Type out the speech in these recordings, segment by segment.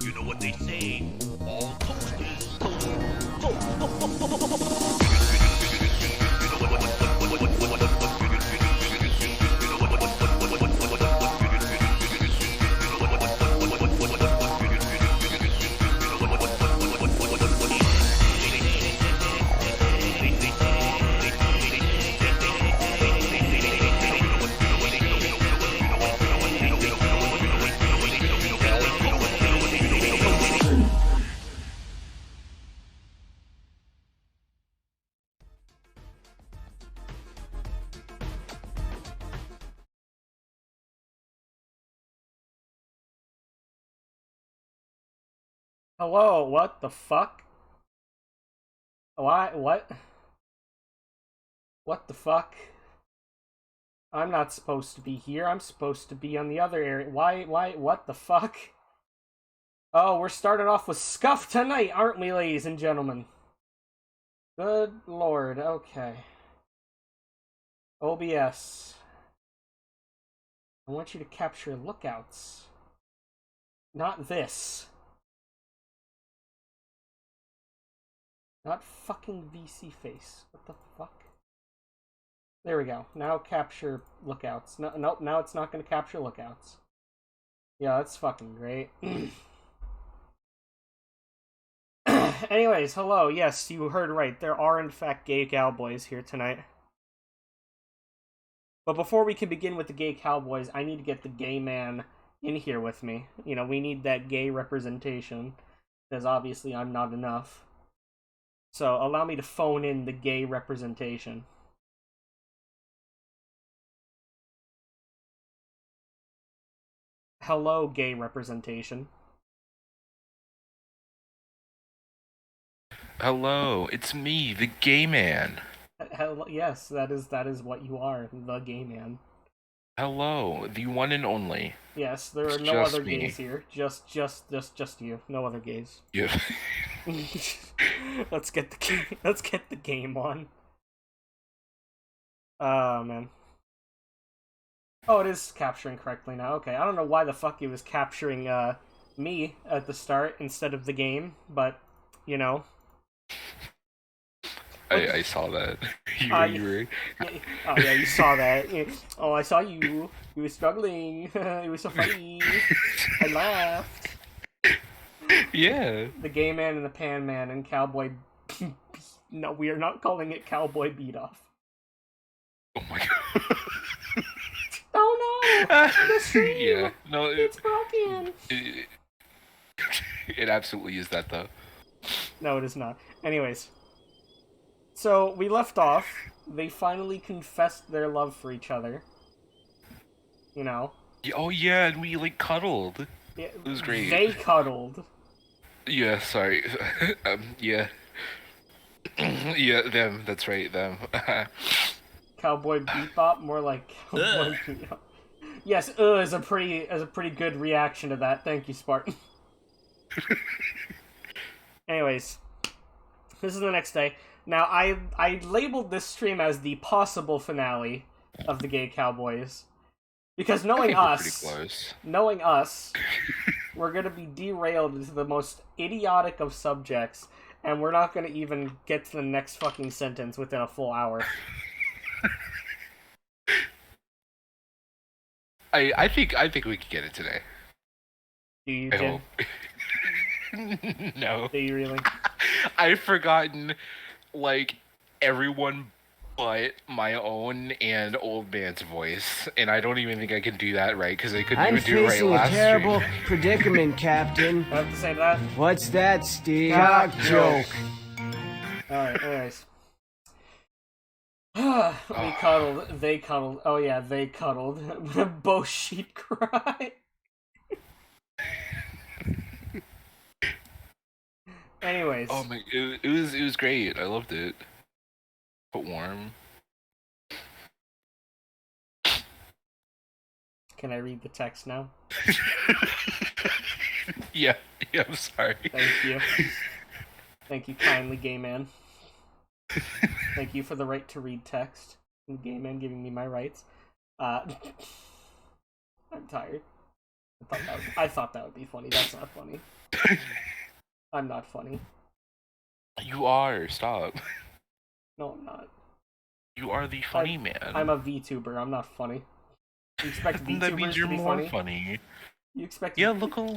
You know what they say? All toast is toast. Hello, what the fuck? Why, what? What the fuck? I'm not supposed to be here, I'm supposed to be on the other area. Why, what the fuck? Oh, we're starting off with Scuff tonight, aren't we, ladies and gentlemen? Good lord, okay. OBS. I want you to capture lookouts. Not this. Not fucking VC face. What the fuck? There we go. Now capture lookouts. No, nope, now it's not going to capture lookouts. Yeah, that's fucking great. Anyways, hello. Yes, you heard right. There are, in fact, gay cowboys here tonight. But before we can begin with the gay cowboys, I need to get the gay man in here with me. You know, we need that gay representation. Because obviously I'm not enough. So allow me to phone in the gay representation. Hello, gay representation. Hello, it's me, the gay man. Hello, yes, that is what you are, the gay man. Hello, the one and only. Yes, there It's are no just other me. gays here. Just you. No other gays. Yeah. Let's get the game on. Oh man. Oh, it is capturing correctly now. Okay, I don't know why the fuck it was capturing me at the start instead of the game, but you know. I saw that. You were. Oh yeah, you saw that. Oh, I saw you. You were struggling. It was so funny. I laughed. Yeah. The gay man and the pan man and cowboy. No, we are not calling it cowboy beat off. Oh my god. Oh no! The stream! Yeah. No. It's broken. It absolutely is that though. No, it is not. Anyways, so we left off. They finally confessed their love for each other. You know. Oh yeah, and we like cuddled. Yeah, It was great. They cuddled. Yeah. Sorry. Yeah. Yeah. Them. That's right. Them. Cowboy bebop, more like cowboy bebop. Yes, is a pretty good reaction to that. Thank you, Spartan. Anyways, this is the next day. Now, I labeled this stream as the possible finale of the Gay Cowboys. Because knowing us, we're gonna be derailed into the most idiotic of subjects, and we're not gonna even get to the next fucking sentence within a full hour. I think we could get it today. Do you, I Jin? hope. No. Do you really? I've forgotten, like, everyone but my own and old man's voice, and I don't even think I can do that right, because I couldn't I'm even do it right facing a last terrible stream. predicament, Captain. I have to say that? What's that, Steve? Cock joke. Alright, anyways. We cuddled, they cuddled. Oh yeah, they cuddled. Both sheep cry. Anyways. Oh my, it was great. I loved it. But warm. Can I read the text now? Yeah, I'm sorry. Thank you. Thank you kindly, gay man. Thank you for the right to read text. And gay man giving me my rights. I'm tired. I thought that would be funny. That's not funny. I'm not funny. You are. Stop. No, I'm not. You are the funny man. I'm a VTuber. I'm not funny. You expect VTubers That means you're to be more funny? funny. You expect? Yeah, look at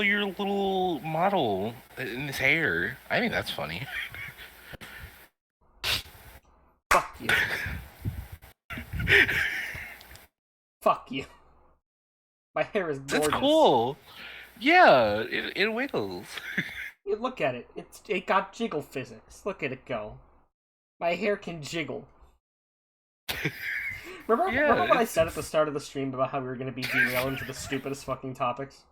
your little model in his hair. I think that's funny. Fuck you. Fuck you. My hair is gorgeous. That's cool. Yeah, it wiggles. You look at it. It got jiggle physics. Look at it go. My hair can jiggle. Remember what I said at the start of the stream about how we were going to be derailed into the stupidest fucking topics?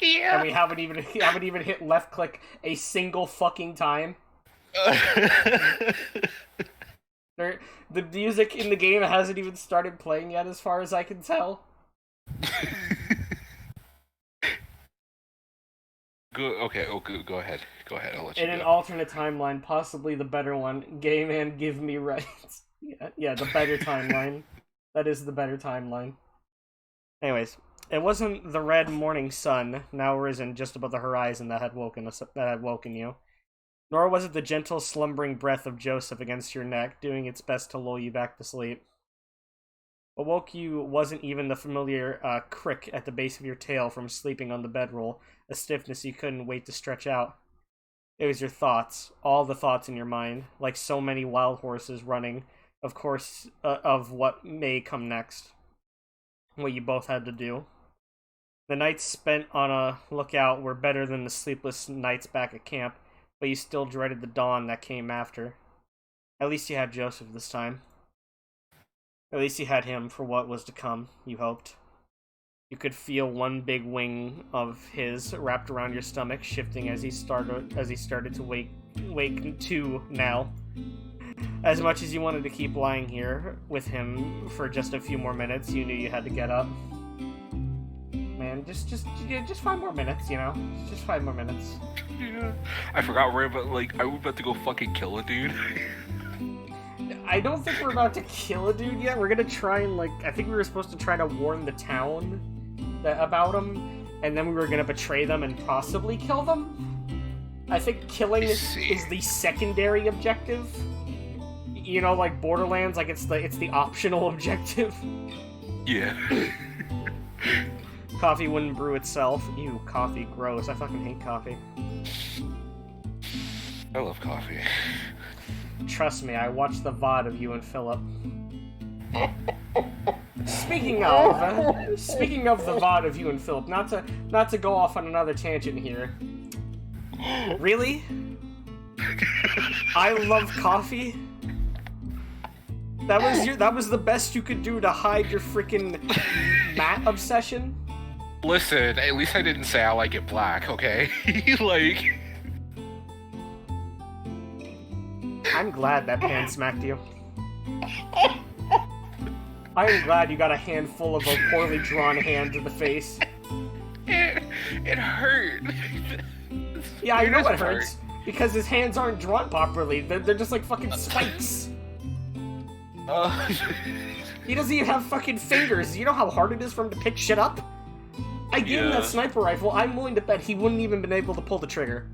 Yeah. And we haven't even hit left click a single fucking time. The music in the game hasn't even started playing yet, as far as I can tell. Go ahead. Go ahead. I'll let you In an go. alternate timeline, possibly the better one, gay man give me rights. Yeah, the better timeline. That is the better timeline. Anyways, it wasn't the red morning sun, now risen just above the horizon, that had woken you. Nor was it the gentle slumbering breath of Joseph against your neck, doing its best to lull you back to sleep. What woke you wasn't even the familiar crick at the base of your tail from sleeping on the bedroll, a stiffness you couldn't wait to stretch out. It was your thoughts, all the thoughts in your mind, like so many wild horses running, of course, of what may come next. What you both had to do. The nights spent on a lookout were better than the sleepless nights back at camp, but you still dreaded the dawn that came after. At least you had Joseph this time. At least you had him for what was to come, you hoped. You could feel one big wing of his wrapped around your stomach, shifting as he started to wake to now. As much as you wanted to keep lying here with him for just a few more minutes, you knew you had to get up. Man, just 5 more minutes, you know? Just 5 more minutes. Yeah. I forgot we're about to go fucking kill a dude. I don't think we're about to kill a dude yet. We're gonna try and, I think we were supposed to try to warn the town about him, and then we were gonna betray them and possibly kill them. I think killing is the secondary objective. You know, like Borderlands, it's the optional objective. Yeah. Coffee wouldn't brew itself. Ew, coffee, gross. I fucking hate coffee. I love coffee. Trust me, I watched the VOD of you and Philip. Speaking of the VOD of you and Philip, not to go off on another tangent here. Really? I love coffee. That was the best you could do to hide your freaking mat obsession? Listen, at least I didn't say I like it black, okay? I'm glad that pan smacked you. I am glad you got a handful of a poorly drawn hand to the face. It hurt. Yeah, I know it hurts. Because his hands aren't drawn properly. They're just like fucking spikes. He doesn't even have fucking fingers. You know how hard it is for him to pick shit up? I gave him that sniper rifle. I'm willing to bet he wouldn't even been able to pull the trigger.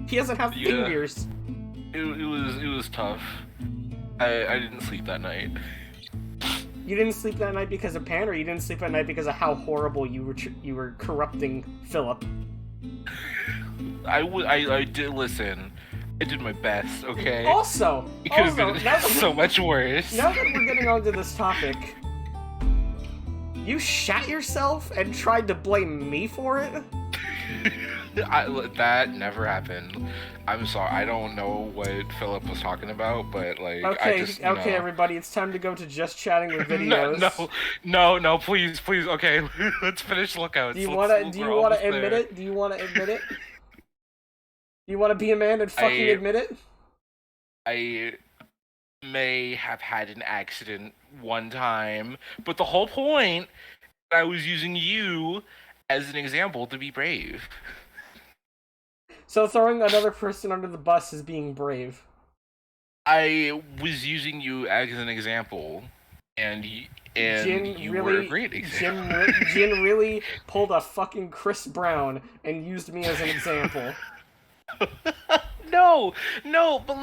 He doesn't have fingers. It was tough. I didn't sleep that night. You didn't sleep that night because of Pan, or you didn't sleep at night because of how horrible you were corrupting Philip? I did listen. I did my best, okay? Also, it could have been so much worse. Now that we're getting onto this topic, you shat yourself and tried to blame me for it? That never happened. I'm sorry. I don't know what Philip was talking about, but okay, everybody, it's time to go to just chatting with videos. no, please, okay, let's finish Lookouts. Do you want to admit it? Do you want to admit it? You want to be a man and fucking admit it? I may have had an accident one time, but the whole point, I was using you as an example to be brave. So throwing another person under the bus is being brave. I was using you as an example, and you were a great example. Jin really pulled a fucking Chris Brown and used me as an example. No, but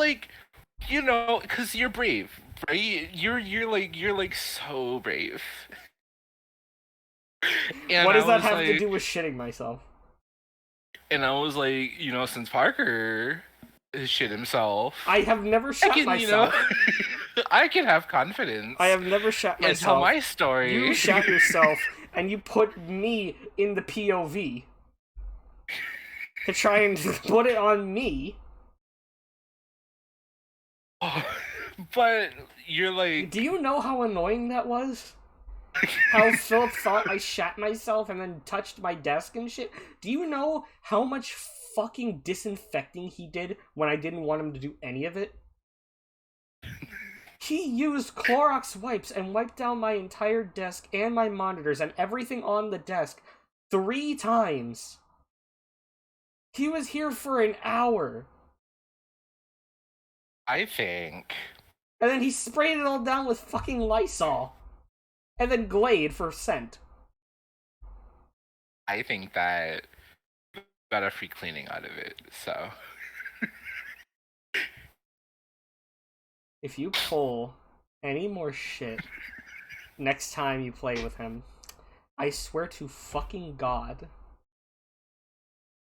because you're brave, right? You're so brave. And what does that have to do with shitting myself? And I was like, since Parker shit himself, I have never shot myself. I can have confidence. I have never shot myself. And tell my story. You shot yourself, and you put me in the POV to try and put it on me. But you're like... Do you know how annoying that was? How Philip thought I shat myself and then touched my desk and shit? Do you know how much fucking disinfecting he did when I didn't want him to do any of it? He used Clorox wipes and wiped down my entire desk and my monitors and everything on the desk 3 times. He was here for an hour. I think. And then he sprayed it all down with fucking Lysol. And then Glade for scent. I think that got a free cleaning out of it, so. If you pull any more shit next time you play with him, I swear to fucking God.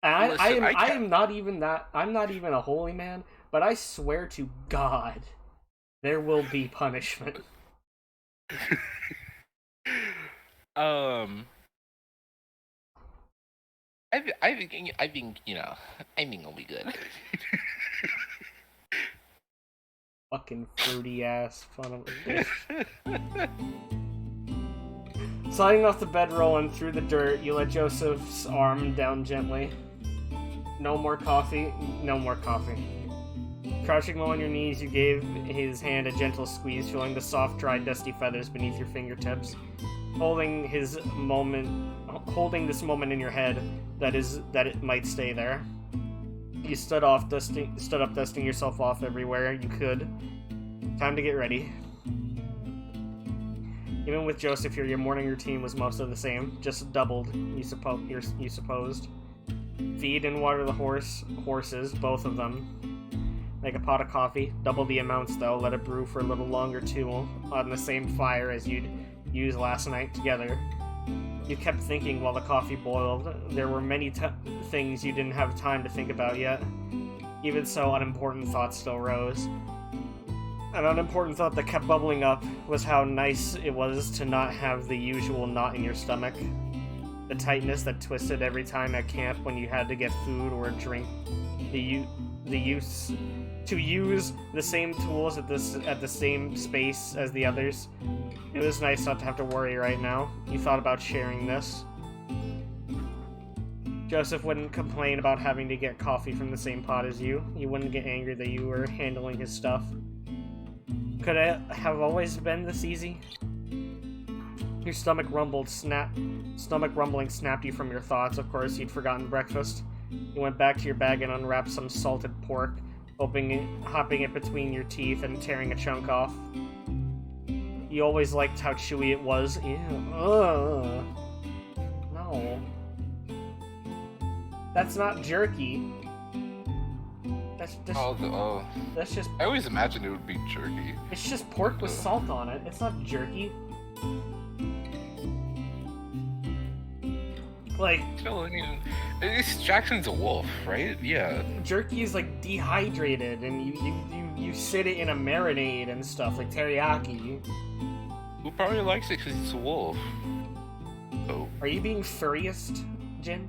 And I am not even that. I'm not even a holy man, but I swear to God, there will be punishment. I think it'll be good. Fucking fruity ass son of a bitch. Sliding off the bedroll and through the dirt, you let Joseph's arm down gently. No more coffee. No more coffee. Crouching low on your knees, you gave his hand a gentle squeeze, feeling the soft, dry, dusty feathers beneath your fingertips. Holding this moment in your head, that it might stay there. You stood up, dusting yourself off everywhere you could. Time to get ready. Even with Joseph here, your morning routine was mostly the same, just doubled, you supposed. Feed and water the horses, both of them. Make a pot of coffee, double the amounts though, let it brew for a little longer too, on the same fire as you'd used last night together. You kept thinking while the coffee boiled. There were many things you didn't have time to think about yet. Even so, unimportant thoughts still rose. An unimportant thought that kept bubbling up was how nice it was to not have the usual knot in your stomach. The tightness that twisted every time at camp when you had to get food or a drink. To use the same tools at the same space as the others. It was nice not to have to worry right now. You thought about sharing this. Joseph wouldn't complain about having to get coffee from the same pot as you. He wouldn't get angry that you were handling his stuff. Could it have always been this easy? Your stomach rumbling snapped you from your thoughts. Of course, you'd forgotten breakfast. You went back to your bag and unwrapped some salted pork, hopping it between your teeth and tearing a chunk off. You always liked how chewy it was. Ew. Ugh. No. That's not jerky. That's just... I always imagined it would be jerky. It's just pork with salt on it. It's not jerky. Like... No, I mean, Jackson's a wolf, right? Yeah. Jerky is like dehydrated, and you sit it in a marinade and stuff, like teriyaki. Who probably likes it because he's a wolf? Oh. Are you being furriest, Jin?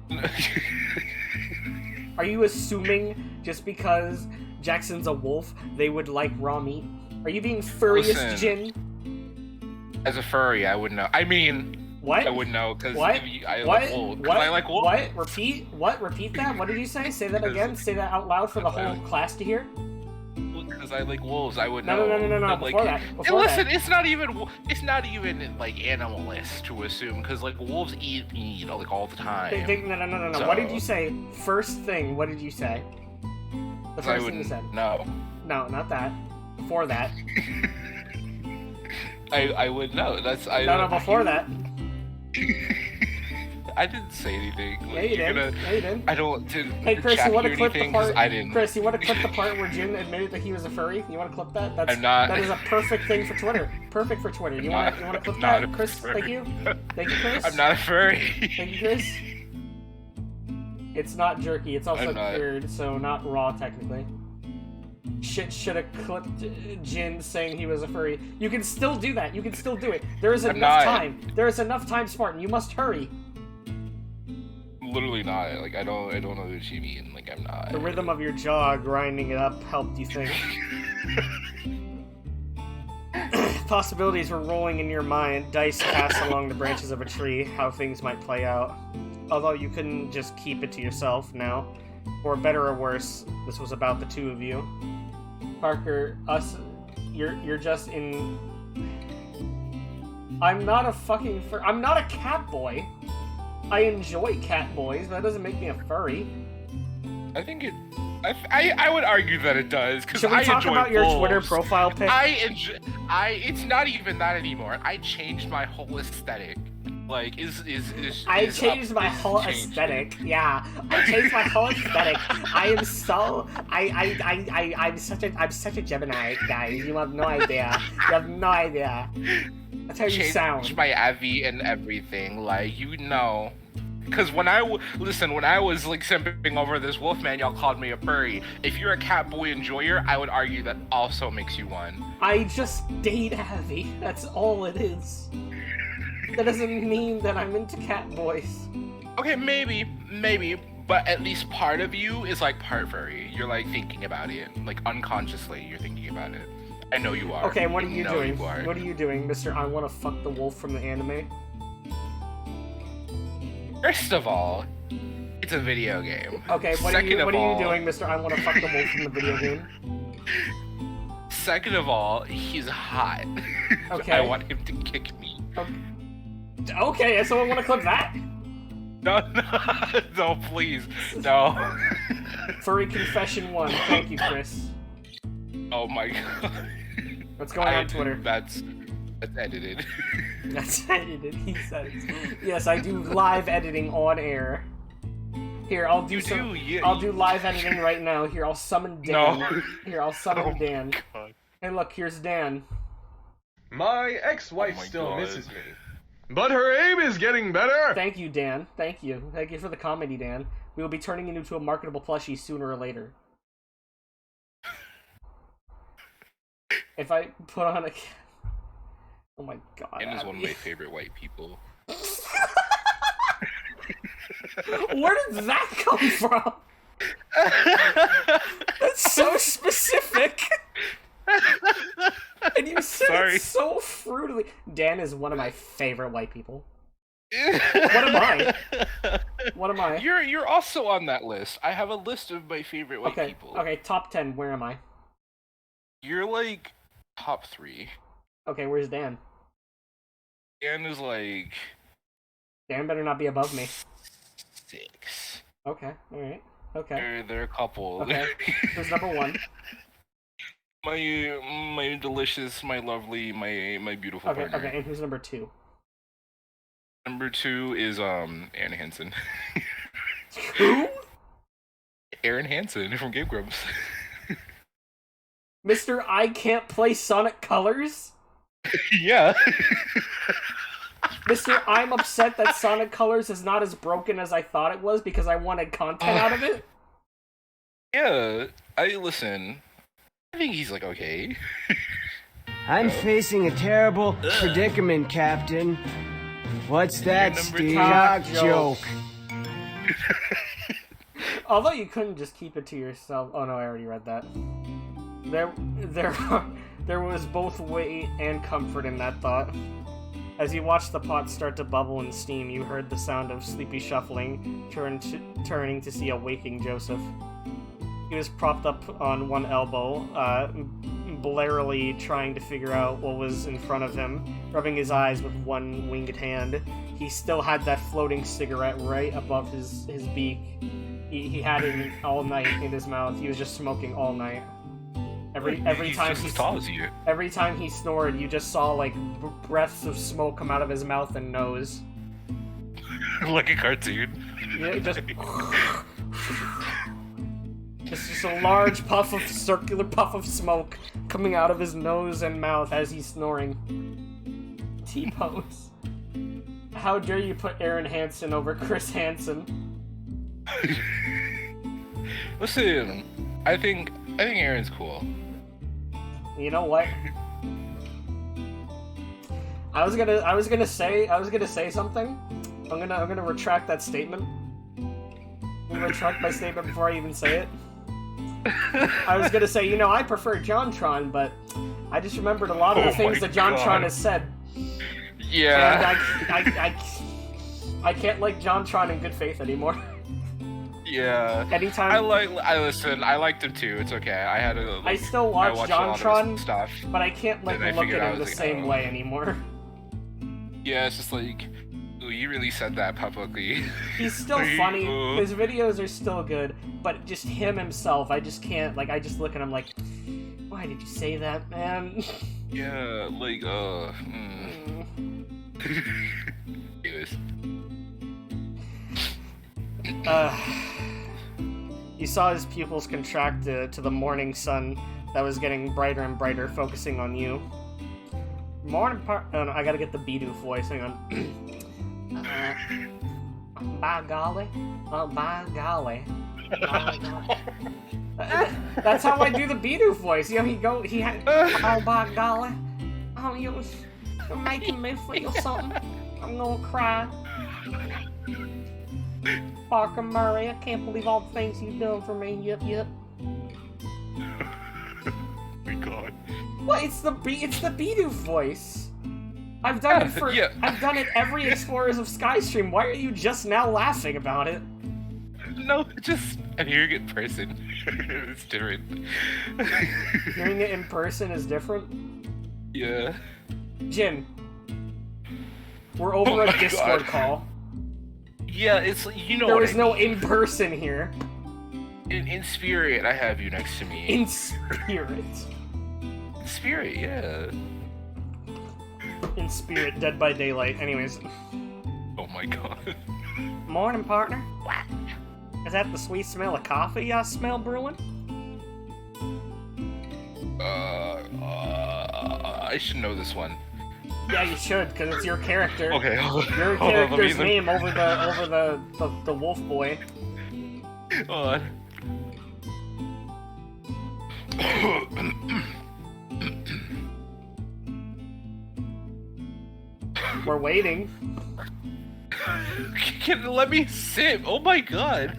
Are you assuming just because Jackson's a wolf, they would like raw meat? Are you being furriest, Jin? As a furry, I would know. I mean, what? I would know because I what? like wolves. What? I like wolves. What? Repeat? What? Repeat that? What did you say? Say that again. Say that out loud for the whole class to hear. Because I like wolves, I would know. No. Before that. Listen, it's not even like animalist to assume because like wolves eat meat like all the time. No. So, what did you say? First thing. What did you say? The first thing you said. No. No, not that. Before that. I would know. No, before that. I didn't say anything. Yeah, you did. I don't. Hey, Chris, you want to clip the part? I didn't. Chris, you want to clip the part where Jin admitted that he was a furry? You want to clip that? I'm not. That is a perfect thing for Twitter. Perfect for Twitter. You want to clip that, Chris? Thank you. Thank you, Chris. I'm not a furry. Thank you, Chris. It's not jerky. It's also cured, so not raw technically. Shit should have clipped Jin saying he was a furry. You can still do that. You can still do it. There is enough time. There is enough time, Spartan. You must hurry. Literally not. Like I don't know what you mean. Like I'm not. The rhythm of your jaw grinding it up helped you think. Possibilities were rolling in your mind, dice cast along the branches of a tree, how things might play out. Although you couldn't just keep it to yourself now. For better or worse, this was about the two of you. Parker, you're just in... I'm not a fucking I'm not a cat boy. I enjoy cat boys, but that doesn't make me a furry. I think it... I would argue that it does, because I enjoy Should we talk about your Twitter profile pic? It's not even that anymore. I changed my whole aesthetic. Like, I changed my whole aesthetic. Yeah, I changed my whole aesthetic. I am so... I'm such a Gemini, guys. You have no idea. You have no idea. That's how you sound. Changed my Avi and everything, like, you know. Because when I was like simping over this wolfman, y'all called me a furry. If you're a cat boy enjoyer, I would argue that also makes you one. I just date Avi. That's all it is. That doesn't mean that I'm into cat boys. Okay, maybe Maybe, but at least part of you is like part furry. You're like thinking about it, like unconsciously. You're thinking about it. I know you are. Okay, what are you know doing? You are. What are you doing, Mr. I want to fuck the wolf from the anime? First of all, it's a video game. Okay, what are you doing, Mr. I want to fuck the wolf from the video game? Second of all, he's hot. Okay. I want him to kick me. Okay, so I want to clip that? No, no, please, no. Furry Confession 1. Thank you, Chris. Oh my god. What's going on Twitter? That's edited. That's edited, he says. Yes, I do live editing on air. Here, I'll do I'll do live editing right now. Here, I'll summon Dan. No. Here, I'll summon Dan. God. Hey, look, here's Dan. My ex-wife Oh my still God. misses me. But her aim is getting better! Thank you, Dan. Thank you. Thank you for the comedy, Dan. We will be turning it into a marketable plushie sooner or later. If I put on a... Oh my god. Dan is Abby. one of my favorite white people. Where did that come from? That's so specific. And you said Sorry. it so frutily. Dan is one of my favorite white people. What am I? What am I? You're also on that list. I have a list of my favorite white Okay, people. okay, top 10, where am I? You're like top 3. Okay, where's Dan? Dan is like Dan better not be above me. 6. Okay, alright. Okay. They're a couple. Okay. Who's number 1? My delicious, my lovely, my beautiful Okay, partner. okay, and who's number 2? Number 2 is Aaron Hansen. Who? Aaron Hansen from Game Grumps. Mr. I can't play Sonic Colors? Yeah. Mr. I'm upset that Sonic Colors is not as broken as I thought it was because I wanted content out of it? Yeah. I think he's like okay. I'm facing a terrible predicament, Captain. What's that, number Steve? 2. Cock Joke. joke. Although you couldn't just keep it to yourself. Oh no, I already read that. There was both weight and comfort in that thought. As you watched the pot start to bubble and steam, you heard the sound of sleepy shuffling, turning to see a waking Joseph. He was propped up on one elbow, blarily trying to figure out what was in front of him, rubbing his eyes with one winged hand. He still had that floating cigarette right above his beak. He had it all night in his mouth. He was just smoking all night. Every He's time just as tall as you. every time he snored, you just saw like breaths of smoke come out of his mouth and nose. Like a cartoon. Yeah, just a large circular puff of smoke coming out of his nose and mouth as he's snoring. T-pose. How dare you put Aaron Hansen over Chris Hansen? Listen, I think Aaron's cool. You know what? I was gonna say something. I'm gonna retract that statement. I'm gonna retract my statement before I even say it. I was gonna say, I prefer JonTron, but I just remembered a lot of the Oh things my that JonTron God. has said. Yeah. And I can't like JonTron in good faith anymore. Yeah. Anytime I liked him too. It's okay. I still watch watched a lot of his JonTron, stuff. but I can't And I look figured at I him the was like, same oh. way anymore. Yeah, it's just like, ooh, you really said that publicly. He's still Like, funny. oh. His videos are still good, but just him himself, I just can't. Like, I just look at him like, why did you say that, man? Yeah, like, Anyways. You saw his pupils contract to the morning sun that was getting brighter and brighter, focusing on you. Oh, no, I gotta get the Bidoof voice. Hang on. By golly. Oh, by golly. By golly. That's how I do the Bidoof voice. He had. Oh, by golly. Oh, you're making me feel something. I'm gonna cry. Parker Murray, I can't believe all the things you've done for me. Yep. Oh my god. What? It's the Bidoof voice. I've done it for. Yeah. I've done it every Explorers of Sky stream. Why are you just now laughing about it? No, just I'm hearing it in person. It's different. Hearing it in person is different. Yeah. Jim, we're over a Discord God. call. Yeah, it's you know There what was I no mean. in person here. In spirit, I have you next to me. In spirit. In spirit, yeah. In spirit, Dead by Daylight. Anyways. Oh my god. Morning, partner. What? Is that the sweet smell of coffee I smell brewing? I should know this one. Yeah, you should, because it's your character. Okay. Your Hold on, let me- character's name over the wolf boy. Hold on. We're waiting. Let me sip. Oh my god.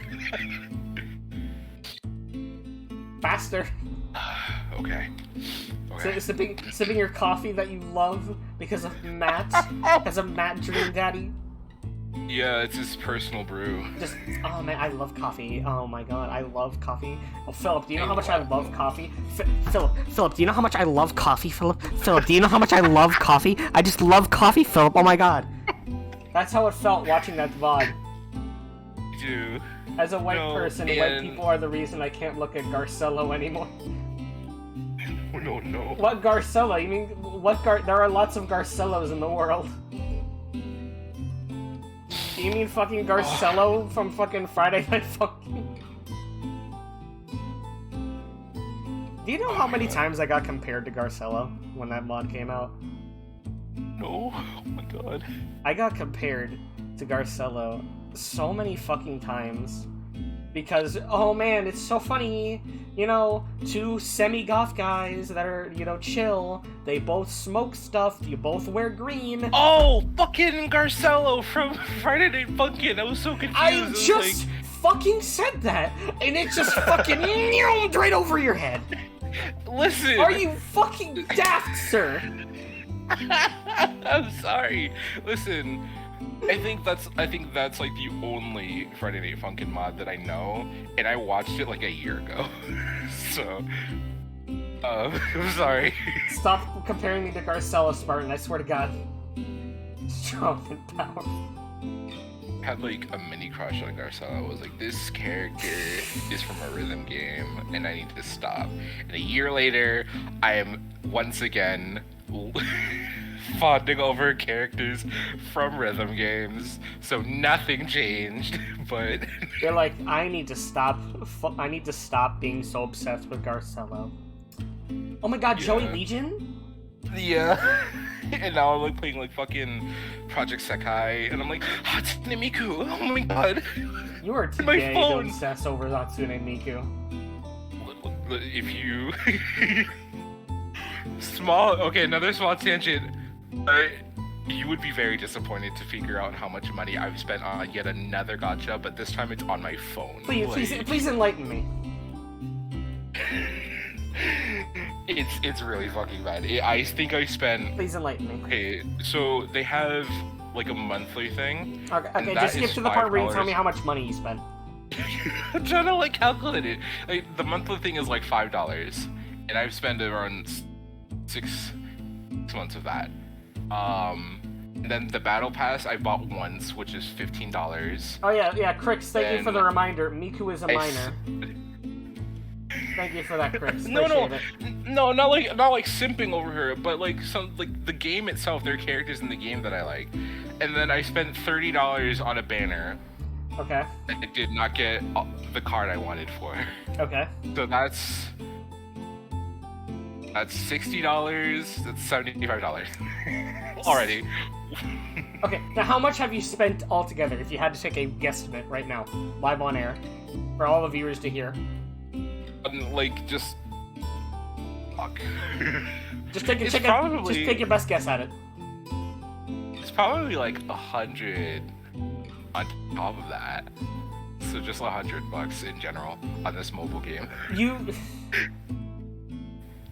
Faster. Okay. Sipping your coffee that you love because of Matt. Because of Matt Dream Daddy. Yeah, it's his personal brew. Just, oh man, I love coffee. Oh my god, I love coffee. Oh, Philip, do you know how much I love coffee? Philip, do you know how much I love coffee, Philip? Philip, do you know how much I love coffee? I just love coffee, Philip. Oh my god. That's how it felt watching that VOD. Dude. As a white No, person, white people are the reason I can't look at Garcello anymore. No. What Garcello? You mean, there are lots of Garcellos in the world. Do you mean fucking Garcello from fucking Friday Night Funkin'? Do you know how many times I got compared to Garcello when that mod came out? No. Oh my god. I got compared to Garcello so many fucking times. Because, oh man, it's so funny. You know, two semi-goth guys that are, you know, chill. They both smoke stuff. You both wear green. Oh, fucking Garcello from Friday Night Funkin'. I was so confused. I It was just fucking said that, and it just fucking yelled right over your head. Listen. Are you fucking daft, sir? I'm sorry. Listen. I think that's like the only Friday Night Funkin' mod that I know, and I watched it like a year ago. So, I'm sorry. Stop comparing me to Garcello, Spartan. I swear to God. Strong and powerful. I had like a mini crush on Garcello. I was like, this character is from a rhythm game, and I need to stop. And a year later, I am once again fawning over characters from rhythm games, so nothing changed. But You're like, I need to stop being so obsessed with Garcello. Oh my god, Yeah. Joey Legion? yeah, and now I'm like playing like fucking Project Sekai, and I'm like, Hatsune Miku. Oh my god. You are too My gay to phone. obsess over Hatsune Miku. If you another small tangent. You would be very disappointed to figure out how much money I've spent on yet another gacha, but this time it's on my phone. Please enlighten me. It's really fucking bad. I think I spent. Please enlighten me. Okay, so they have like a monthly thing. Okay, and just that skip is to the part where you tell $5. me how much money you spent. I'm trying to like calculate it. Like, the monthly thing is like $5, and I've spent around 6 months of that. And then the battle pass I bought once, which is $15. Oh yeah, Crix, thank you for the And reminder. Miku is a minor. Thank you for that, Crix. No, Appreciate it. not like simping over her, but like the game itself. There are characters in the game that I like, and then I spent $30 on a banner. Okay. And it did not get the card I wanted for. Okay. So that's $60. That's $75 already. Okay, now how much have you spent altogether, if you had to take a guesstimate right now, live on air, for all the viewers to hear? Like just fuck. Just take It's probably- just take your best guess at it. It's probably like 100 on top of that. So just $100 in general on this mobile game.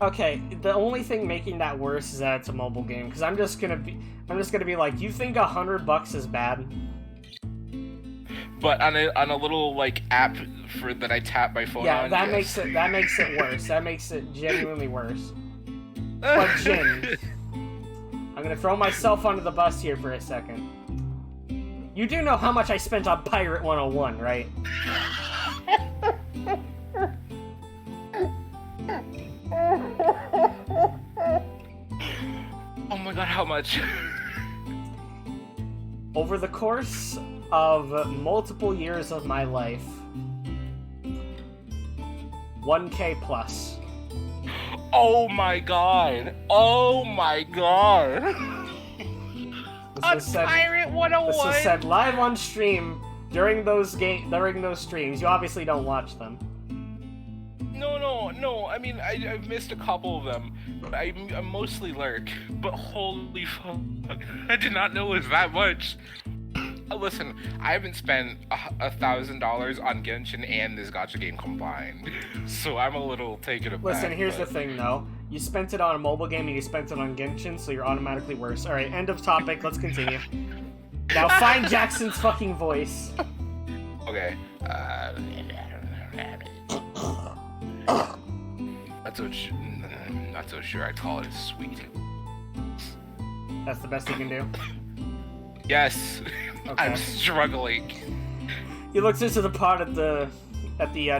Okay, the only thing making that worse is that it's a mobile game. Because I'm just gonna be like, you think $100 is bad? But on a little like app that I tap my phone Yeah, on. that yes. makes it worse. That makes it genuinely worse. But Jin, I'm gonna throw myself under the bus here for a second. You do know how much I spent on Pirate 101, right? Oh my god, how much? Over the course of multiple years of my life, 1K plus. Oh my god! Oh my god! On Pirate 101. This was said live on stream during those streams. You obviously don't watch them. No. I mean, I've missed a couple of them. I mostly lurk, but holy fuck, I did not know it was that much. Listen, I haven't spent $1,000 on Genshin and this gacha game combined, so I'm a little taken aback. Listen, here's the thing, though. You spent it on a mobile game and you spent it on Genshin, so you're automatically worse. Alright, end of topic. Let's continue. Now find Jackson's fucking voice. Okay. Not so sure I'd call it sweet. That's the best you can do? Yes. Okay. I'm struggling. He looks into the pot at the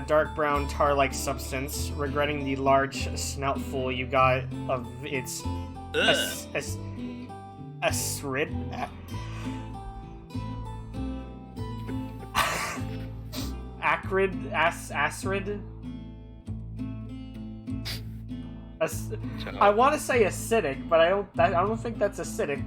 dark brown tar-like substance, regretting the large snoutful you got of its acrid. I want to say acidic, but I don't think that's acidic.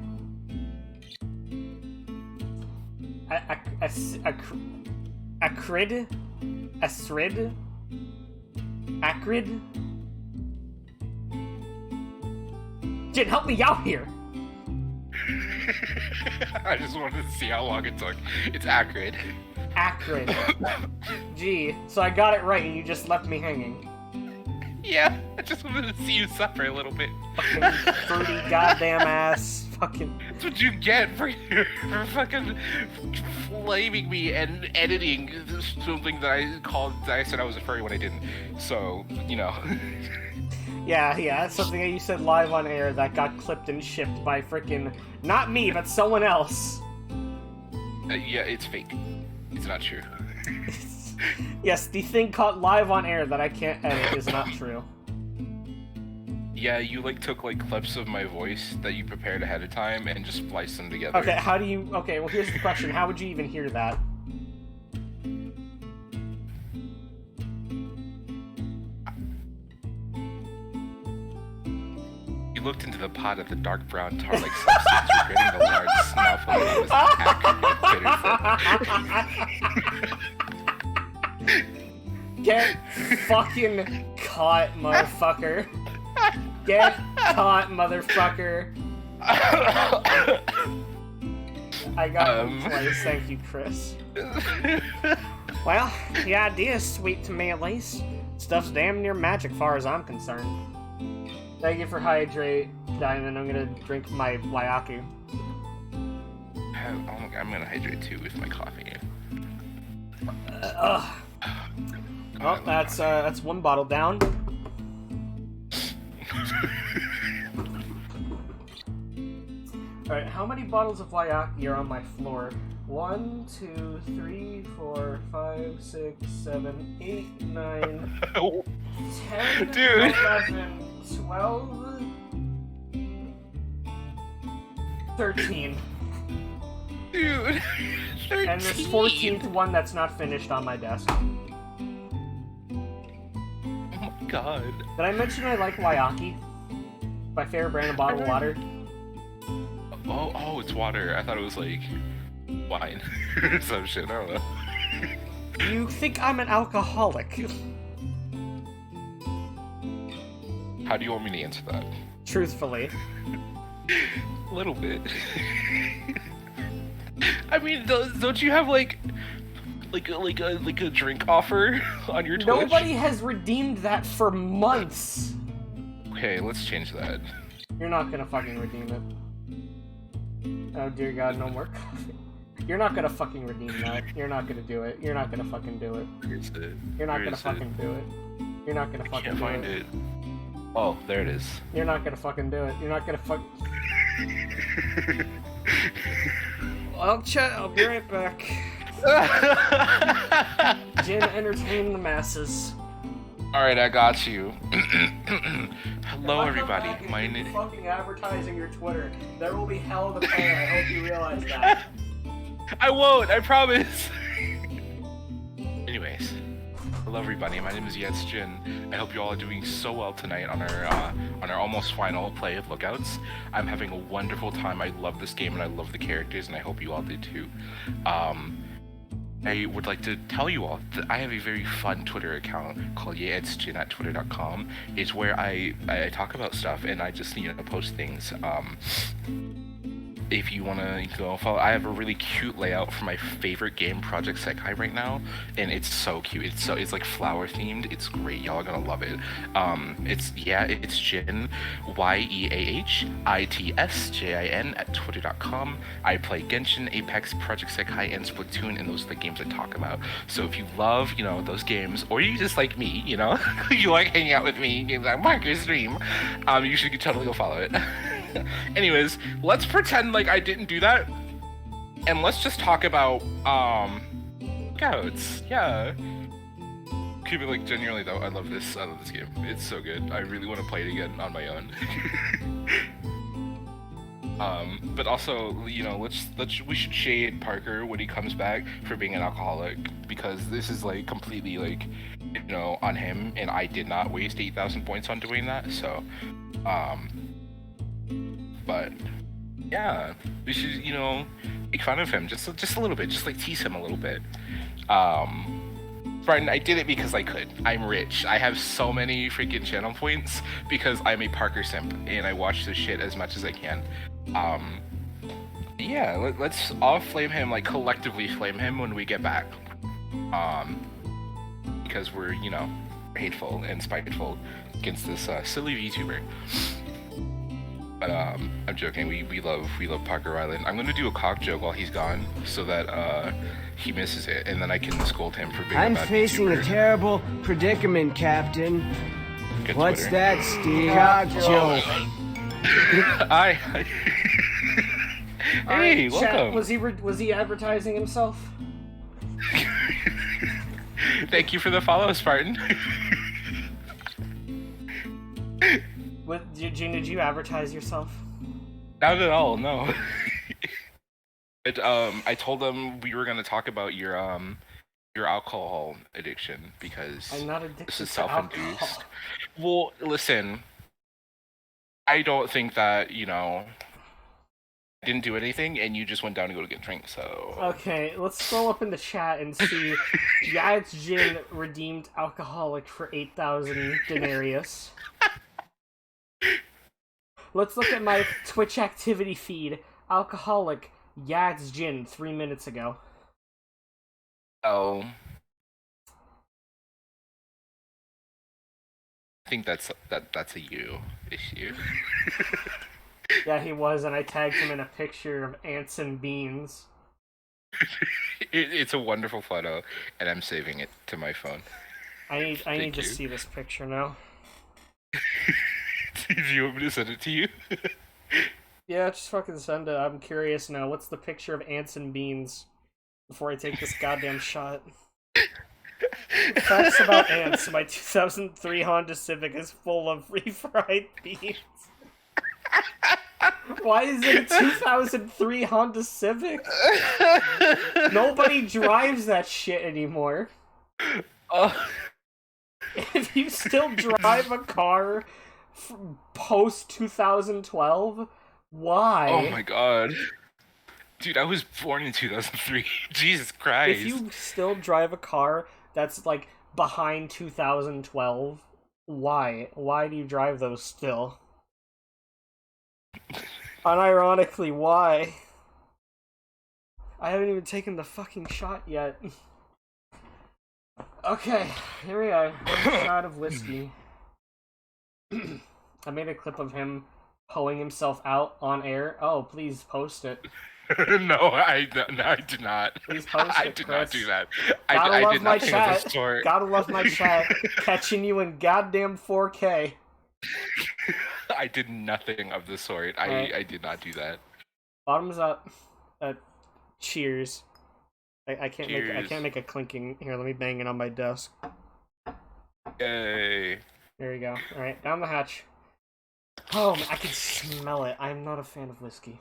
Acrid? Jin, help me out here! I just wanted to see how long it took. It's acrid. Acrid. Gee, so I got it right and you just left me hanging. Yeah, I just wanted to see you suffer a little bit. Fucking fruity goddamn ass. Fucking. That's what you get for fucking flaming me and editing something that I said I was a furry when I didn't. So, you know. Yeah, that's something that you said live on air that got clipped and shipped by frickin' not me, but someone else. Yeah, it's fake. It's not true. Yes, the thing caught live on air that I can't edit is not true. Yeah, you took clips of my voice that you prepared ahead of time and just spliced them together. Okay, okay, well here's the question. How would you even hear that? You looked into the pot of the dark brown tar-like substance, regretting the large snuffle that was accurate. Get fucking caught, motherfucker. Get caught, motherfucker. I got it twice, thank you, Chris. Well, the idea is sweet to me at least. Stuff's damn near magic far as I'm concerned. Thank you for hydrate, Diamond. I'm gonna drink my Waiaku. I'm gonna hydrate too with my coffee. Oh, that's one bottle down. Alright, how many bottles of Waiaki are on my floor? 1, 2, 3, 4, 5, 6, 7, 8, 9, 10, Dude. 11, 12, 13. Dude, 13. And this 14th one that's not finished on my desk. Oh my god. Did I mention I like Waiaki? My favorite brand of bottled water? Oh, it's water. I thought it was like wine or some shit. I don't know. You think I'm an alcoholic? How do you want me to answer that? Truthfully. A little bit. I mean, don't you have like a drink offer on your Twitch? Nobody has redeemed that for months. Okay, let's change that. You're not gonna fucking redeem it. Oh dear God, no more coffee. You're not gonna fucking redeem that. You're not gonna do it. You're not gonna fucking do it. Where's it? You're not Where gonna is fucking do it. You're not gonna I fucking can't do find it. it. Oh, there it is. You're not gonna fucking do it. You're not gonna fuck. I'll chat. I'll be right back. Jin, entertain the masses. Alright, I got you. Hello, If I come everybody. back and My you name. fucking advertising your Twitter. There will be hell to pay. I hope you realize that. I won't. I promise. Anyways, hello, everybody. My name is Yets Jin. I hope you all are doing so well tonight on our almost final play of Lookouts. I'm having a wonderful time. I love this game and I love the characters, and I hope you all do too. I would like to tell you all that I have a very fun Twitter account called YetsJin at twitter.com. It's where I talk about stuff and I just post things. If you want to go follow, I have a really cute layout for my favorite game, Project Sekai, right now, and it's so cute. It's like flower themed. It's great. Y'all are gonna love it. It's Jin, YEAHITSJIN at twitter.com. I play Genshin, Apex, Project Sekai, and Splatoon, and those are the games I talk about. So if you love those games, or you just like me, you like hanging out with me, games like Marker Stream, you should totally go follow it. Anyways, let's pretend like I didn't do that, and let's just talk about Lookouts. Yeah. Keep it like genuinely though. I love this game. It's so good. I really want to play it again on my own. But also, we should shade Parker when he comes back for being an alcoholic, because this is like completely like on him, and I did not waste 8,000 points on doing that. So, but yeah, we should make fun of him just a little bit, just like tease him a little bit. Brian, I did it because I could. I'm rich. I have so many freaking channel points because I'm a Parker simp and I watch this shit as much as I can. Yeah, let's all flame him, like collectively flame him when we get back. Because we're hateful and spiteful against this silly VTuber. But I'm joking. We love Parker Island. I'm gonna do a cock joke while he's gone, so that he misses it, and then I can scold him for being. I'm a bad facing YouTuber. a terrible predicament, Captain. Good What's Twitter. that, Steve? Cock joke. Hi. Hey, Chat, welcome. was he advertising himself? Thank you for the follow, Spartan. June, did you advertise yourself? Not at all, no. I told them we were gonna talk about your alcohol addiction because I'm not addicted this is to self-induced. alcohol. Well, listen, I don't think that I didn't do anything, and you just went down to go to get a drink. So Okay, let's scroll up in the chat and see. Yeah, it's Jin, redeemed alcoholic for 8,000 denarius. Let's look at my Twitch activity feed. Alcoholic, yeah, it's Jin, 3 minutes ago. I think that's a you issue. Yeah, he was, and I tagged him in a picture of ants and beans. It's a wonderful photo, and I'm saving it to my phone. I need Thank to you. see this picture now. Do you want me to send it to you? Yeah, just fucking send it. I'm curious now. What's the picture of ants and beans? Before I take this goddamn shot. Facts about ants. My 2003 Honda Civic is full of refried beans. Why is it a 2003 Honda Civic? Nobody drives that shit anymore. If you still drive a car post 2012, why? Oh my god. Dude, I was born in 2003. Jesus Christ. If you still drive a car that's like behind 2012, why? Why do you drive those still? Unironically, why? I haven't even taken the fucking shot yet. Okay, here we are. One shot of whiskey. I made a clip of him pulling himself out on air. Oh, please post it. No, I did not. Please post I it, did Chris. not do that. Gotta I love did my nothing of the chat. sort. Gotta love my chat. Catching you in goddamn 4K. I did nothing of the sort. Right. I did not do that. Bottoms up. Cheers. I can't Cheers. make a clinking. Here, let me bang it on my desk. Yay. There you go. All right, down the hatch. Oh, I can smell it. I'm not a fan of whiskey.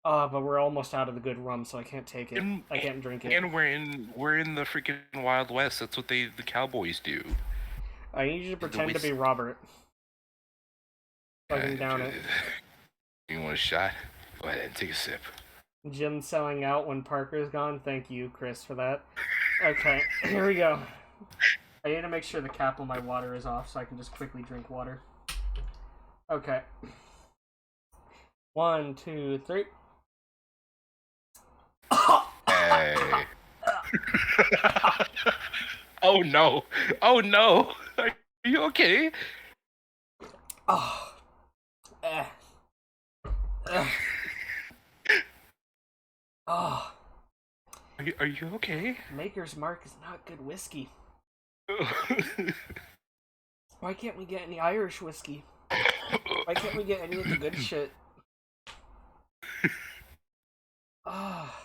But we're almost out of the good rum, so I can't take it. I can't drink it. And we're in the freaking Wild West. That's what the Cowboys do. I need you to pretend to be Robert. Fucking down it. You want a shot? Go ahead and take a sip. Jim selling out when Parker's gone. Thank you, Chris, for that. Okay, here we go. I need to make sure the cap on my water is off so I can just quickly drink water. Okay. 1, 2, 3. Hey. Oh no! Oh no! Are you okay? Oh. Oh. Are you okay? Maker's Mark is not good whiskey. Why can't we get any Irish whiskey? Why can't we get any of the good shit? I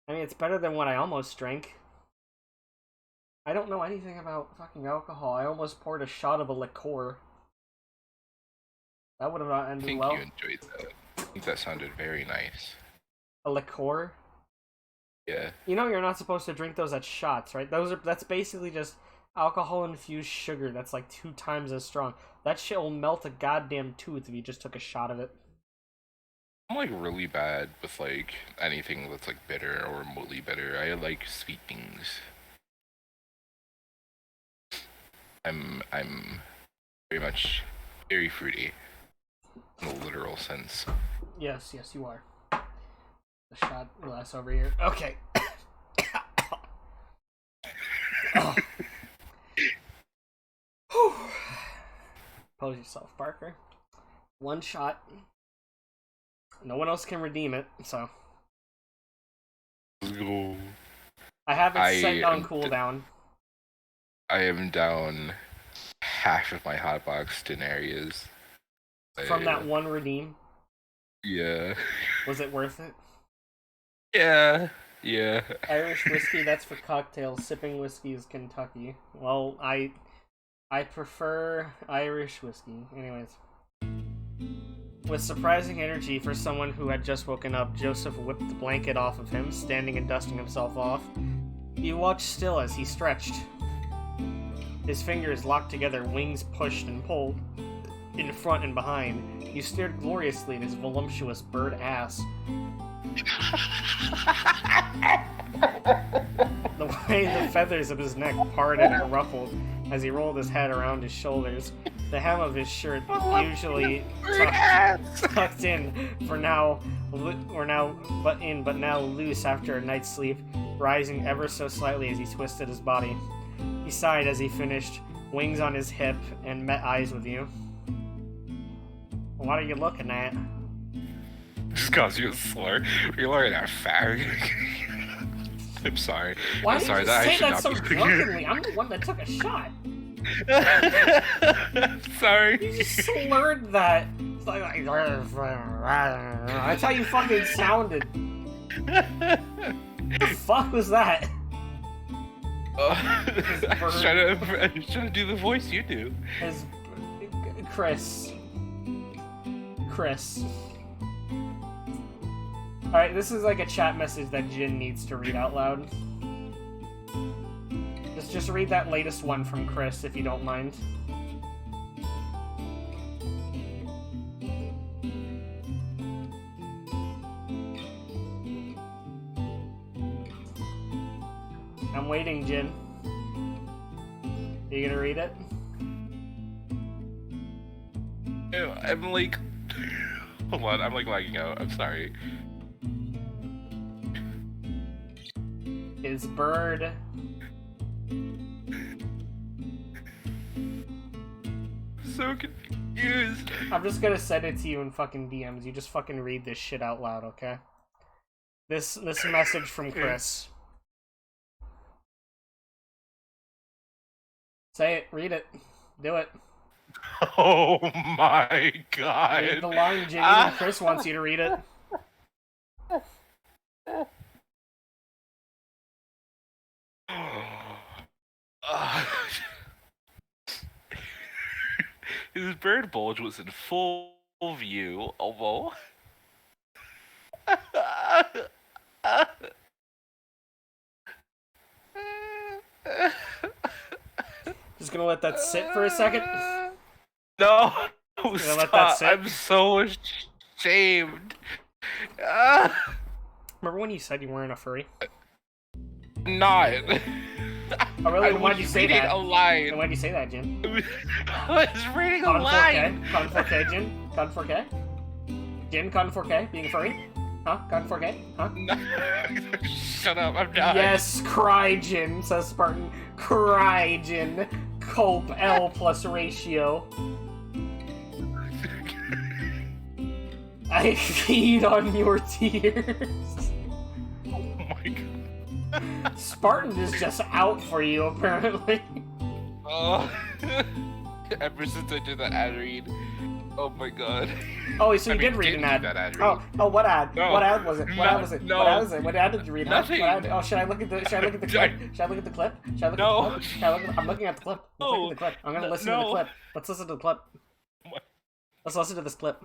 mean, it's better than what I almost drank. I don't know anything about fucking alcohol. I almost poured a shot of a liqueur. That would have not I ended think well. you enjoyed that. I think that sounded very nice. A liqueur? Yeah. You know you're not supposed to drink those as shots, right? That's basically just alcohol-infused sugar that's like 2 times as strong. That shit will melt a goddamn tooth if you just took a shot of it. I'm like really bad with like anything that's like bitter or remotely bitter. I like sweet things. I'm very much very fruity in a literal sense. Yes, you are. The shot glass over here. Okay. Oh. Whew. Pose yourself, Parker. 1 shot. No one else can redeem it, so. I have it set on cooldown. I am down half of my hotbox denarius. From that one redeem? Yeah. Was it worth it? Yeah. Irish whiskey, that's for cocktails. Sipping whiskey is Kentucky. Well, I prefer Irish whiskey. Anyways. With surprising energy for someone who had just woken up, Joseph whipped the blanket off of him, standing and dusting himself off. He watched still as he stretched. His fingers locked together, wings pushed and pulled, in front and behind. He stared gloriously at his voluptuous bird ass. The way the feathers of his neck parted and ruffled as he rolled his head around his shoulders. The hem of his shirt, usually tucked in but now loose after a night's sleep, rising ever so slightly as he twisted his body. He sighed as he finished, wings on his hip, and met eyes with you. What are you looking at? Just calls you a slur. You're looking at fag. I'm sorry. Why I'm did sorry you that I say should that not so be drunkenly? I'm the one that took a shot. Sorry. You just slurred that. It's like, that's how you fucking sounded. What the fuck was that? I was trying to do the voice you do. As Chris. Alright, this is like a chat message that Jin needs to read out loud. Just read that latest one from Chris, if you don't mind. I'm waiting, Jin. You gonna read it? I'm like... Hold on, I'm like lagging out. I'm sorry. His bird. So confused. I'm just gonna send it to you in fucking DMs. You just fucking read this shit out loud, okay? This message from Chris. Say it. Read it. Do it. Oh my god. Read the line, Jimmy. And Chris wants you to read it. His bird bulge was in full view, although. Just gonna let that sit for a second. No, Gonna stop. let that sit? I'm so ashamed. Remember when you said you weren't a furry? Not. Oh, really? I Why'd was you say reading that? a line. Why'd you say that, Jin? I was reading a Con line. 4K? Con 4K, Jin? Con 4K? Jin, Con 4K? Being a furry? Huh? Con 4K? Huh? Shut up, I'm done. Yes, cry, Jin, says Spartan. Cry, Jin. Cope L plus ratio. I feed on your tears. Oh my god. Spartan is just out for you, apparently. Oh. Ever since I did that ad read. Oh my god. Oh, so you I mean, did read an didn't ad. do that ad read. Oh, what ad? No. What ad was it? What ad was it? No. What ad was it? What ad did you read? Nothing. What ad? Oh, should I look at the? Should I look at the clip? Should I look at the clip? Should I look No. at the clip? Should I look at, I'm looking at the clip. Let's look at the clip. I'm gonna listen to the No. clip. Let's listen to the clip. What? Let's listen to this clip.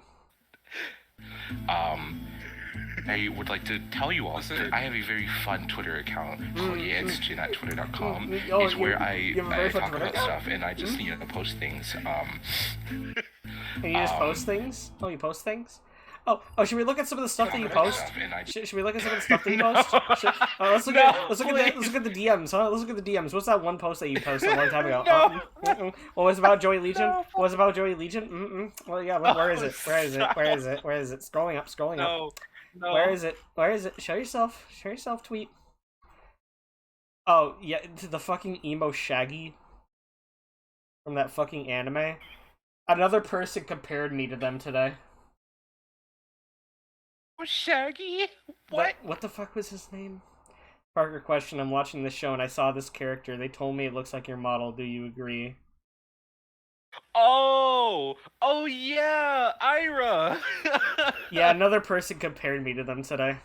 I would like to tell you all that I have a very fun Twitter account, xjin at twitter.com. Oh, It's where you I have a very fun talk Twitter about account? stuff and I just post things. And you just post things? Oh, you post things? Oh, should we look at some of the stuff that you post? Should we look at some of the stuff that you No. post? Let's look at the DMs. Huh? Let's look at the DMs. What's that one post that you posted a long time ago? No. What was about Joey Legion? No. What was about Joey Legion? Well, yeah. Where is it? Where is it? Where is it? Where is it? Scrolling up. Scrolling up. No. No. Where is it? Where is it? Show yourself. Show yourself. Tweet. Oh yeah, the fucking emo Shaggy from that fucking anime. Another person compared me to them today. Shaggy? What? What the fuck was his name? Parker question, I'm watching this show and I saw this character. They told me it looks like your model. Do you agree? Oh yeah, Ira. Yeah, another person compared me to them today.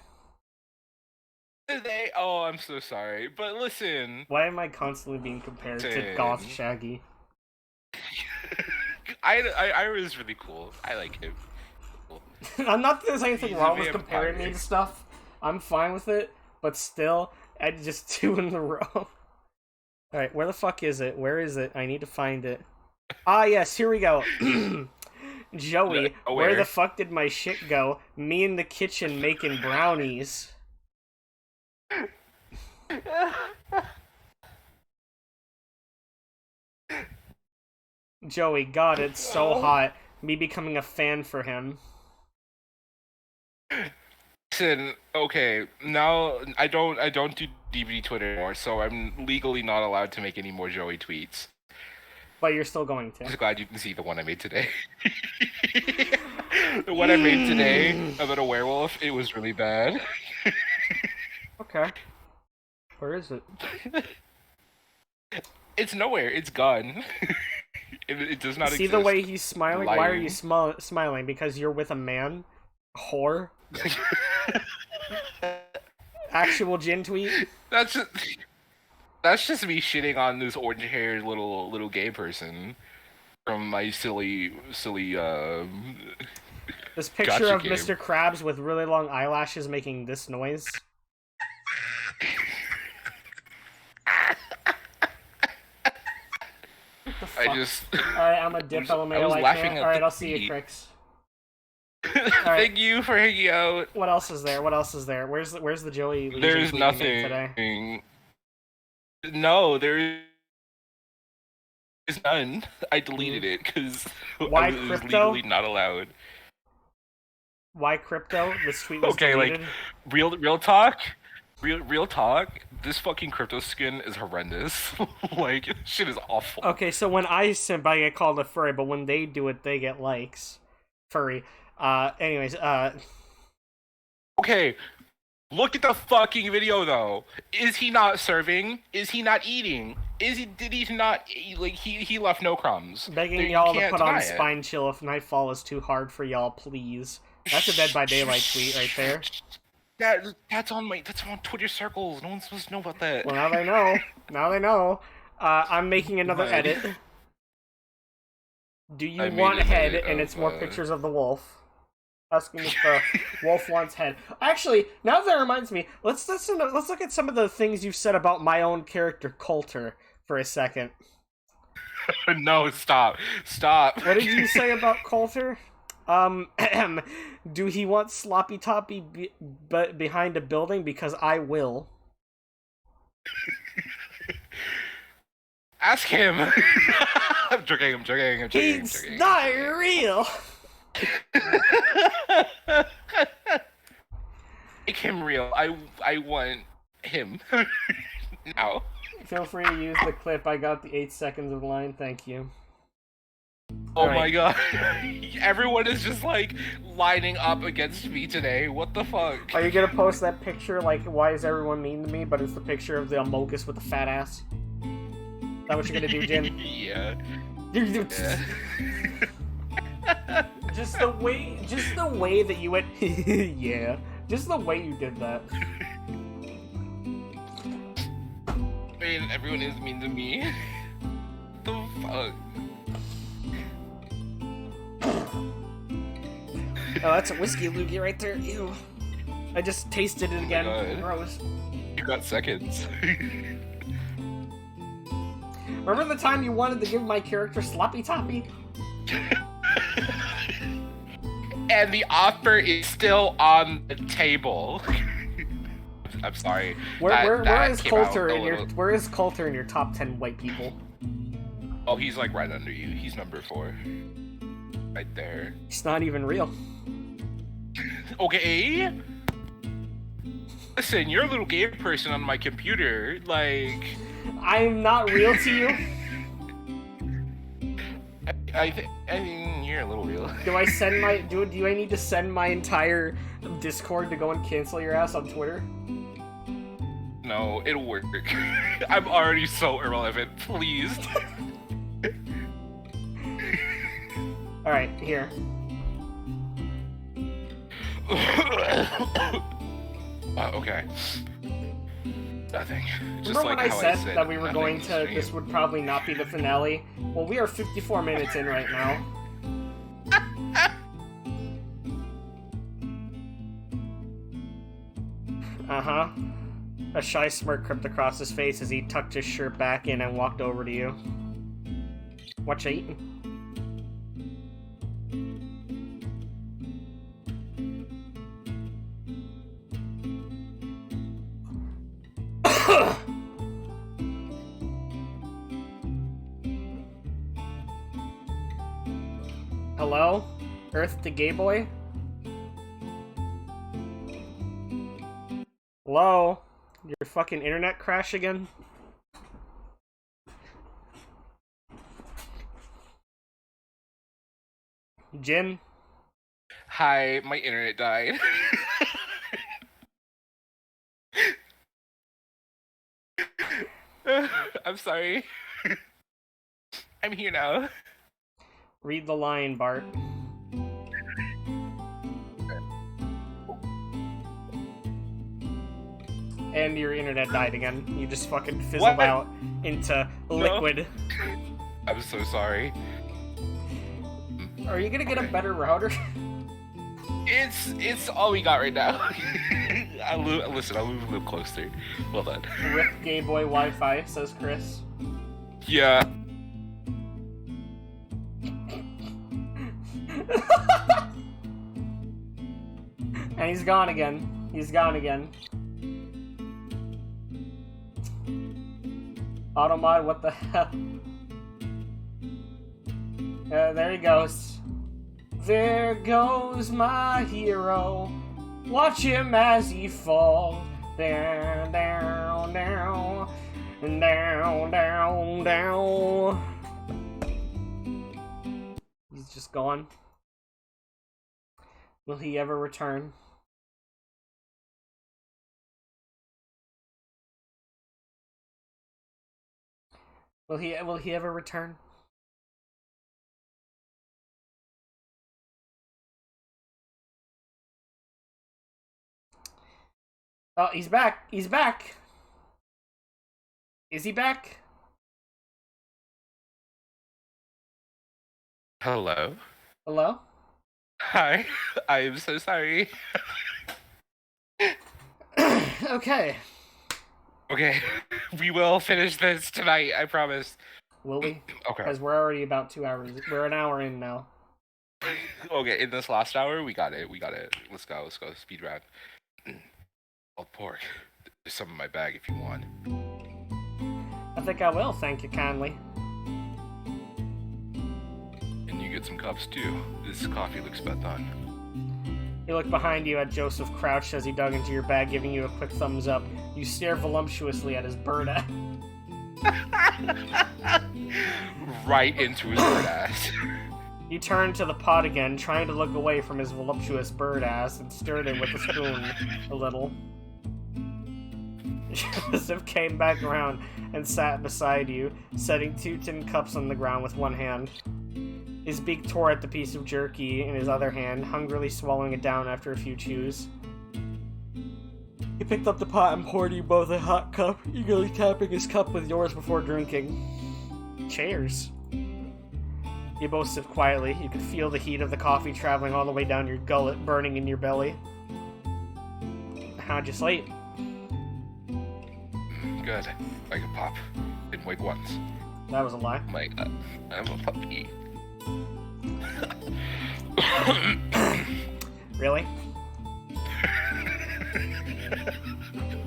Oh, I'm so sorry, but listen. Why am I constantly being compared to Goth Shaggy? Ira is really cool. I like him. I'm not that there's anything He's a wrong with comparing vampire. me to stuff. I'm fine with it, but still, I just 2 in a row. Alright, where the fuck is it? Where is it? I need to find it. Ah, yes, here we go. Joey, where the fuck did my shit go? Me in the kitchen making brownies. Joey, God, it's so hot. Me becoming a fan for him. Listen, okay, now I don't do DVD Twitter anymore, so I'm legally not allowed to make any more Joey tweets. But you're still going I'm to. just glad you can see the one I made today. The one I made today about a werewolf, it was really bad. Okay. Where is it? It's nowhere, it's gone. It does not See exist. the way he's smiling? Why are you Lying. smiling? Because you're with a man? Whore? Actual Jin tweet? That's just me shitting on this orange-haired little gay person from my silly This picture Gotcha of game. Mr. Krabs with really long eyelashes making this noise. What the fuck? Alright, I'm a dip I was LMAO. laughing at Alright, the I'll see you, tweet. Crix. Thank you for hanging out. What else is there? What else is there? Where's the Joey Legion There's tweet you made today? nothing. No, there is none. I deleted it because Why I was crypto? legally not allowed. Why crypto? This tweet was Okay, deleted. like real talk. Real talk, this fucking crypto skin is horrendous. Like, shit is awful. Okay, so when I simp, I get called a furry, but when they do it, they get likes. Furry. Anyways, Okay, look at the fucking video though. Is he not serving? Is he not eating? Did he not like he left no crumbs? begging You y'all to can't put on deny it. spine chill if nightfall is too hard for y'all, please. That's a Dead by Daylight tweet right there. That's on Twitter circles. No one's supposed to know about that. Well, now they know. Now they know. I'm making another What? edit. Do you I made want an head? edit And of, it's more pictures of the wolf. Asking if the wolf wants head. Actually, now that reminds me, let's look at some of the things you've said about my own character, Coulter, for a second. No, stop. What did you say about Coulter? Do he want sloppy toppy behind a building? Because I will. Ask him. I'm joking. He's not real. Make him real. I want him. Now. Feel free to use the clip. I got the 8 seconds of the line. Thank you. Oh All right. my god. Everyone is just like lining up against me today. What the fuck? Are you gonna post that picture, like, why is everyone mean to me, but it's the picture of the Amogus with the fat ass? Is that what you're gonna do, Jin? Yeah. Yeah. Just the way that you went, yeah. Just the way you did that. I mean, everyone is mean to me. What the fuck? Oh, that's a whiskey loogie right there. Ew. I just tasted it again. God. Gross. You got seconds. Remember the time you wanted to give my character Sloppy Toppy? And the offer is still on the table. I'm sorry. Where is came out Coulter a in your little- Where is Coulter in your top 10 white people? Oh, he's like right under you. He's number 4. Right there. He's not even real. Okay. Listen, you're a little gay person on my computer. Like, I'm not real to you. I mean, you're a little real. Do I send my do I need to send my entire Discord to go and cancel your ass on Twitter? No, it'll work. I'm already so irrelevant. Please. All right, here. Okay. Nothing. Just Remember like when I how said I said that we were nothing going to? stream. This would probably not be the finale. Well, we are 54 minutes in right now. Uh-huh. A shy smirk crept across his face as he tucked his shirt back in and walked over to you. What you eating? Hello? Earth to Gay Boy? Hello? Your fucking internet crash again? Jin? Hi, my internet died. I'm sorry. I'm here now. Read the line, Bart. And your internet died again. You just fucking fizzled What? out into liquid. I'm so sorry. Are you gonna get a better router? It's all we got right now. I'll move a little closer. Hold on. Rip Gay Boy Wi-Fi, says Chris. Yeah. And he's gone again. He's gone again. Automod, what the hell? There he goes. There goes my hero. Watch him as he falls. Down, down, down. Down, down, down. He's just gone. Will he ever return? Will he ever return? Oh, he's back. He's back. Is he back? Hello? Hello? Hi. I am so sorry. Okay. Okay. We will finish this tonight, I promise. Will we? Okay. Because we're already about 2 hours. We're an hour in now. Okay, in this last hour, we got it. Let's go. Speed round. Oh, pork. There's some in my bag if you want. I think I will, thank you kindly. And you get some cups too. This coffee looks about done. You look behind you at Joseph crouched as he dug into your bag, giving you a quick thumbs up. You stare voluptuously at his bird ass. Right into his bird ass. You turn to the pot again, trying to look away from his voluptuous bird ass, and stirred it with a spoon a little. Joseph came back around and sat beside you, setting 2 tin cups on the ground with one hand. His beak tore at the piece of jerky in his other hand, hungrily swallowing it down after a few chews. He picked up the pot and poured you both a hot cup, eagerly tapping his cup with yours before drinking. Cheers. You both sipped quietly. You could feel the heat of the coffee traveling all the way down your gullet, burning in your belly. How'd you sleep? Good. Like a pop. Didn't wake once. That was a lie. I'm a puppy. Really?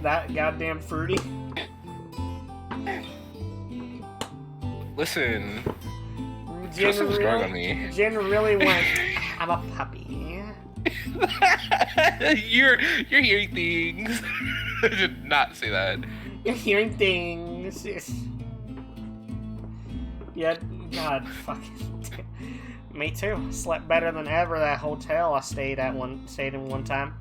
That goddamn fruity? Listen. Jen Joseph's going on me. Jen really went, I'm a puppy. You're hearing things. I did not say that. You're hearing things. Yeah, God, fucking. Me too. Slept better than ever that hotel I stayed in one time.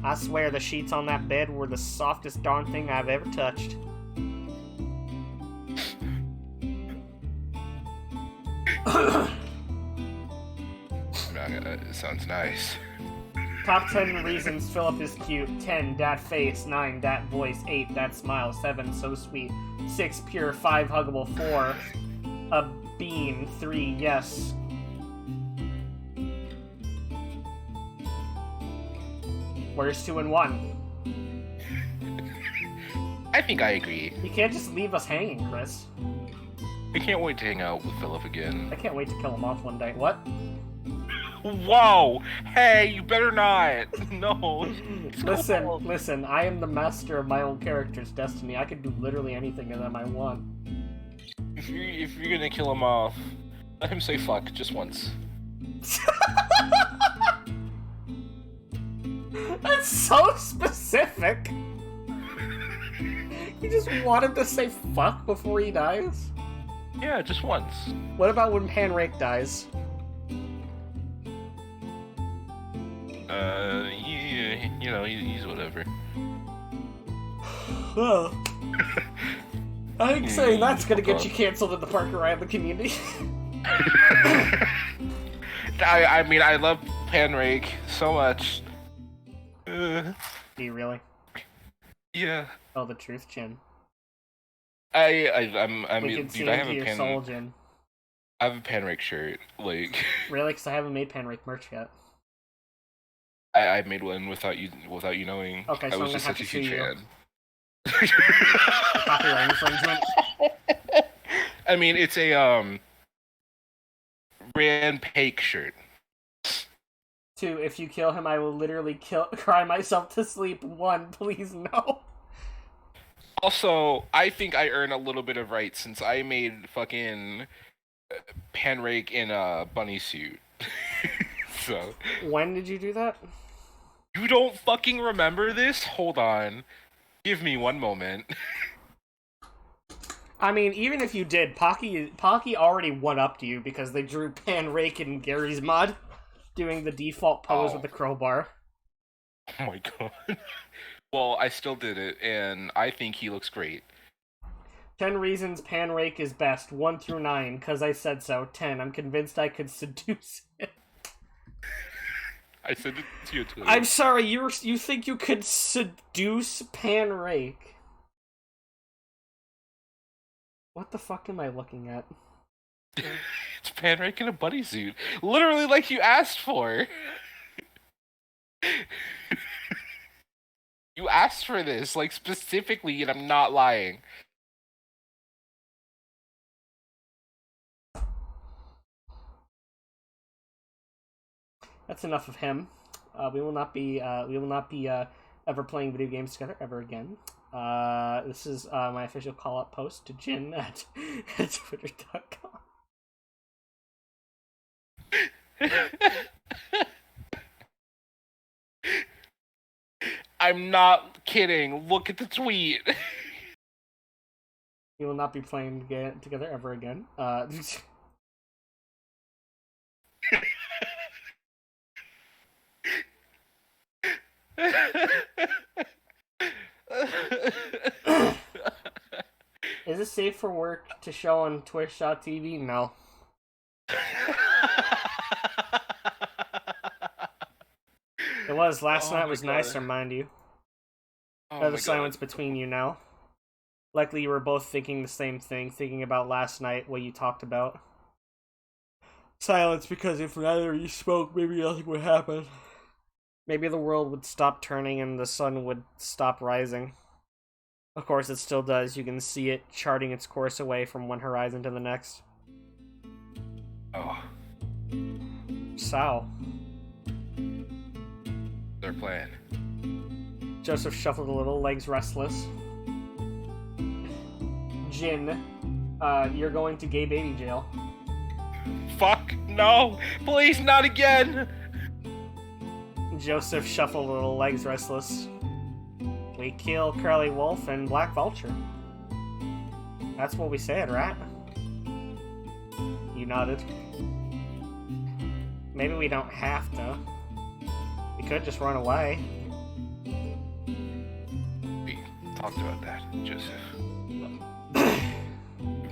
I swear the sheets on that bed were the softest darn thing I've ever touched. It sounds nice. Top 10 reasons Philip is cute. 10, that face. 9, that voice. 8, that smile. 7, so sweet. 6, pure. 5, huggable. 4, a bean. 3, yes. Where's 2 and 1? I think I agree. You can't just leave us hanging, Chris. I can't wait to hang out with Philip again. I can't wait to kill him off one day. What? Whoa! Hey, you better not! No! Listen, I am the master of my own character's destiny. I can do literally anything to them I want. If you're gonna kill him off, let him say fuck just once. That's so specific! You just want him to say fuck before he dies? Yeah, just once. What about when Panrake dies? He's whatever. Well, I ain't saying that's gonna get you canceled in the Parker Island community. I mean, I love Panrake so much. Do you really? Yeah. Tell the truth, Jin. I We mean, can see dude, I have into a your soul, Jin. I have a Panrake shirt. Like, Really? Because I haven't made Panrake merch yet. I made one without you knowing. Okay, so I was I'm just gonna such a have to huge sue fan. Copyright infringement. I mean, it's a Rand Paik shirt. 2, if you kill him, I will literally cry myself to sleep. 1, please no. Also, I think I earn a little bit of rights since I made fucking Panrake in a bunny suit. So, When did you do that? you don't fucking remember this? Hold on. Give me one moment. I mean, even if you did, Pocky already one-upped you because they drew Pan Rake and Gary's mod doing the default pose with the crowbar. Oh my god. Well, I still did it, and I think he looks great. 10 reasons Pan Rake is best, 1 through 9, because I said so. 10, I'm convinced I could seduce it. I sent it to you too. I'm sorry, you think you could seduce Pan Rake? What the fuck am I looking at? It's Pan Rake in a buddy suit. Literally like you asked for. You asked for this, like, specifically, and I'm not lying. That's enough of him. We will not be ever playing video games together ever again. This is my official call-out post to Jin at twitter.com. I'm not kidding. Look at the tweet. We will not be playing together ever again. Is it safe for work to show on Twitch.tv? No. It was. Last night was nicer, mind you. There's a silence between you now. Likely you were both thinking the same thing, thinking about last night, what you talked about. Silence because if neither of you spoke, maybe nothing would happen. Maybe the world would stop turning and the sun would stop rising. Of course, it still does. You can see it charting its course away from one horizon to the next. Oh. So. Their plan. Joseph shuffled a little, legs restless. Jin, you're going to gay baby jail. Fuck, no! Please, not again! Joseph shuffled a little, legs restless. We kill Curly Wolf and Black Vulture. That's what we said, right? You nodded. Maybe we don't have to. We could just run away. We talked about that, Joseph. We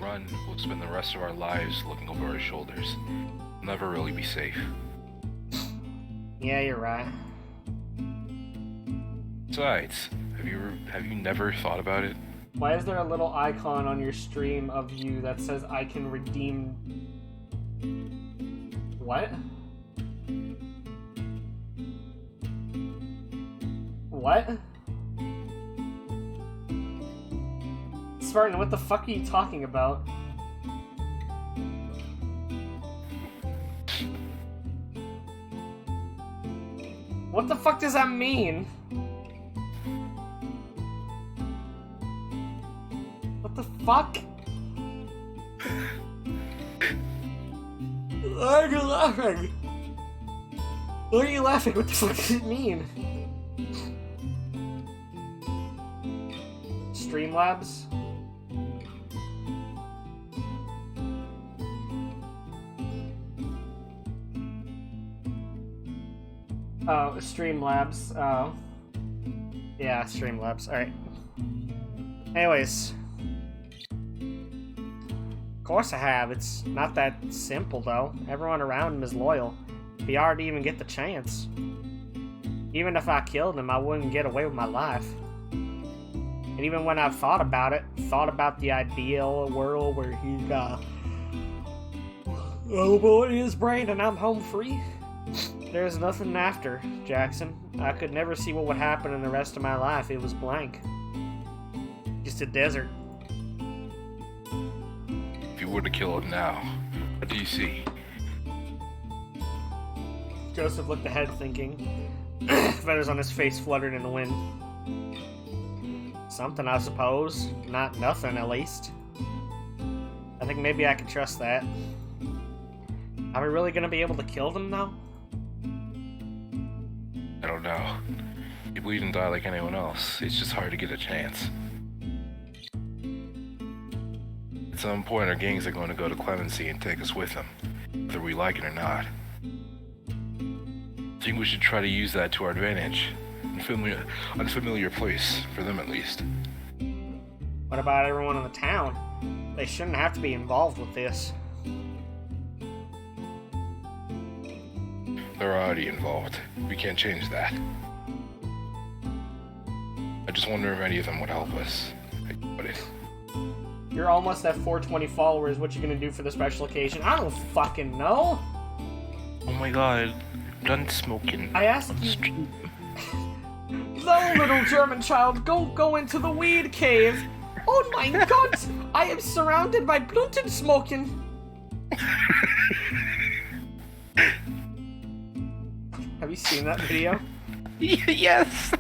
run, we'll spend the rest of our lives looking over our shoulders. We'll never really be safe. Yeah, you're right. Besides, have you never thought about it? Why is there a little icon on your stream of you that says I can redeem... What? What? Spartan, what the fuck are you talking about? What the fuck does that mean? What the fuck? Why are you laughing? Why are you laughing? What the fuck does it mean? Streamlabs? Oh, Streamlabs. Oh. Yeah, Streamlabs. Alright. Anyways. Of course I have. It's not that simple, though. Everyone around him is loyal. He already even get the chance. Even if I killed him, I wouldn't get away with my life. And even when I've thought about it, thought about the ideal world where he's got a bullet in his brain and I'm home free, there's nothing after, Jackson. I could never see what would happen in the rest of my life. It was blank. Just a desert. If you were to kill him now, what do you see? Joseph looked ahead, thinking. Feathers on his face fluttered in the wind. Something, I suppose. Not nothing, at least. I think maybe I can trust that. Are we really gonna be able to kill them, though? I don't know. You bleed and die like anyone else. It's just hard to get a chance. At some point, our gangs are going to go to Clemency and take us with them, whether we like it or not. I think we should try to use that to our advantage. Unfamiliar place, for them at least. What about everyone in the town? They shouldn't have to be involved with this. They're already involved. We can't change that. I just wonder if any of them would help us. But it. You're almost at 420 followers. What you gonna do for the special occasion? I don't fucking know. Oh my god, I'm done smoking. I asked you. No, little German child, go into the weed cave. Oh my god, I am surrounded by Blunted smoking. Have you seen that video? Yes.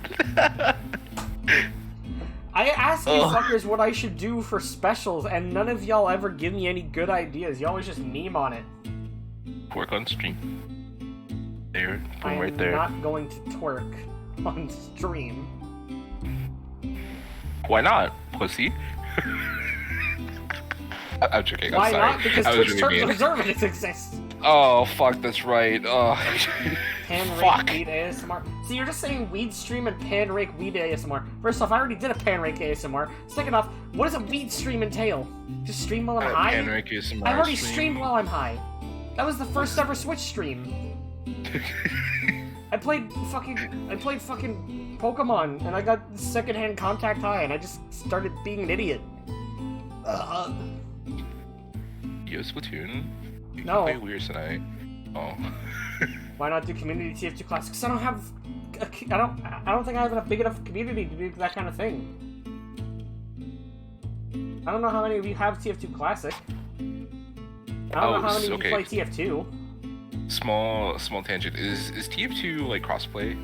I asked you fuckers what I should do for specials, and none of y'all ever give me any good ideas. You always just meme on it. Work on stream. There, I am right there. not going to twerk on stream. Why not, pussy? I'm joking. I'm Why sorry. not? Because I was Twitch really terms of mean. service exist. Oh fuck, that's right. Oh. Pan Fuck. rake weed ASMR. See, you're just saying weed stream and pan rake weed ASMR. First off, I already did a pan rake ASMR. Second off, what does a weed stream entail? Just stream while I'm high? Henrik is some I've already stream. streamed while I'm high. That was the first ever Switch stream. I played fucking Pokemon, and I got secondhand contact high, and I just started being an idiot. Yo, Splatoon. You No. can play Weird tonight. Oh. Why not do community TF2 Classic? Because I don't have, I don't think I have a big enough community to do that kind of thing. I don't know how many of you have TF2 Classic. I don't know how many of you play TF2. Small tangent. Is TF2 like crossplay?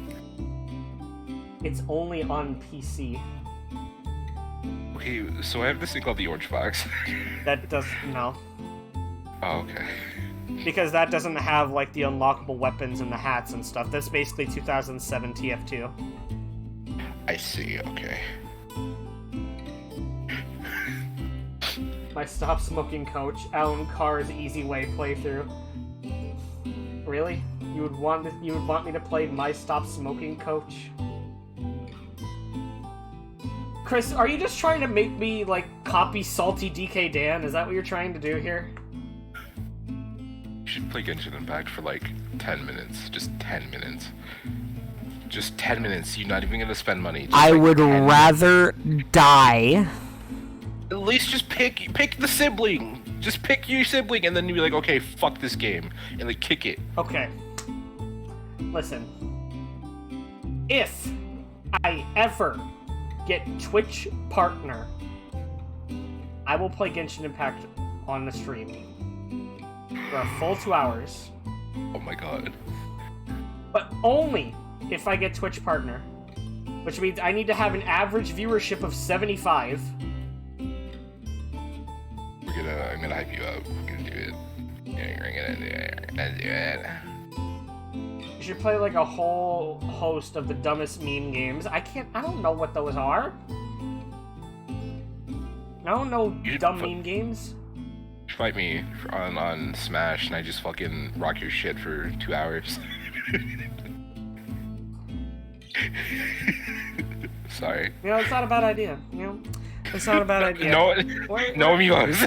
It's only on PC. Okay, so I have this thing called the Orange Box. That does no. Oh, okay. Because that doesn't have like the unlockable weapons and the hats and stuff. That's basically 2007 TF2. I see, okay. My Stop Smoking coach, Alan Carr's Easy Way playthrough. Really? You would want me to play My Stop Smoking coach? Chris, are you just trying to make me like copy Salty DK Dan? Is that what you're trying to do here? You should play Genshin Impact for like 10 minutes. Just 10 minutes. Just 10 minutes. You're not even gonna spend money. Just, I like, would 10 rather die. At least just pick the sibling. Just pick your sibling and then you'd be like, okay, fuck this game. And like kick it. Okay. Listen. If I ever get Twitch partner, I will play Genshin Impact on the stream for a full 2 hours. Oh my god. But only if I get Twitch partner. Which means I need to have an average viewership of 75. I'm gonna hype you up. We're gonna do it. Yeah, we're gonna do it. You should play like a whole host of the dumbest meme games. I don't know what those are. I don't know dumb meme games. Fight me on Smash and I just fucking rock your shit for 2 hours. Sorry. You know, it's not a bad idea. You know, it's not a bad idea. No, no amigos.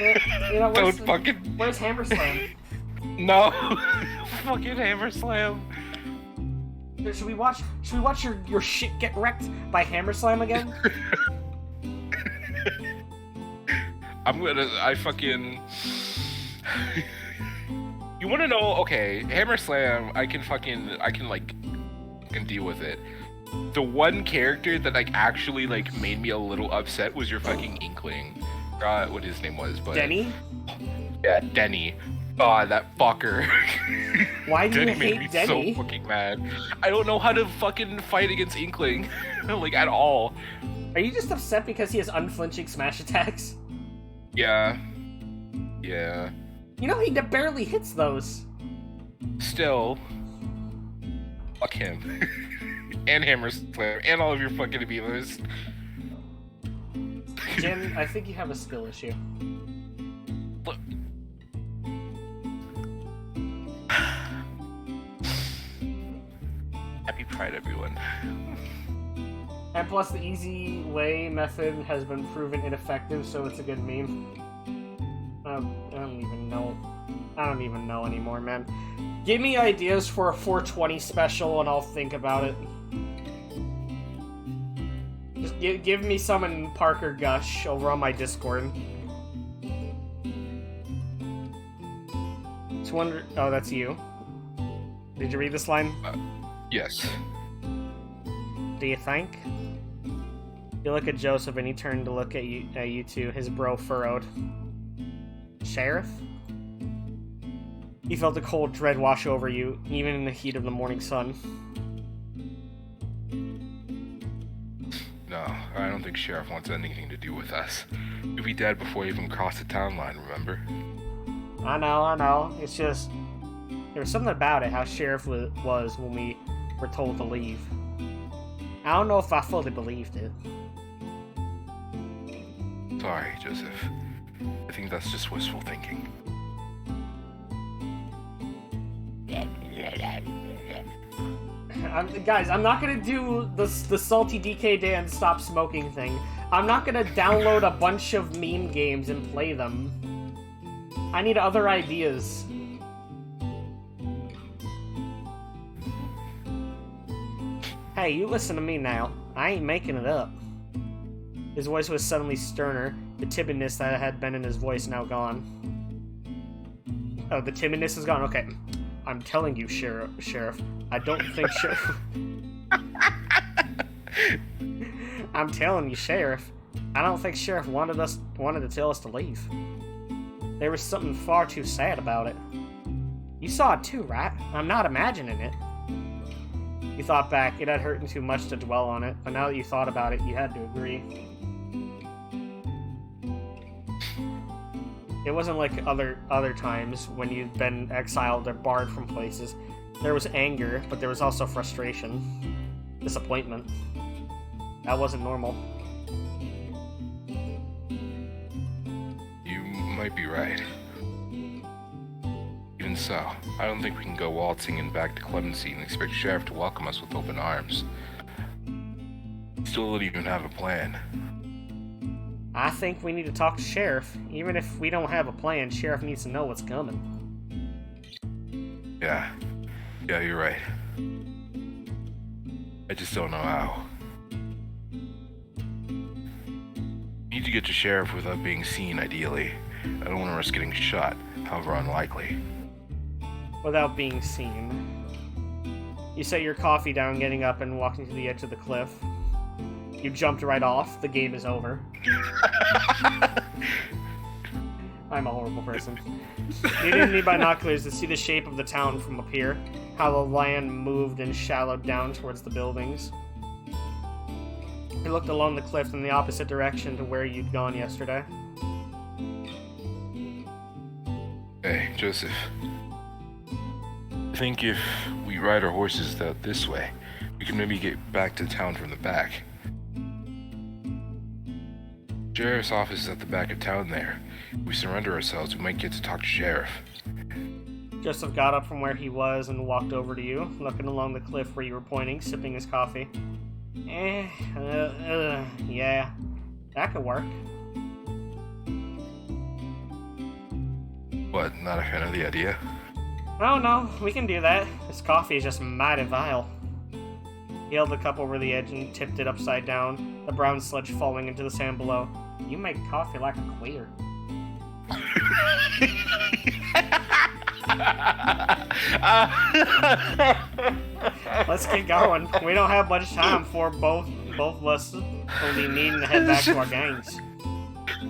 You know, Don't fucking. Where's Hammer Slam? No. Fucking Hammer Slam. Should we watch your shit get wrecked by Hammer Slam again? I fucking. You wanna know? Okay, Hammer Slam. I can deal with it. The one character that like actually like made me a little upset was your fucking Inkling. I forgot what his name was, but Denny? Yeah, Denny. God, that fucker. Why do you Denny made hate me Denny? so fucking mad. I don't know how to fucking fight against Inkling, like at all. Are you just upset because he has unflinching smash attacks? Yeah. Yeah. You know he barely hits those. Still. Fuck him. And Hammer Slayer. And all of your fucking beavers. Jin, I think you have a skill issue. Look. Happy Pride, everyone. And plus, the easy way method has been proven ineffective, so it's a good meme. I don't even know. I don't even know anymore, man. Give me ideas for a 420 special, and I'll think about it. Just give me some in Parker Gush over on my Discord. It's wonder. Oh, that's you. Did you read this line? Yes. Do you think? You look at Joseph, and he turned to look at you two. His brow furrowed. Sheriff? You felt a cold dread wash over you, even in the heat of the morning sun. No, I don't think Sheriff wants anything to do with us. We'd be dead before we even crossed the town line, remember? I know. It's just... there was something about it, how Sheriff was when we were told to leave. I don't know if I fully believed it. Sorry, Joseph. I think that's just wishful thinking. Guys, I'm not gonna do the salty DK Dan stop smoking thing. I'm not gonna download a bunch of meme games and play them. I need other ideas. Hey, you listen to me now. I ain't making it up. His voice was suddenly sterner, the timidness that had been in his voice now gone. Oh, the timidness is gone? Okay. I'm telling you, Sheriff. I don't think Sheriff... I'm telling you, Sheriff. I don't think Sheriff wanted to tell us to leave. There was something far too sad about it. You saw it too, right? I'm not imagining it. You thought back. It had hurt too much to dwell on it, but now that you thought about it, you had to agree. It wasn't like other times when you'd been exiled or barred from places. There was anger, but there was also frustration. Disappointment. That wasn't normal. You might be right. Even so, I don't think we can go waltzing in back to Clemency and expect Sheriff to welcome us with open arms. Still don't even have a plan. I think we need to talk to Sheriff. Even if we don't have a plan, Sheriff needs to know what's coming. Yeah, you're right. I just don't know how. Need to get to Sheriff without being seen, ideally. I don't want to risk getting shot, however unlikely. Without being seen. You set your coffee down, getting up and walking to the edge of the cliff. You jumped right off. The game is over. I'm a horrible person. You didn't need binoculars to see the shape of the town from up here, how the land moved and shallowed down towards the buildings. You looked along the cliff in the opposite direction to where you'd gone yesterday. Hey, Joseph. I think if we ride our horses out this way, we can maybe get back to town from the back. Sheriff's office is at the back of town there. If we surrender ourselves, we might get to talk to Sheriff. Joseph got up from where he was and walked over to you, looking along the cliff where you were pointing, sipping his coffee. Yeah, that could work. What, not a fan of the idea? Oh no, we can do that. This coffee is just mighty vile. He held the cup over the edge and tipped it upside down, the brown sludge falling into the sand below. You make coffee like a queer. Let's get going. We don't have much time for both of us will be needing to head back to our gangs.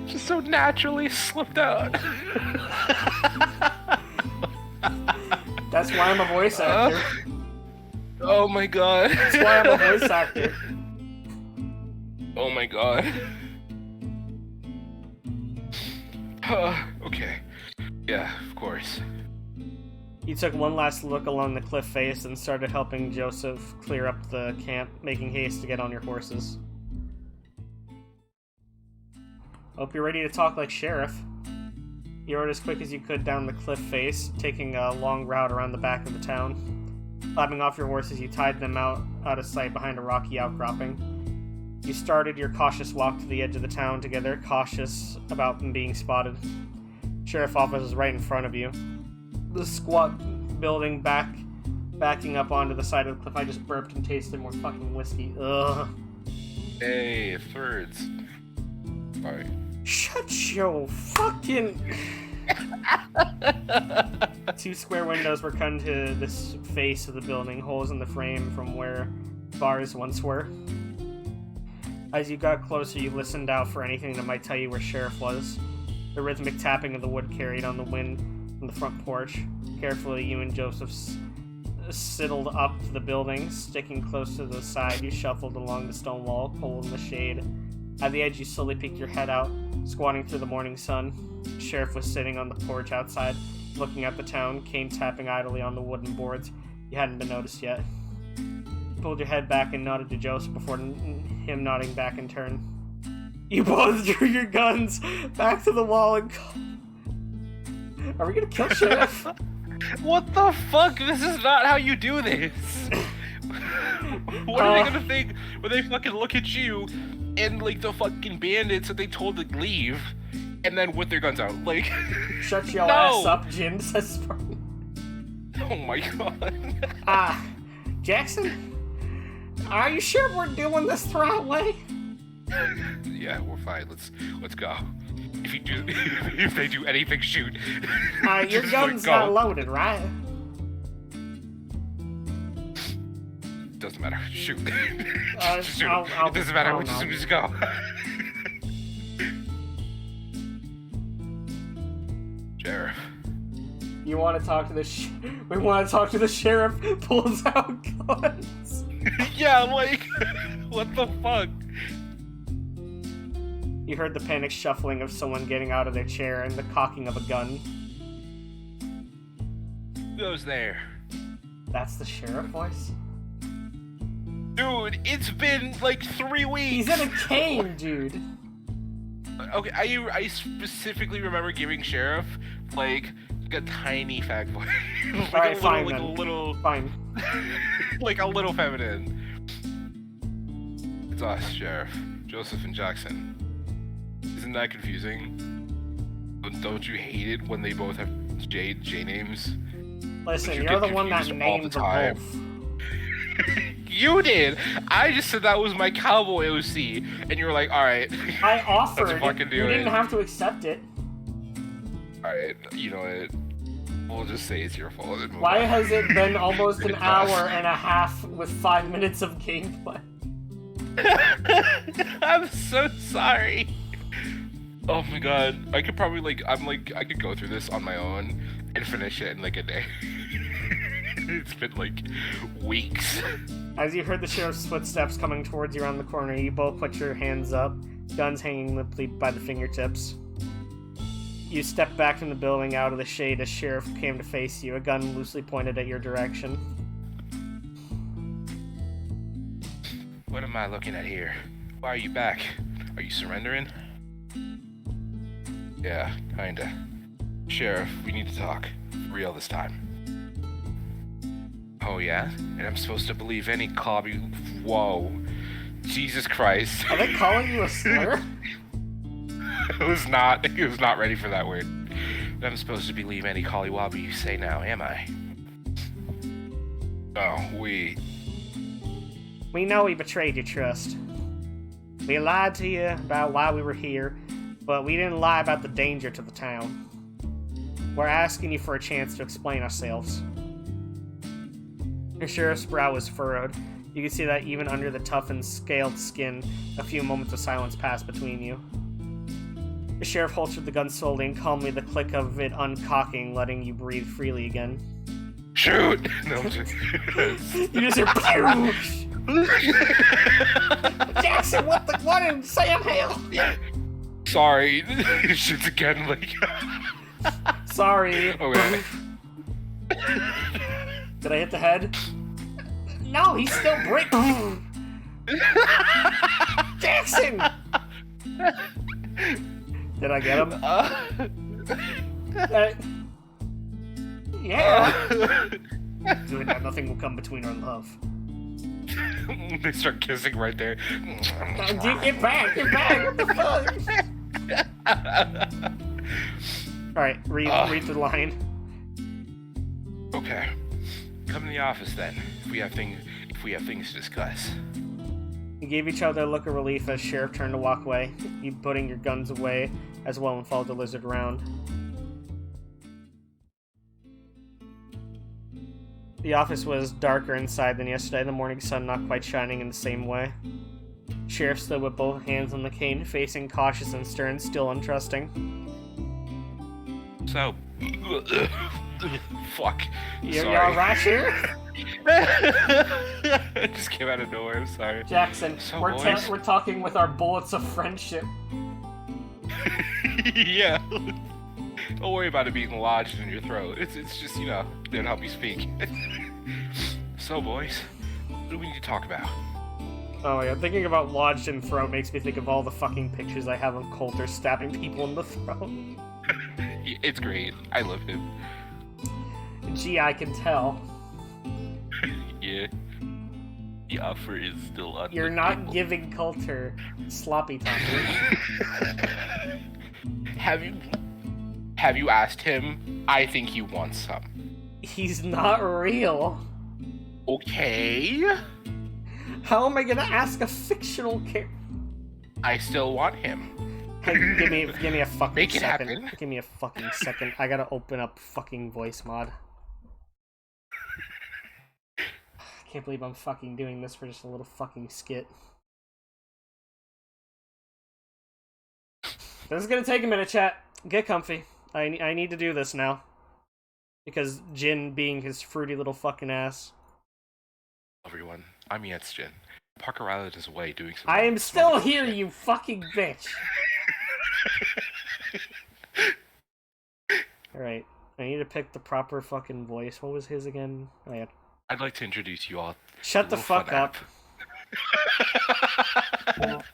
Just so naturally slipped out. That's why I'm a voice actor. Oh my god. That's why I'm a voice actor. Oh my god. Okay. Yeah, of course. You took one last look along the cliff face and started helping Joseph clear up the camp, making haste to get on your horses. Hope you're ready to talk like Sheriff. You rode as quick as you could down the cliff face, taking a long route around the back of the town. Climbing off your horses, you tied them out of sight behind a rocky outcropping. You started your cautious walk to the edge of the town together, cautious about them being spotted. Sheriff office is right in front of you. The squat building backing up onto the side of the cliff. I just burped and tasted more fucking whiskey. Ugh. Hey, thirds. Sorry. Shut your fucking... 2 square windows were cut into this face of the building, holes in the frame from where bars once were. As you got closer, you listened out for anything that might tell you where Sheriff was. The rhythmic tapping of the wood carried on the wind from the front porch. Carefully, you and Joseph sidled up to the building. Sticking close to the side, you shuffled along the stone wall, cold in the shade. At the edge, you slowly peeked your head out, squatting through the morning sun. The sheriff was sitting on the porch outside, looking at the town, cane tapping idly on the wooden boards. You hadn't been noticed yet. You pulled your head back and nodded to Joseph before him nodding back in turn. You both drew your guns back to the wall and... Are we gonna kill Sheriff? What the fuck? This is not how you do this. What are they gonna think when they fucking look at you and like the fucking bandits that they told to leave and then with their guns out? Like, shut your no. ass up, Jim, says Spartan. Oh my god. Jackson? Are you sure we're doing this the right way? Yeah, we're fine. Let's go. If you do, if they do anything, shoot. Your Just, gun's like, not loaded, right? Doesn't matter. Shoot. Just shoot. I'll It doesn't matter. Just go. Sheriff. You want to talk to the we want to talk to the sheriff. Pulls out guns. Yeah, like, what the fuck? You heard the panic shuffling of someone getting out of their chair and the cocking of a gun. Who's there? That's the sheriff voice? Dude, it's been like 3 weeks. He's in a cane, dude. Okay, I specifically remember giving Sheriff like a tiny fat voice. Like Alright, fine, like then. a little Fine. like a little feminine. It's us, Sheriff. Joseph and Jackson. Isn't that confusing? Don't you hate it when they both have J names? Listen, You you're get the one that confused all named the them time. both. You did! I just said that was my cowboy OC, and you were like, alright. I offered. Let's fucking do you it. didn't have to accept it. Alright, you know what? We'll just say it's your fault. and move Why on. has it been almost an It's hour us. and a half with 5 minutes of gameplay? I'm so sorry. Oh my god. I could probably I could go through this on my own and finish it in like a day. It's been like weeks. As you heard the sheriff's footsteps coming towards you around the corner, you both put your hands up, guns hanging limply by the fingertips. You stepped back from the building out of the shade as Sheriff came to face you, a gun loosely pointed at your direction. What am I looking at here? Why are you back? Are you surrendering? Yeah, kinda. Sheriff, we need to talk. Real this time. Oh yeah? And I'm supposed to believe any cobby... Whoa. Jesus Christ. Are they calling you a slur? It was not ready for that word. I'm supposed to believe any collywobby you say now, am I? Oh, we... We know we betrayed your trust. We lied to you about why we were here, but we didn't lie about the danger to the town. We're asking you for a chance to explain ourselves. The sheriff's brow was furrowed. You could see that even under the tough and scaled skin, a few moments of silence passed between you. The sheriff holstered the gun slowly and calmly, the click of it uncocking, letting you breathe freely again. Shoot! No, I'm just... You just hear pew! Jackson, what in Sam Hale? Sorry. Shit's again, like... Sorry. Okay. Did I hit the head? No, he's still breathing. Jackson! Did I get him? Yeah. Doing that, nothing will come between our love. They start kissing right there. Dude, get back! Get back! What the fuck? Alright, read the line. Okay. Come to the office then. If we have things to discuss. You gave each other a look of relief as Sheriff turned to walk away, you putting your guns away as well and followed the lizard around. The office was darker inside than yesterday, the morning sun not quite shining in the same way. Sheriff stood with both hands on the cane, facing cautious and stern, still untrusting. So, fuck. You're Sorry. alright here? It just came out of nowhere. I'm sorry. Jackson, So, we're boys. we're talking with our bullets of friendship. Yeah. Don't worry about it being lodged in your throat. It's just, you know, there to help you speak. So, boys, what do we need to talk about? Oh yeah, thinking about lodged in throat makes me think of all the fucking pictures I have of Coulter stabbing people in the throat. It's great. I love him. Gee, I can tell. Yeah. The offer is still on You're the not table. giving Coulter sloppy toppers. Have you asked him? I think he wants some. He's not real. Okay. How am I gonna ask a fictional character? I still want him. Hey, give me a fucking Make it second. happen. Give me a fucking second. I gotta open up fucking voice mod. I can't believe I'm fucking doing this for just a little fucking skit. This is gonna take a minute, chat. Get comfy. I need to do this now. Because Jin being his fruity little fucking ass. Everyone, I'm Jin. Parker Riley is away doing some. I am still here, you fucking bitch! Alright, I need to pick the proper fucking voice. What was his again? Oh yeah. I'd like to introduce you all. Shut to the a little fuck fun up. app.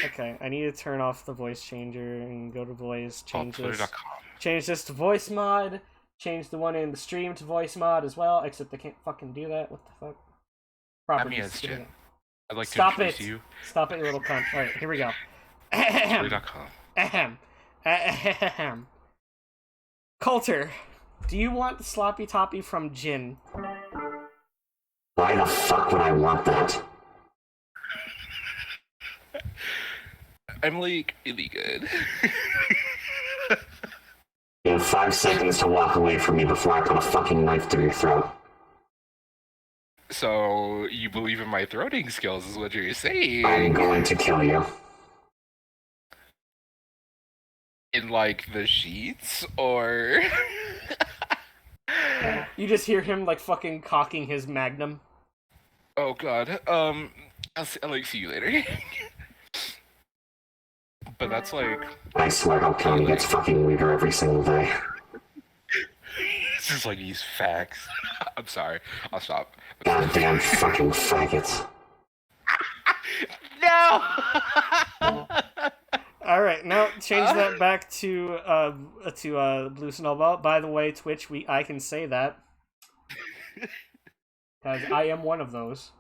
Okay, I need to turn off the voice changer and go to voice, change this. Twitter.com. Change this to voice mod. Change the one in the stream to voice mod as well, except I can't fucking do that. What the fuck? I'm Properties. Jin. I'd like Stop to introduce it. you. Stop it, you little cunt. Alright, here we go. Ahem. Twitter.com. Ahem. Ahem. Coulter, do you want sloppy toppy from Jin? Why the fuck would I want that? I'm like really good. You have 5 seconds to walk away from me before I put a fucking knife through your throat. So you believe in my throating skills, is what you're saying? I'm going to kill you. In like the sheets, or You just hear him like fucking cocking his magnum. oh god. I'll like see you later. But that's like I swear how County gets fucking weirder every single day. this is like these facts. I'm sorry. I'll stop. Goddamn fucking faggots. No. Alright, now change that back to Blue Snowball. By the way, Twitch, I can say that. Because I am one of those.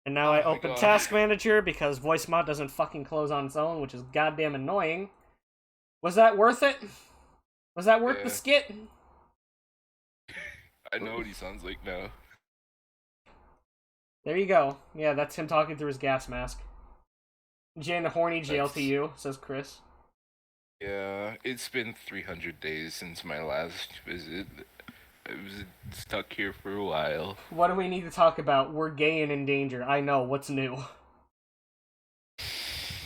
And now I Oh my open God. Task Manager because voice mod doesn't fucking close on its own, which is goddamn annoying. Was that worth it? Was that worth Yeah. the skit? I know what he sounds like now. There you go. Yeah, that's him talking through his gas mask. Jin, horny jail to you, says Chris. Yeah, it's been 300 days since my last visit. I was stuck here for a while. What do we need to talk about? We're gay and in danger. I know, what's new?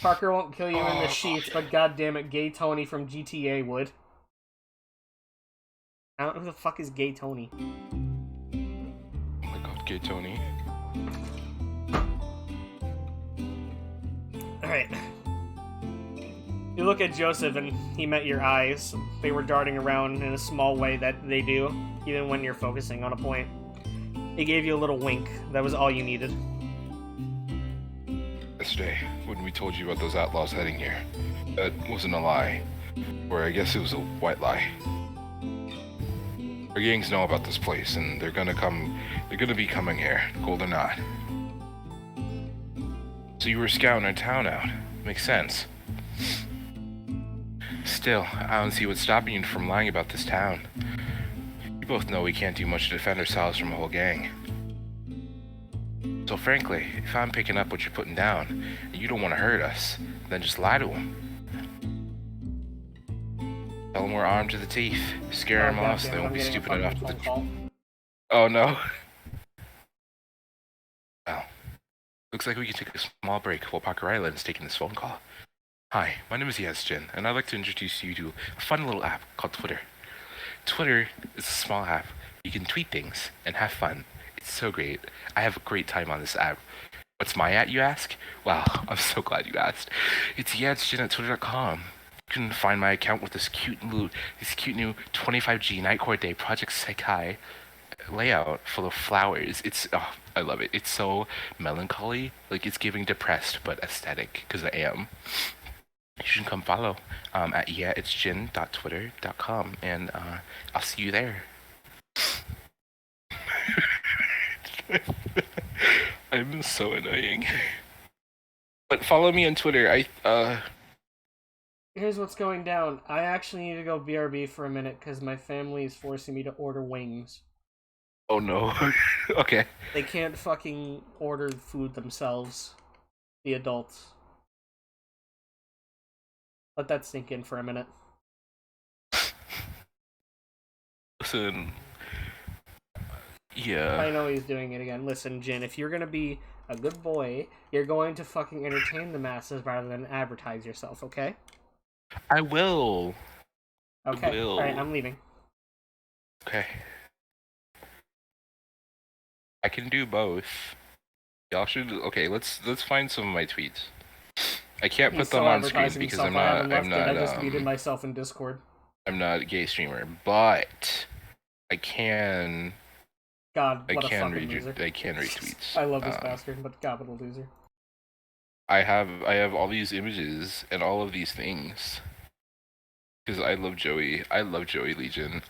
Parker won't kill you in the sheets, but goddammit, Gay Tony from GTA would. I don't know who the fuck is Gay Tony. Oh my god, gay Tony. Alright. You look at Joseph and he met your eyes. They were darting around in a small way that they do, even when you're focusing on a point. He gave you a little wink. That was all you needed. Yesterday, when we told you about those outlaws heading here, that wasn't a lie. Or I guess it was a white lie. Our gangs know about this place, and they're gonna be coming here, cold or not. So you were scouting our town out. Makes sense. Still, I don't see what's stopping you from lying about this town. You both know we can't do much to defend ourselves from a whole gang. So frankly, if I'm picking up what you're putting down, and you don't want to hurt us, then just lie to them. Tell them we're armed to the teeth. Scare them off so they won't be stupid enough to... Oh no. Well, looks like we can take a small break while Parker Island is taking this phone call. Hi, my name is Yasjin, and I'd like to introduce you to a fun little app called Twitter. Twitter is a small app. You can tweet things and have fun. It's so great. I have a great time on this app. What's my at, you ask? Well, I'm so glad you asked. It's Yasjin at twitter.com. You can find my account with this cute new 25G Nightcore Day Project Sekai layout full of flowers. I love it. It's so melancholy. Like, it's giving depressed but aesthetic, because I am. You should come follow at itsjin.twitter.com, and I'll see you there. I'm so annoying. But follow me on Twitter. Here's what's going down. I actually need to go BRB for a minute because my family is forcing me to order wings. Oh no. Okay. They can't fucking order food themselves. The adults. Let that sink in for a minute. Listen. Yeah. I know he's doing it again. Listen, Jin, if you're gonna be a good boy, you're going to fucking entertain the masses rather than advertise yourself, okay? I will. Okay. I will. Alright, I'm leaving. Okay. I can do both. Y'all should. Okay, let's find some of my tweets. I can't put them on screen because I'm not. I just muted myself in Discord. I'm not a gay streamer, but I can. God, what a fucking loser. I can retweets. I love this bastard, but God, what a loser. I have all these images and all of these things because I love Joey. I love Joey Legion.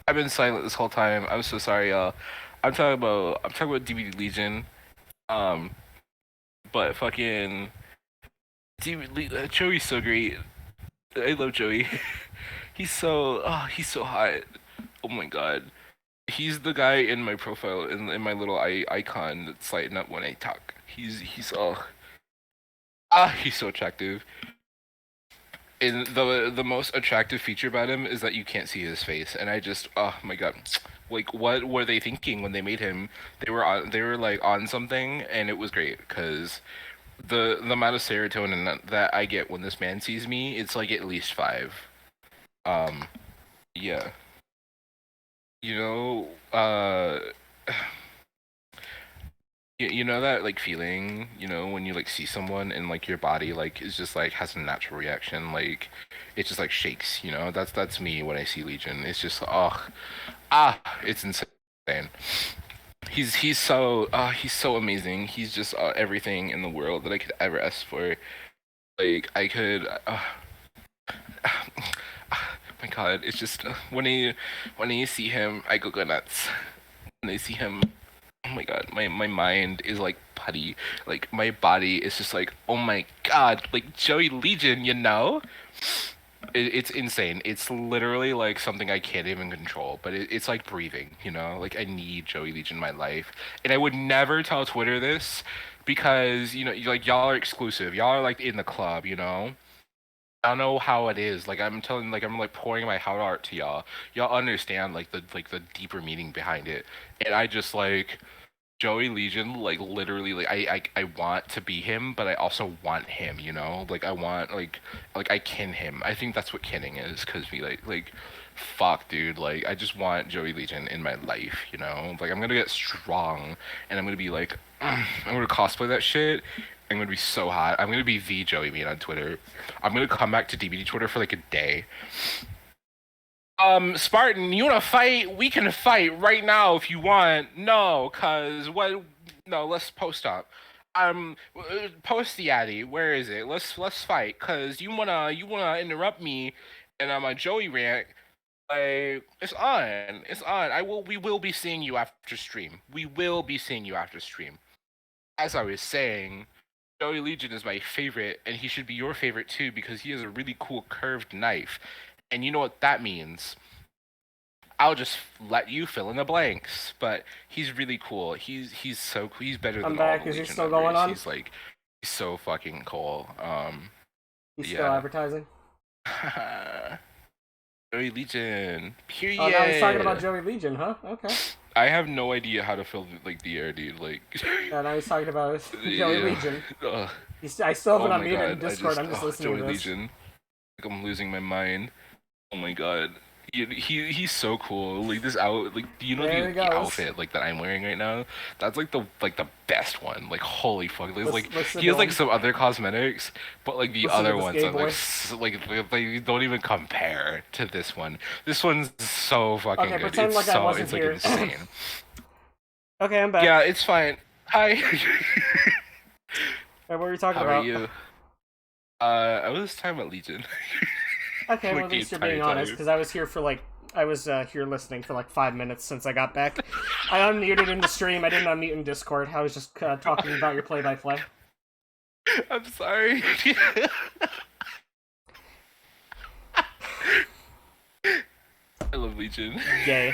I've been silent this whole time. I'm so sorry, y'all. I'm talking about DVD Legion, but fucking Joey's so great. I love Joey. He's so hot. Oh my god. He's the guy in my profile in my little icon that's lighting up when I talk. He's so attractive. And the most attractive feature about him is that you can't see his face, and I just, oh my god, like what were they thinking when they made him? They were like on something, and it was great because the amount of serotonin that I get when this man sees me, it's like at least 5. Yeah, you know, you know that like feeling, you know, when you like see someone and like your body like is just like has a natural reaction, like it just like shakes, you know. That's me when I see Legion. It's just it's insane. He's so amazing. He's just everything in the world that I could ever ask for. Like I could my god, it's just when you see him, I go nuts. When I see him, oh my god, my mind is like putty. Like my body is just like, oh my god, like Joey Legion, you know? It's insane. It's literally like something I can't even control. But it's like breathing, you know? Like I need Joey Legion in my life, and I would never tell Twitter this because you know, like y'all are exclusive. Y'all are like in the club, you know? I don't know how it is. Like I'm telling, like I'm like pouring my heart out to y'all. Y'all understand like the deeper meaning behind it, and I just like Joey Legion. Like literally, like I want to be him, but I also want him. You know, like I want like I kin him. I think that's what kinning is, cause we like fuck, dude. Like I just want Joey Legion in my life. You know, like I'm gonna get strong, and I'm gonna be like I'm gonna cosplay that shit. I'm gonna be so hot. I'm gonna be the Joey Mean on Twitter. I'm gonna come back to DBD Twitter for like a day. Spartan, you wanna fight? We can fight right now if you want. No, cause what? No, let's post up. Post the Addy. Where is it? Let's fight. Cause you wanna interrupt me, and I'm a Joey rant. Like it's on. It's on. We will be seeing you after stream. We will be seeing you after stream. As I was saying. Joey Legion is my favorite, and he should be your favorite too because he has a really cool curved knife. And you know what that means? I'll just let you fill in the blanks. But he's really cool. He's so cool. He's better I'm than all back. the Is it Legion still members. going on? He's so fucking cool. He's yeah. still advertising? Joey Legion. Period. Oh, now he's talking about Joey Legion, huh? Okay. I have no idea how to fill like the air, dude. Like. Yeah, now he's talking about Joey Yeah. Legion. I still have it on mute in God. Discord. I'm just listening Joey to this. Legion. Like I'm losing my mind. Oh my god. He's so cool. Like this like you know the outfit like that I'm wearing right now? That's like the best one. Like holy fuck. He has like some other cosmetics, but like the other ones are like they don't even compare to this one. This one's so fucking good. Pretend like I wasn't here. Like insane. Okay, I'm back. Yeah, it's fine. Hi. Hey, what were you talking about? How are you? I was talking about Legion. Okay, well, at least you're being honest, because I was here for here listening for like 5 minutes since I got back. I unmuted in the stream, I didn't unmute in Discord, I was just talking about your play-by-play. I'm sorry. I love Legion. Gay.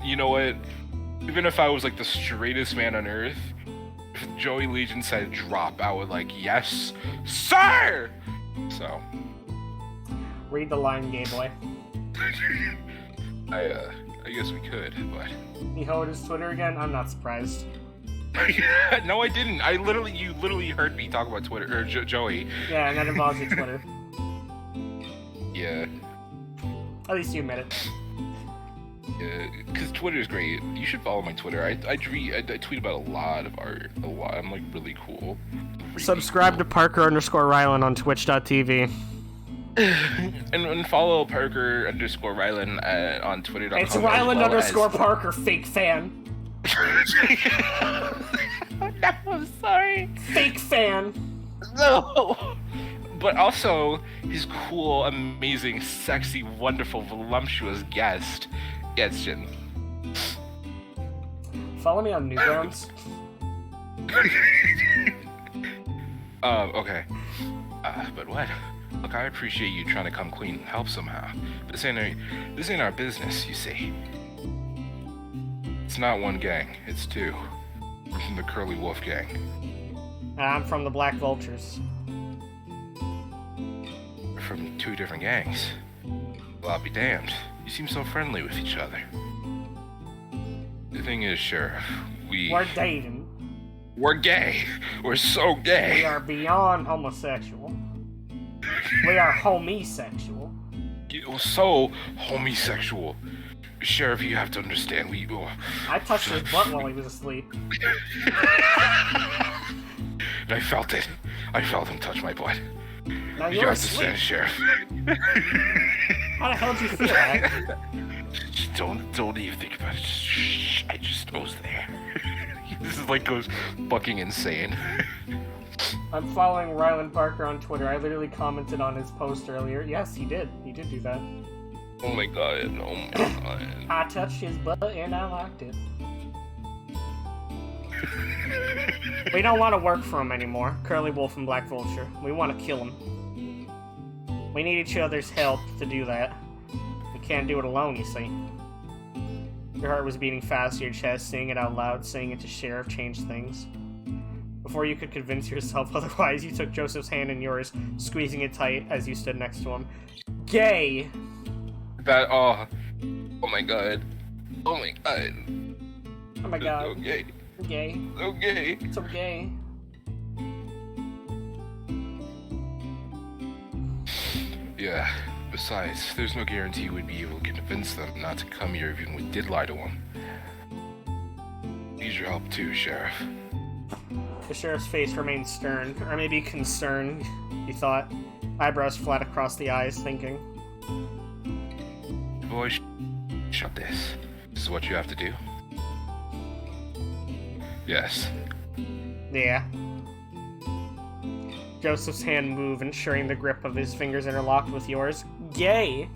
You know what? Even if I was like the straightest man on earth, if Joey Legion said drop, I would like, yes, sir! So. Read the line, gay boy. I guess we could, but. You hoed his Twitter again? I'm not surprised. No, I didn't. You literally heard me talk about Twitter, or Joey. Yeah, and that involves your Twitter. Yeah. At least you admit it. Yeah, because Twitter's great. You should follow my Twitter. I tweet about a lot of art. A lot. I'm like really cool. Really Subscribe to Parker_Rylan on Twitch.tv. and follow Parker_Rylan on Twitter.com. It's Rylan_Parker, fake fan. No, I'm sorry. Fake fan. No. But also his cool, amazing, sexy, wonderful, voluptuous guest, Yetshin. Follow me on Newgrounds. Okay. But what? Look, I appreciate you trying to come clean and help somehow. This ain't our business, you see. It's not one gang, it's two. We're from the Curly Wolf gang. I'm from the Black Vultures. We're from two different gangs. Well, I'll be damned. You seem so friendly with each other. The thing is, Sheriff, we're dating. We're gay. We're so gay. We are beyond homosexual. We are homosexual. You're so homosexual. Sheriff, you have to understand, I touched his butt while he was asleep. And I felt it. I felt him touch my butt. Now you you're understand, asleep. Sheriff. How the hell did you feel that? Just don't even think about it. Just shh. I was there. This is like goes fucking insane. I'm following Ryland Parker on Twitter. I literally commented on his post earlier. Yes, he did. He did do that. Oh my god, oh my god. I touched his butt and I liked it. We don't want to work for him anymore, Curly Wolf and Black Vulture. We want to kill him. We need each other's help to do that. We can't do it alone, you see. Your heart was beating fast in your chest. Saying it out loud, saying it to Sheriff changed things. Before you could convince yourself otherwise, you took Joseph's hand in yours, squeezing it tight as you stood next to him. Gay! That, oh my god. Oh my god. Oh my god. So gay. Gay. So gay. So gay. Yeah, besides, there's no guarantee we'd be able to convince them not to come here even if we did lie to them. Need your help too, Sheriff. The sheriff's face remained stern, or maybe concerned, he thought, eyebrows flat across the eyes, thinking. Boys, shut this. This is what you have to do? Yes. Yeah. Joseph's hand moved, ensuring the grip of his fingers interlocked with yours. Gay!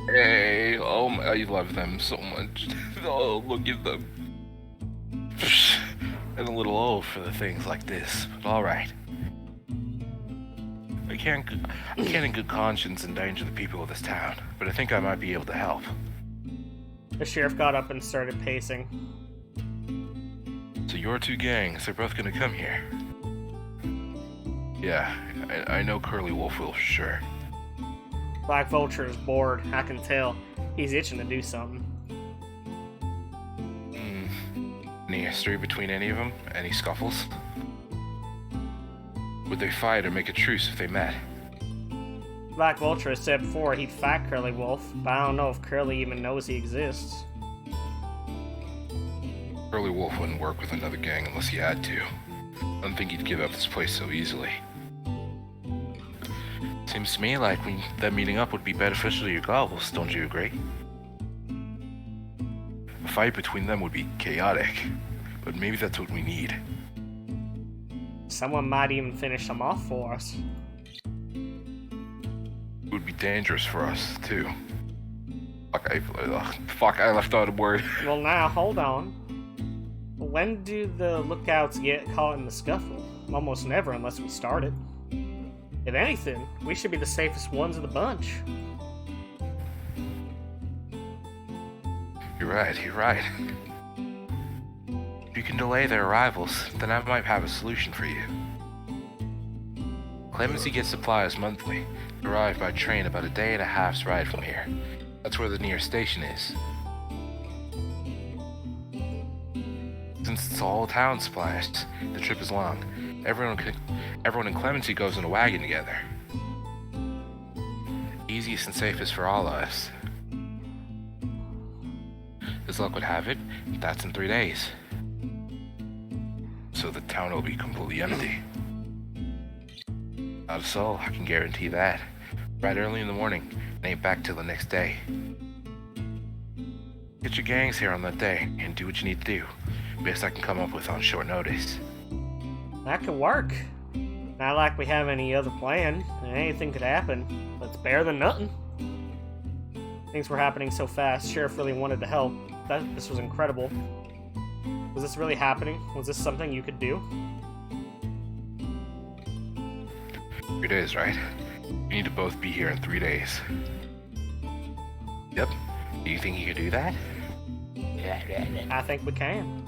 Hey, oh my, I love them so much. Oh, look at them. I'm a little old for the things like this, but alright. I can't in good conscience endanger the people of this town, but I think I might be able to help. The sheriff got up and started pacing. So your two gangs are both gonna come here? Yeah, I know Curly Wolf will for sure. Black Vulture is bored, I can tell. He's itching to do something. Any history between any of them? Any scuffles? Would they fight or make a truce if they met? Black Vulture has said before he'd fight Curly Wolf, but I don't know if Curly even knows he exists. Curly Wolf wouldn't work with another gang unless he had to. I don't think he'd give up this place so easily. Seems to me like that meeting up would be beneficial to your goggles, don't you agree? A fight between them would be chaotic, but maybe that's what we need. Someone might even finish them off for us. It would be dangerous for us, too. Fuck, I left out a word. Well now, hold on. When do the lookouts get caught in the scuffle? Almost never unless we start it. If anything, we should be the safest ones of the bunch. You're right. If you can delay their arrivals, then I might have a solution for you. Clemency gets supplies monthly. They arrive by train about a day and a half's ride from here. That's where the nearest station is. Since it's all town supplies, the trip is long. Everyone in Clemency goes in a wagon together. Easiest and safest for all of us. As luck would have it, that's in 3 days. So the town will be completely empty. Not a soul, I can guarantee that. Right early in the morning, and ain't back till the next day. Get your gangs here on that day, and do what you need to do. Best I can come up with on short notice. That could work. Not like we have any other plan, and anything could happen, but it's better than nothing. Things were happening so fast, Sheriff really wanted to help. This was incredible. Was this really happening? Was this something you could do? 3 days, right? We need to both be here in 3 days. Yep. Do you think you could do that? I think we can.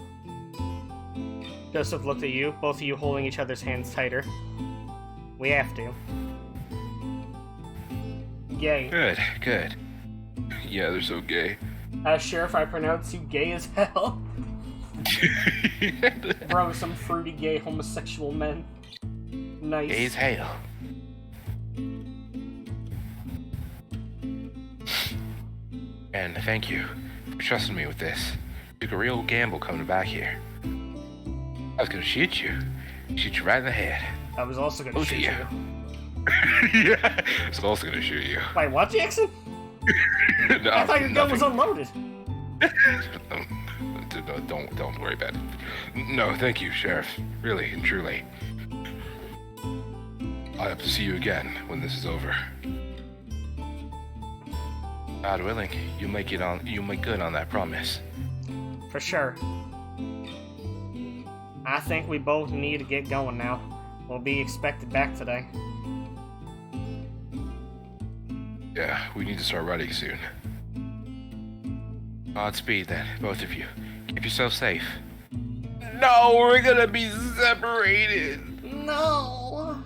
Joseph looked at you, both of you holding each other's hands tighter. We have to. Gay. Good. Yeah, they're so gay. Sheriff, I pronounce you gay as hell. Bro, some fruity gay homosexual men. Nice. Gay as hell. And thank you for trusting me with this. Took a real gamble coming back here. I was gonna shoot you right in the head. I was also gonna Both shoot of you. Yeah, I was also gonna shoot you. Wait, what, Jackson? No, I thought your gun was unloaded. No, don't worry about it. No, thank you, Sheriff. Really and truly. I'll have to see you again when this is over. God willing, you make good on that promise. For sure. I think we both need to get going now. We'll be expected back today. Yeah, we need to start running soon. Godspeed then, both of you. Keep yourself safe. No, we're gonna be separated. No.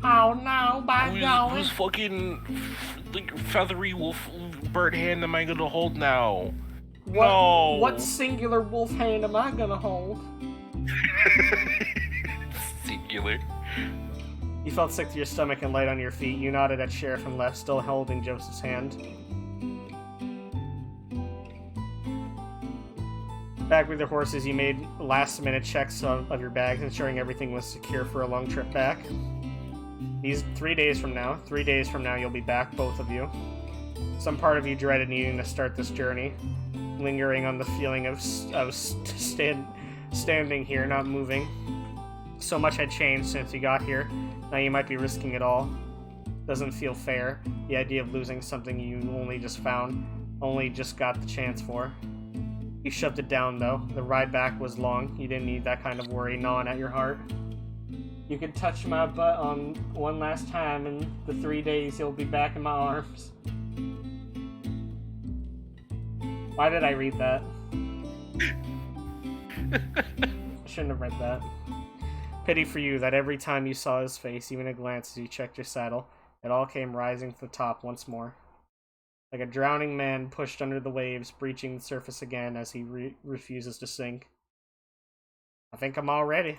Oh no, by golly. Whose fucking like feathery wolf bird hand am I gonna hold now? No. What singular wolf hand am I gonna hold? Singular. You felt sick to your stomach and light on your feet. You nodded at Sheriff and left, still holding Joseph's hand. Back with your horses, you made last-minute checks of your bags, ensuring everything was secure for a long trip back. These 3 days from now, you'll be back, both of you. Some part of you dreaded needing to start this journey, lingering on the feeling of standing here, not moving. So much had changed since you got here. Now you might be risking it all. Doesn't feel fair. The idea of losing something you only just got the chance for. You shoved it down, though. The ride back was long. You didn't need that kind of worry gnawing at your heart. You could touch my butt on one last time, and the 3 days you'll be back in my arms. Why did I read that? I shouldn't have read that. Pity for you that every time you saw his face, even a glance as you checked your saddle, it all came rising to the top once more. Like a drowning man pushed under the waves, breaching the surface again as he refuses to sink. I think I'm all ready.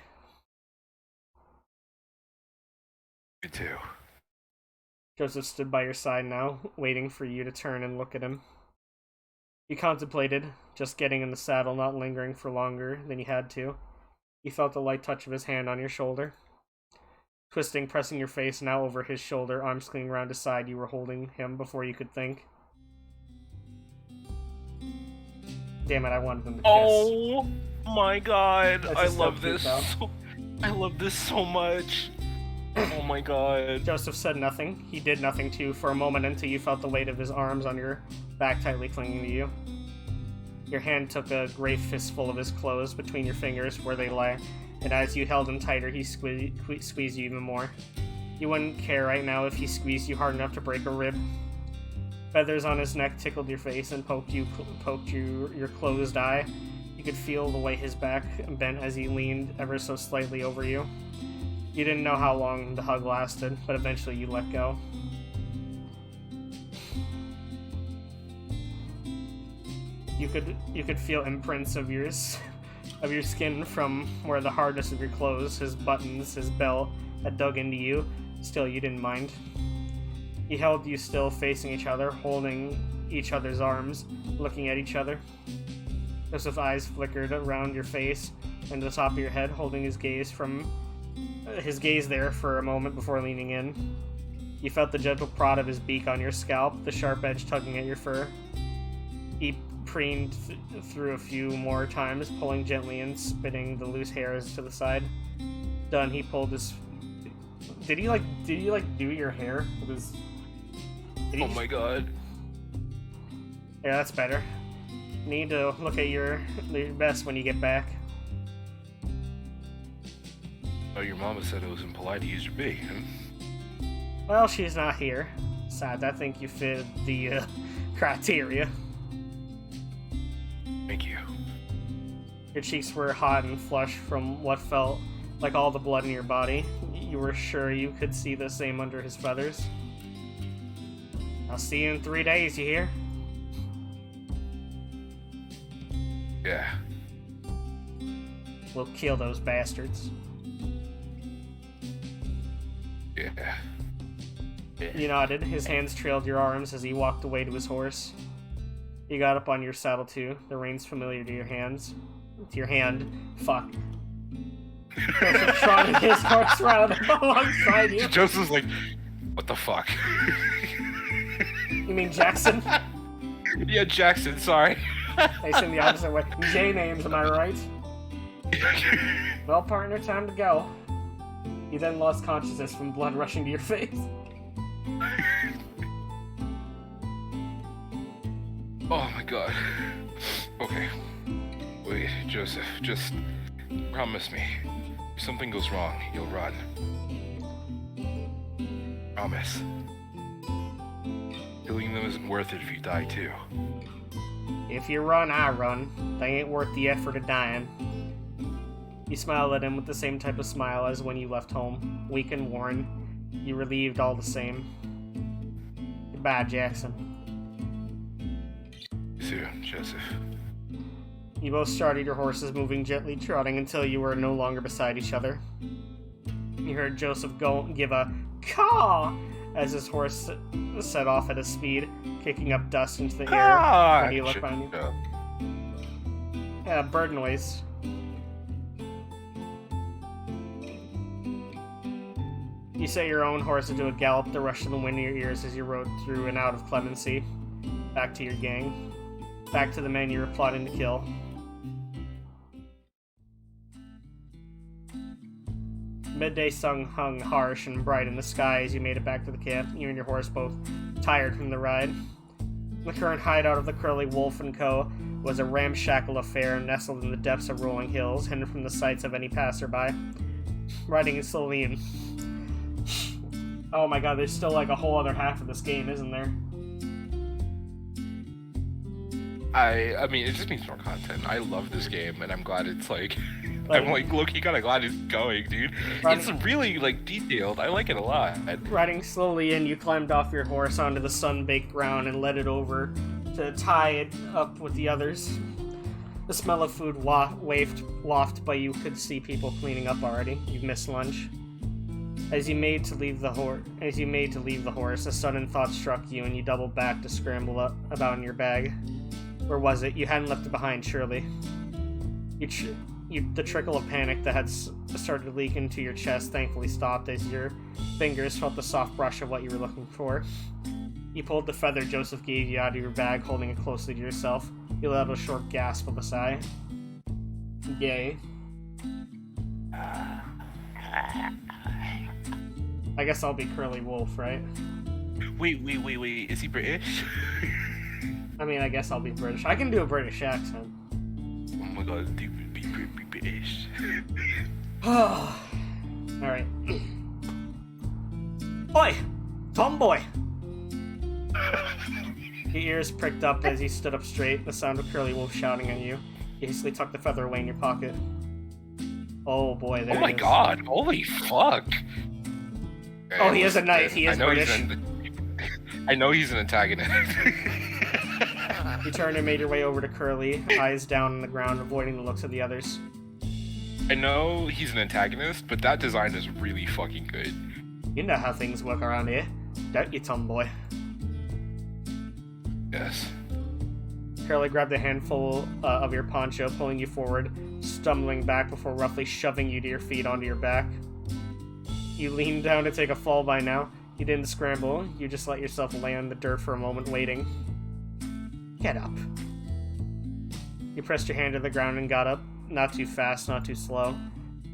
Me too. Joseph stood by your side now, waiting for you to turn and look at him. You contemplated, just getting in the saddle, not lingering for longer than you had to. You felt the light touch of his hand on your shoulder. Twisting, pressing your face now over his shoulder, arms clinging around his side, you were holding him before you could think. Damn it, I wanted them to kiss. Oh my god, I love this. I love this so much. Oh my god. Joseph said nothing. He did nothing too for a moment until you felt the weight of his arms on your back tightly clinging to you. Your hand took a great fistful of his clothes between your fingers where they lay, and as you held him tighter, he squeezed you even more. You wouldn't care right now if he squeezed you hard enough to break a rib. Feathers on his neck tickled your face and poked your closed eye. You could feel the way his back bent as he leaned ever so slightly over you. You didn't know how long the hug lasted, but eventually you let go. You could feel imprints of your skin from where the hardness of your clothes, his buttons, his belt had dug into you. Still, you didn't mind. He held you still, facing each other, holding each other's arms, looking at each other. Joseph's eyes flickered around your face and the top of your head, holding his gaze there for a moment before leaning in. You felt the gentle prod of his beak on your scalp, the sharp edge tugging at your fur. He preened through a few more times, pulling gently and spitting the loose hairs to the side. Done, he pulled his... Did he do your hair with his... Oh my god. Yeah, that's better. Need to look at your best when you get back. Oh, your mama said it was impolite to use your B, huh? Well, she's not here. Besides, I think you fit the criteria. Thank you. Your cheeks were hot and flushed from what felt like all the blood in your body. You were sure you could see the same under his feathers. I'll see you in 3 days, you hear? Yeah. We'll kill those bastards. Yeah. You nodded. His hands trailed your arms as he walked away to his horse. He got up on your saddle too, the reins familiar to your hands. To your hand. Fuck. Joseph trotted his horse around alongside you. Joseph's like, what the fuck? You mean Jackson? Yeah, Jackson, sorry. Facing the opposite way. J names, am I right? Well, partner, time to go. You then lost consciousness from blood rushing to your face. Oh my god. Okay. Wait, Joseph, just promise me. If something goes wrong, you'll run. Promise. Killing them isn't worth it if you die too. If you run, I run. They ain't worth the effort of dying. You smiled at him with the same type of smile as when you left home. Weak and worn, you relieved all the same. Goodbye, Jackson. See you soon, Joseph. You both started your horses, moving gently, trotting until you were no longer beside each other. You heard Joseph give a caw as his horse set off at a speed, kicking up dust into the air. When you look behind you. Yeah, bird noise. You set your own horse into a gallop, the rush of the wind in your ears as you rode through and out of Clemency. Back to your gang. Back to the men you were plotting to kill. Midday sun hung harsh and bright in the sky as you made it back to the camp, you and your horse both tired from the ride. The current hideout of the Curly Wolf & Co. was a ramshackle affair nestled in the depths of rolling hills, hidden from the sights of any passerby. Riding slowly in... Oh my god, there's still like a whole other half of this game, isn't there? I mean, it just means more content. I love this game, and I'm glad it's like... I'm like, look, kinda glad it's going, dude. It's really, like, detailed. I like it a lot. Riding slowly in, you climbed off your horse onto the sun-baked ground and led it over to tie it up with the others. The smell of food wafted, but you could see people cleaning up already. You've missed lunch. As you made to leave the horse, a sudden thought struck you, and you doubled back to scramble up about in your bag. Where was it? You hadn't left it behind, surely. The trickle of panic that had started to leak into your chest thankfully stopped as your fingers felt the soft brush of what you were looking for. You pulled the feather Joseph gave you out of your bag, holding it closely to yourself. You let out a short gasp of a sigh. Yay. I guess I'll be Curly Wolf, right? Wait, is he British? I mean, I guess I'll be British. I can do a British accent. Oh my god, dude. British. Alright. Oi! Tomboy! Your ears pricked up as you stood up straight, the sound of Curly Wolf shouting at you. You hastily tucked the feather away in your pocket. Oh boy, there Oh my god, holy fuck! Oh, he has a knife, he is British. I know he's an antagonist. You turned and made your way over to Curly, eyes down on the ground, avoiding the looks of the others. I know he's an antagonist, but that design is really fucking good. You know how things work around here, don't you, tomboy? Yes. Curly grabbed a handful of your poncho, pulling you forward, stumbling back before roughly shoving you to your feet onto your back. You leaned down to take a fall by now. You didn't scramble, you just let yourself lay on the dirt for a moment, waiting. Get up. You pressed your hand to the ground and got up. Not too fast, not too slow.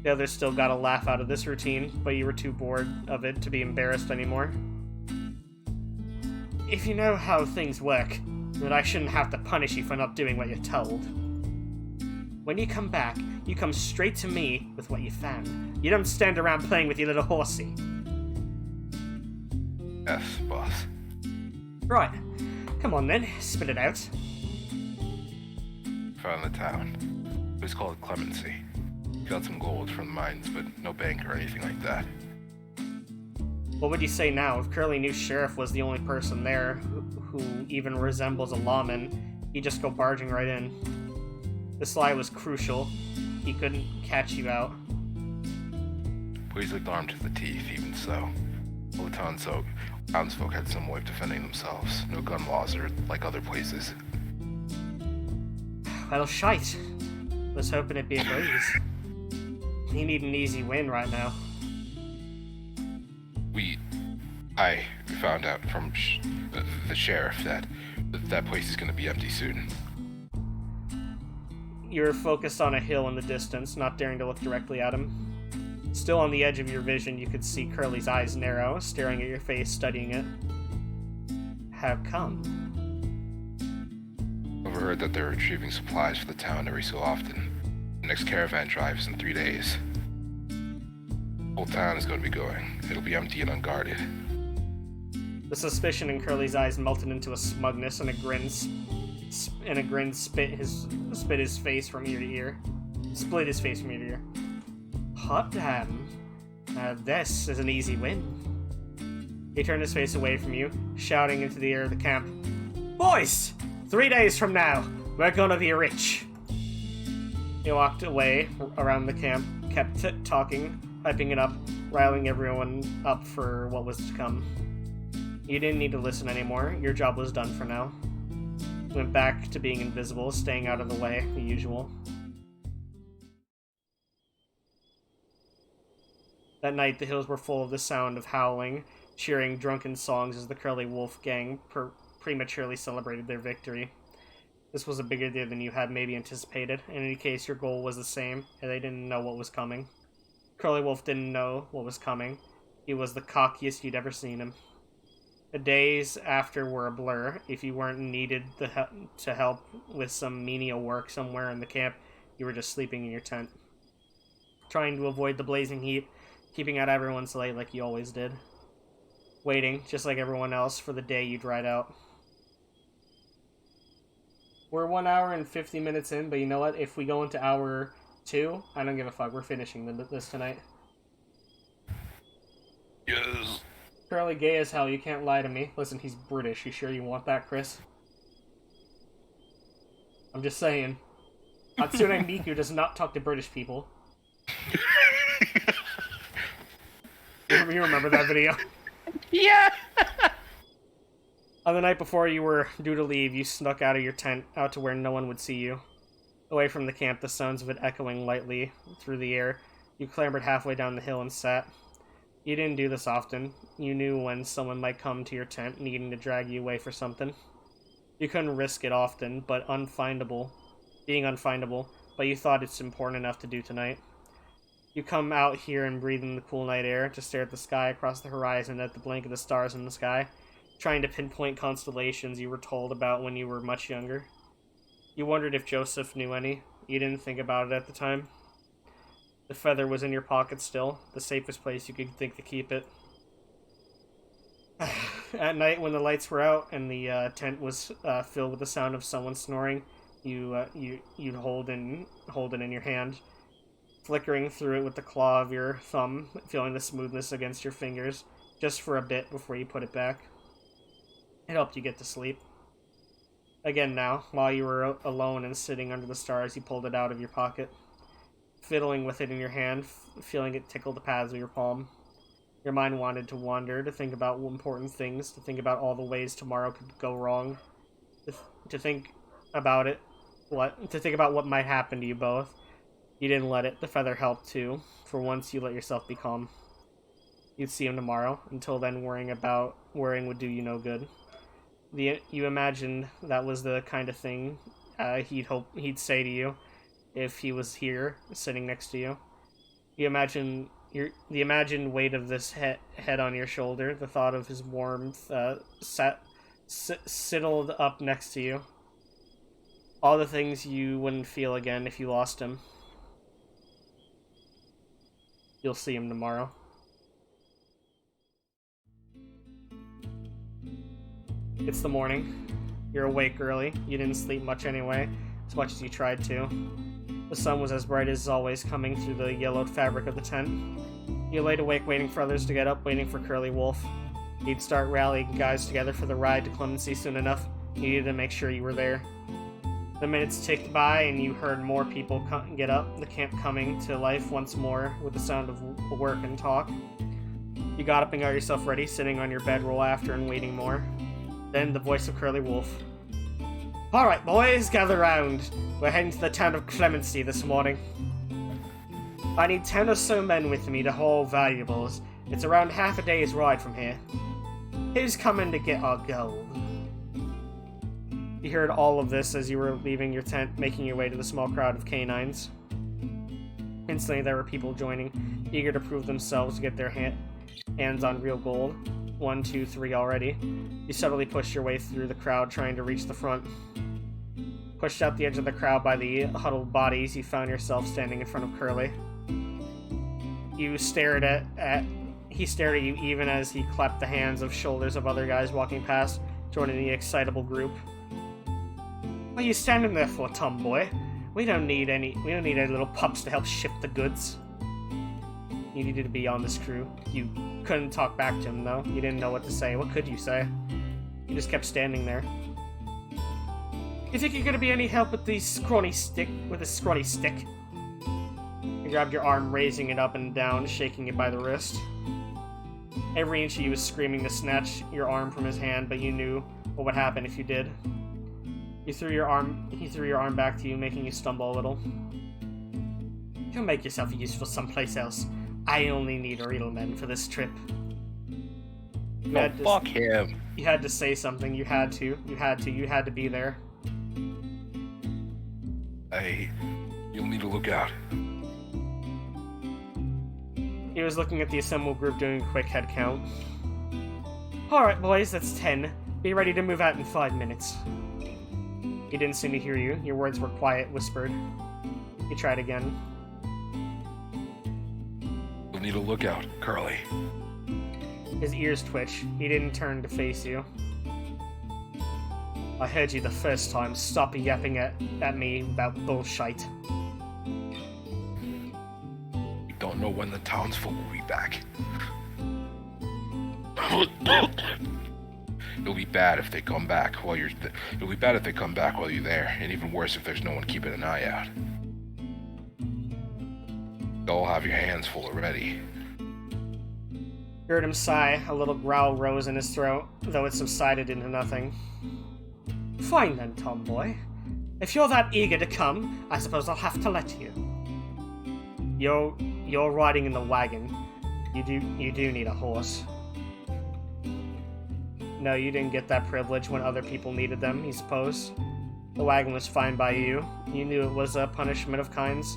The others still got a laugh out of this routine, but you were too bored of it to be embarrassed anymore. If you know how things work, then I shouldn't have to punish you for not doing what you're told. When you come back, you come straight to me with what you found. You don't stand around playing with your little horsey. Yes, boss. Right. Come on then, spit it out. Found the town. It was called Clemency. Got some gold from the mines, but no bank or anything like that. What would you say now if Curly knew Sheriff was the only person there who even resembles a lawman? He'd just go barging right in. This lie was crucial. He couldn't catch you out. But he's like armed to the teeth, even so. All the townsfolk had some way of defending themselves. No gun laws or like other places. Well, shite. Was hoping it'd be a breeze. You need an easy win right now. I found out from the sheriff that place is going to be empty soon. You were focused on a hill in the distance, not daring to look directly at him. Still on the edge of your vision, you could see Curly's eyes narrow, staring at your face, studying it. How come? Overheard that they're retrieving supplies for the town every so often. The next caravan drive is in 3 days. The whole town is going to be going. It'll be empty and unguarded. The suspicion in Curly's eyes melted into a smugness, and a grin split his face from ear to ear. Split his face from ear to ear. Hot damn. This is an easy win. He turned his face away from you, shouting into the air of the camp. Boys! 3 days from now, we're gonna be rich. He walked away around the camp, kept talking, hyping it up, riling everyone up for what was to come. You didn't need to listen anymore. Your job was done for now. Went back to being invisible, staying out of the way, the usual. That night, the hills were full of the sound of howling, cheering drunken songs as the Curly Wolf gang prematurely celebrated their victory. This was a bigger deal than you had maybe anticipated. In any case, your goal was the same, and they didn't know what was coming. Curly Wolf didn't know what was coming. He was the cockiest you'd ever seen him. The days after were a blur. If you weren't needed to help with some menial work somewhere in the camp, you were just sleeping in your tent, trying to avoid the blazing heat, keeping out everyone's light like you always did. Waiting, just like everyone else, for the day you dried out. We're 1 hour and 50 minutes in, but you know what? If we go into hour 2, I don't give a fuck. We're finishing this tonight. Yes. Curly gay as hell, you can't lie to me. Listen, he's British. You sure you want that, Chris? I'm just saying. Hatsune Miku does not talk to British people. You remember that video? Yeah! On the night before you were due to leave, you snuck out of your tent, out to where no one would see you. Away from the camp, the sounds of it echoing lightly through the air, you clambered halfway down the hill and sat. You didn't do this often. You knew when someone might come to your tent, needing to drag you away for something. You couldn't risk it often, being unfindable, but you thought it's important enough to do tonight. You come out here and breathe in the cool night air, to stare at the sky across the horizon at the blink of the stars in the sky, trying to pinpoint constellations you were told about when you were much younger. You wondered if Joseph knew any. You didn't think about it at the time. The feather was in your pocket still, the safest place you could think to keep it. At night, when the lights were out and the tent was filled with the sound of someone snoring, you'd hold it in your hand, flickering through it with the claw of your thumb, feeling the smoothness against your fingers, just for a bit before you put it back. It helped you get to sleep. Again now, while you were alone and sitting under the stars, you pulled it out of your pocket, fiddling with it in your hand, feeling it tickle the pads of your palm. Your mind wanted to wander, to think about important things, to think about all the ways tomorrow could go wrong, to think about what might happen to you both. You didn't let it. The feather helped too. For once, you let yourself be calm. You'd see him tomorrow. Until then, worrying would do you no good. You imagined that was the kind of thing he'd say to you if he was here, sitting next to you. You imagine the imagined weight of this head on your shoulder, the thought of his warmth sidled up next to you. All the things you wouldn't feel again if you lost him. You'll see him tomorrow. It's the morning. You're awake early. You didn't sleep much anyway, as much as you tried to. The sun was as bright as always, coming through the yellowed fabric of the tent. You laid awake waiting for others to get up, waiting for Curly Wolf. He'd start rallying guys together for the ride to Clemency soon enough. You needed to make sure you were there. The minutes ticked by and you heard more people get up, the camp coming to life once more with the sound of work and talk. You got up and got yourself ready, sitting on your bedroll after and waiting more. Then the voice of Curly Wolf. Alright boys, gather round. We're heading to the town of Clemency this morning. I need 10 or so men with me to haul valuables. It's around half a day's ride from here. Who's coming to get our gold? You heard all of this as you were leaving your tent, making your way to the small crowd of canines. Instantly, there were people joining, eager to prove themselves to get their hands on real gold. 1, 2, 3 already. You subtly pushed your way through the crowd, trying to reach the front. Pushed out the edge of the crowd by the huddled bodies, you found yourself standing in front of Curly. You stared he stared at you even as he clapped the hands of shoulders of other guys walking past, joining the excitable group. What are you standing there for, tomboy? We don't need any little pups to help shift the goods. You needed to be on this crew. You couldn't talk back to him, though. You didn't know what to say. What could you say? You just kept standing there. You think you're gonna be any help with a scrawny stick? He grabbed your arm, raising it up and down, shaking it by the wrist. Every inch of you was screaming to snatch your arm from his hand, but you knew what would happen if you did. He threw your arm back to you, making you stumble a little. You'll make yourself useful someplace else. I only need real men for this trip. Fuck him. You had to say something. You had to be there. Hey, you'll need to look out. He was looking at the assembled group, doing a quick head count. Alright, boys, that's 10. Be ready to move out in 5 minutes. He didn't seem to hear you. Your words were quiet, whispered. He tried again. You'll need to look out, Curly. His ears twitched. He didn't turn to face you. I heard you the first time. Stop yapping at me about bullshit. We don't know when the townsfolk will be back. It'll be bad if they come back while you're there, and even worse if there's no one keeping an eye out. You'll have your hands full already. Heard him sigh. A little growl rose in his throat, though it subsided into nothing. Fine then, tomboy. If you're that eager to come, I suppose I'll have to let you. You're riding in the wagon. You do need a horse. No, you didn't get that privilege when other people needed them, he supposed. The wagon was fine by you. You knew it was a punishment of kinds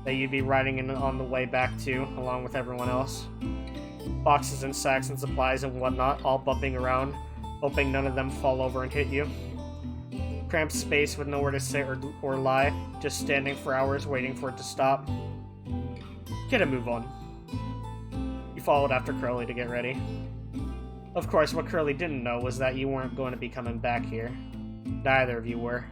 that you'd be riding in on the way back to, along with everyone else. Boxes and sacks and supplies and whatnot, all bumping around, hoping none of them fall over and hit you. Cramped space with nowhere to sit or lie, just standing for hours waiting for it to stop. Get a move on. You followed after Curly to get ready. Of course, what Curly didn't know was that you weren't going to be coming back here. Neither of you were.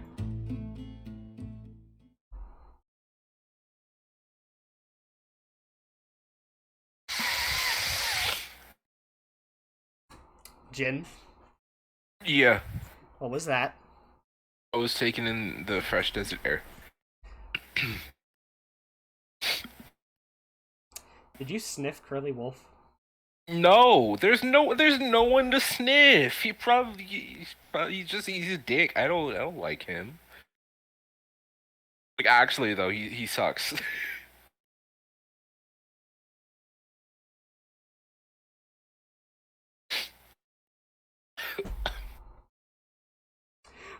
Jin? Yeah. What was that? I was taking in the fresh desert air. Did you sniff Curly Wolf? No, there's no one to sniff. He's a dick. I don't like him. Like, actually though, he sucks.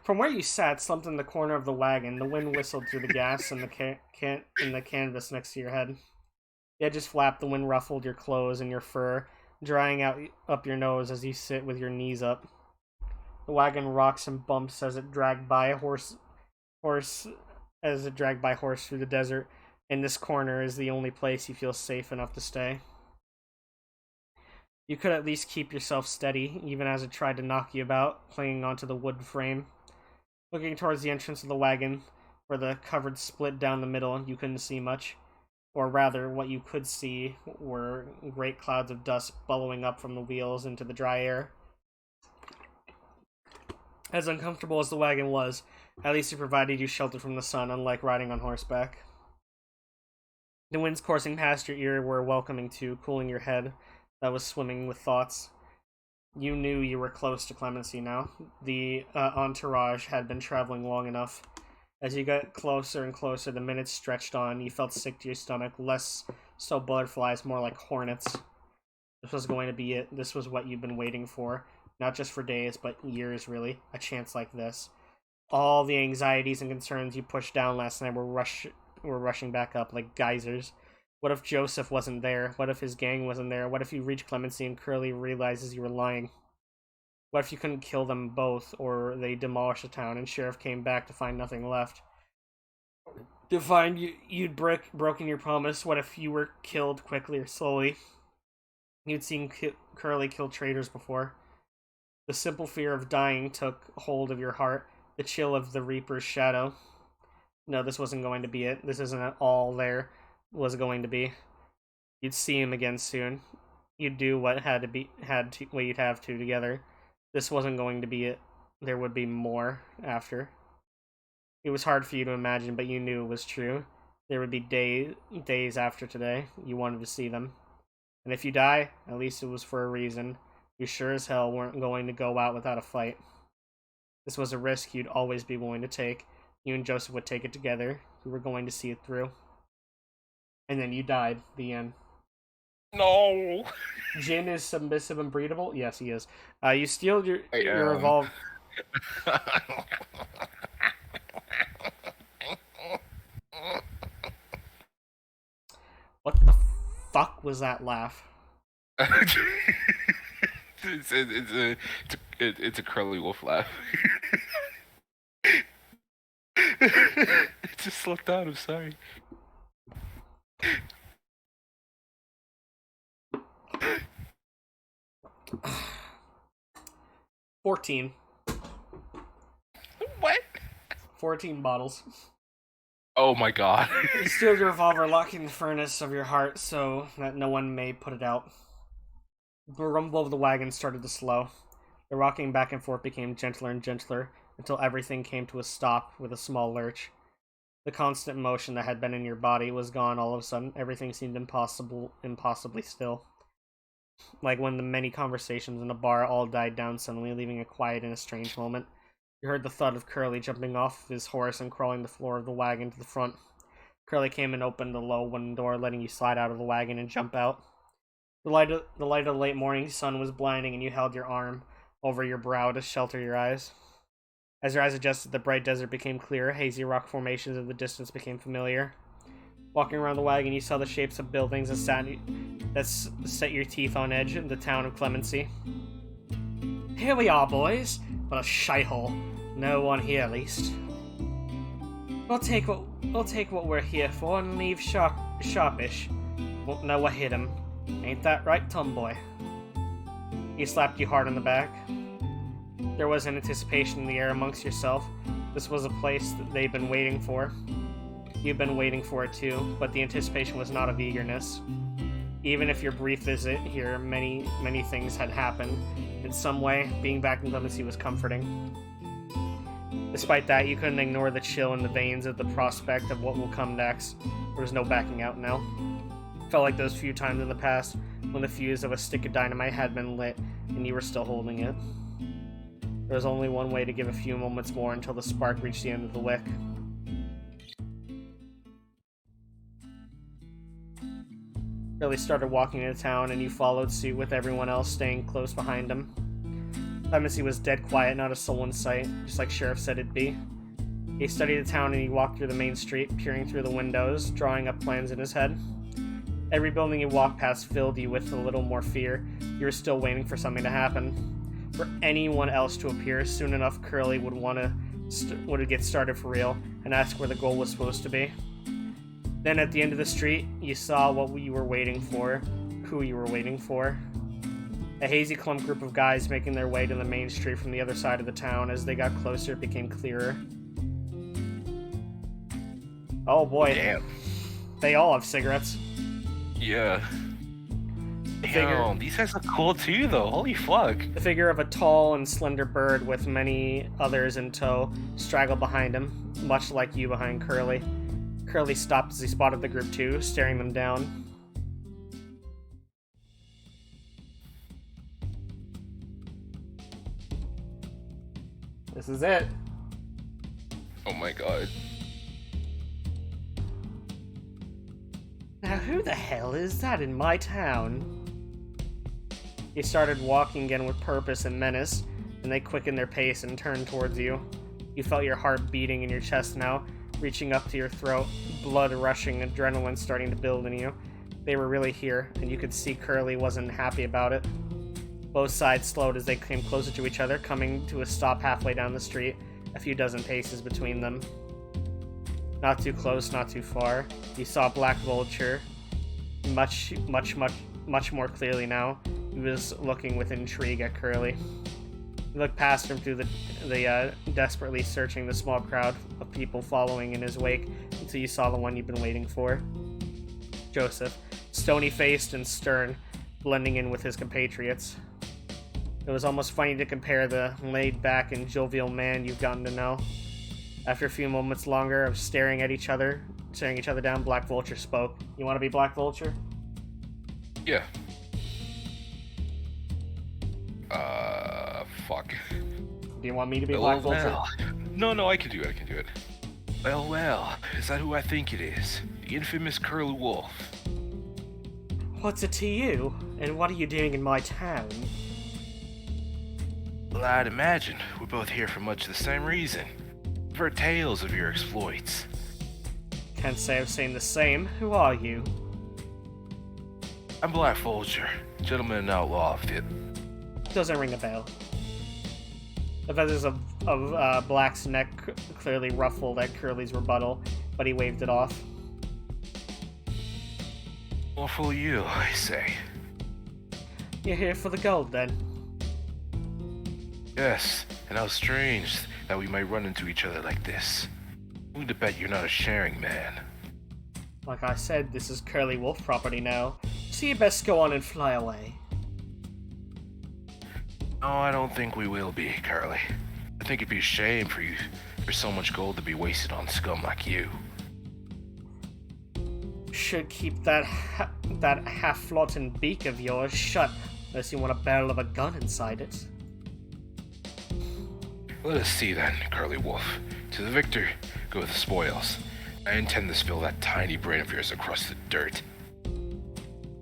From where you sat, slumped in the corner of the wagon, the wind whistled through the gas and the canvas next to your head. The edges flapped, the wind ruffled your clothes and your fur, drying up your nose as you sit with your knees up. The wagon rocks and bumps as it dragged by horse through the desert, and this corner is the only place you feel safe enough to stay. You could at least keep yourself steady, even as it tried to knock you about, clinging onto the wood frame. Looking towards the entrance of the wagon, where the covered split down the middle, you couldn't see much. Or rather, what you could see were great clouds of dust billowing up from the wheels into the dry air. As uncomfortable as the wagon was, at least it provided you shelter from the sun, unlike riding on horseback. The winds coursing past your ear were welcoming too, cooling your head that was swimming with thoughts. You knew you were close to clemency now. The entourage had been traveling long enough. As you got closer and closer, the minutes stretched on. You felt sick to your stomach, less so butterflies, more like hornets. This was going to be it. This was what you'd been waiting for. Not just for days, but years, really. A chance like this. All the anxieties and concerns you pushed down last night were were rushing back up like geysers. What if Joseph wasn't there? What if his gang wasn't there? What if you reached Clemency and Curly realizes you were lying? What if you couldn't kill them both, or they demolished the town and Sheriff came back to find nothing left? To find you'd broken your promise. What if you were killed quickly or slowly? You'd seen Curly kill traitors before. The simple fear of dying took hold of your heart, the chill of the Reaper's shadow. No, this wasn't going to be it. This isn't all there was going to be. You'd see him again soon. You'd do what what you'd have to together. This wasn't going to be it. There would be more after. It was hard for you to imagine, but you knew it was true. There would be days after today. You wanted to see them. And if you die, at least it was for a reason. You sure as hell weren't going to go out without a fight. This was a risk you'd always be willing to take. You and Joseph would take it together. You were going to see it through. And then you died. The end. No. Jin is submissive and breedable? Yes, he is. You steal your revolver. What the fuck was that laugh? It's a Curly Wolf laugh. It just slipped out. I'm sorry. $14. What? 14 bottles. Oh my god. You steal your revolver, locking the furnace of your heart so that no one may put it out. The rumble of the wagon started to slow. The rocking back and forth became gentler and gentler until everything came to a stop with a small lurch. The constant motion that had been in your body was gone all of a sudden. Everything seemed impossibly still. Like when the many conversations in a bar all died down suddenly, leaving a quiet and a strange moment. You heard the thud of Curly jumping off his horse and crawling the floor of the wagon to the front. Curly came and opened the low wooden door, letting you slide out of the wagon and jump out. The light of the late morning sun was blinding, and you held your arm over your brow to shelter your eyes. As your eyes adjusted, the bright desert became clearer, hazy rock formations in the distance became familiar. Walking around the wagon, you saw the shapes of buildings that set your teeth on edge in the town of Clemency. Here we are, boys. What a shithole. No one here, at least. We'll take what we're here for and leave sharpish. Won't know what hit him. Ain't that right, tomboy? He slapped you hard on the back. There was an anticipation in the air amongst yourself. This was a place that they'd been waiting for. You've been waiting for it too, but the anticipation was not of eagerness. Even if your brief visit here, many things had happened. In some way, being back in Clemency was comforting. Despite that, you couldn't ignore the chill in the veins at the prospect of what will come next. There was no backing out now. It felt like those few times in the past when the fuse of a stick of dynamite had been lit and you were still holding it. There was only one way to give a few moments more until the spark reached the end of the wick. Billy started walking into town, and you followed suit with everyone else staying close behind him. Clemency was dead quiet, not a soul in sight, just like Sheriff said it'd be. He studied the town and he walked through the main street, peering through the windows, drawing up plans in his head. Every building you walked past filled you with a little more fear. You were still waiting for something to happen. For anyone else to appear, soon enough Curly would get started for real, and ask where the goal was supposed to be. Then at the end of the street, you saw what you were waiting for, who you were waiting for. A hazy clump group of guys making their way to the main street from the other side of the town. As they got closer, it became clearer. Oh boy. Damn. They all have cigarettes. Yeah. Damn, these guys look cool too, though. Holy fuck. The figure of a tall and slender bird with many others in tow straggled behind him, much like you behind Curly. Curly stopped as he spotted the group too, staring them down. This is it. Oh my god. Now who the hell is that in my town? He started walking again with purpose and menace, and they quickened their pace and turned towards you. You felt your heart beating in your chest now, reaching up to your throat, blood rushing, adrenaline starting to build in you. They were really here, and you could see Curly wasn't happy about it. Both sides slowed as they came closer to each other, coming to a stop halfway down the street, a few dozen paces between them. Not too close, not too far. You saw Black Vulture much more clearly now. He was looking with intrigue at Curly. You looked past him through the desperately searching the small crowd of people following in his wake until you saw the one you've been waiting for. Joseph, stony-faced and stern, blending in with his compatriots. It was almost funny to compare the laid-back and jovial man you've gotten to know. After a few moments longer of staring each other down, Black Vulture spoke. You want to be Black Vulture? Yeah. Fuck. Do you want me to be Black Vulture? No, I can do it. Well, is that who I think it is? The infamous Curly Wolf. What's it to you? And what are you doing in my town? Well, I'd imagine we're both here for much the same reason. We've heard tales of your exploits. Can't say I've seen the same. Who are you? I'm Black Vulture, gentleman and outlaw outfit. Doesn't ring a bell. The feathers of Black's neck clearly ruffled at Curly's rebuttal, but he waved it off. Well, for you, I say. You're here for the gold, then? Yes, and how strange that we might run into each other like this. I'm willing to bet you're not a sharing man. Like I said, this is Curly Wolf property now, so you best go on and fly away. No, I don't think we will be, Curly. I think it'd be a shame for so much gold to be wasted on scum like you. Should keep that half-floating beak of yours shut, unless you want a barrel of a gun inside it. Let us see then, Curly Wolf. To the victor, go the spoils. I intend to spill that tiny brain of yours across the dirt.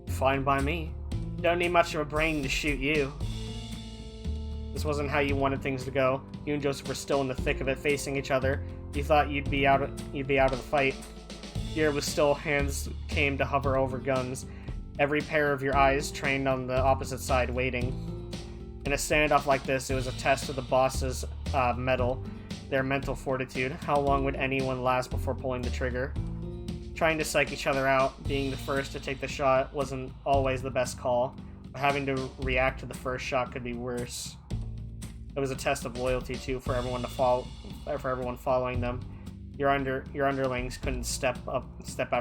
Fine by me. Don't need much of a brain to shoot you. This wasn't how you wanted things to go. You and Joseph were still in the thick of it, facing each other. You thought you'd be out of the fight. Here was still hands came to hover over guns, every pair of your eyes trained on the opposite side, waiting. In a standoff like this, it was a test of the boss's mettle, their mental fortitude. How long would anyone last before pulling the trigger? Trying to psych each other out, being the first to take the shot wasn't always the best call, but having to react to the first shot could be worse. It was a test of loyalty too for everyone following them. Your underlings couldn't step out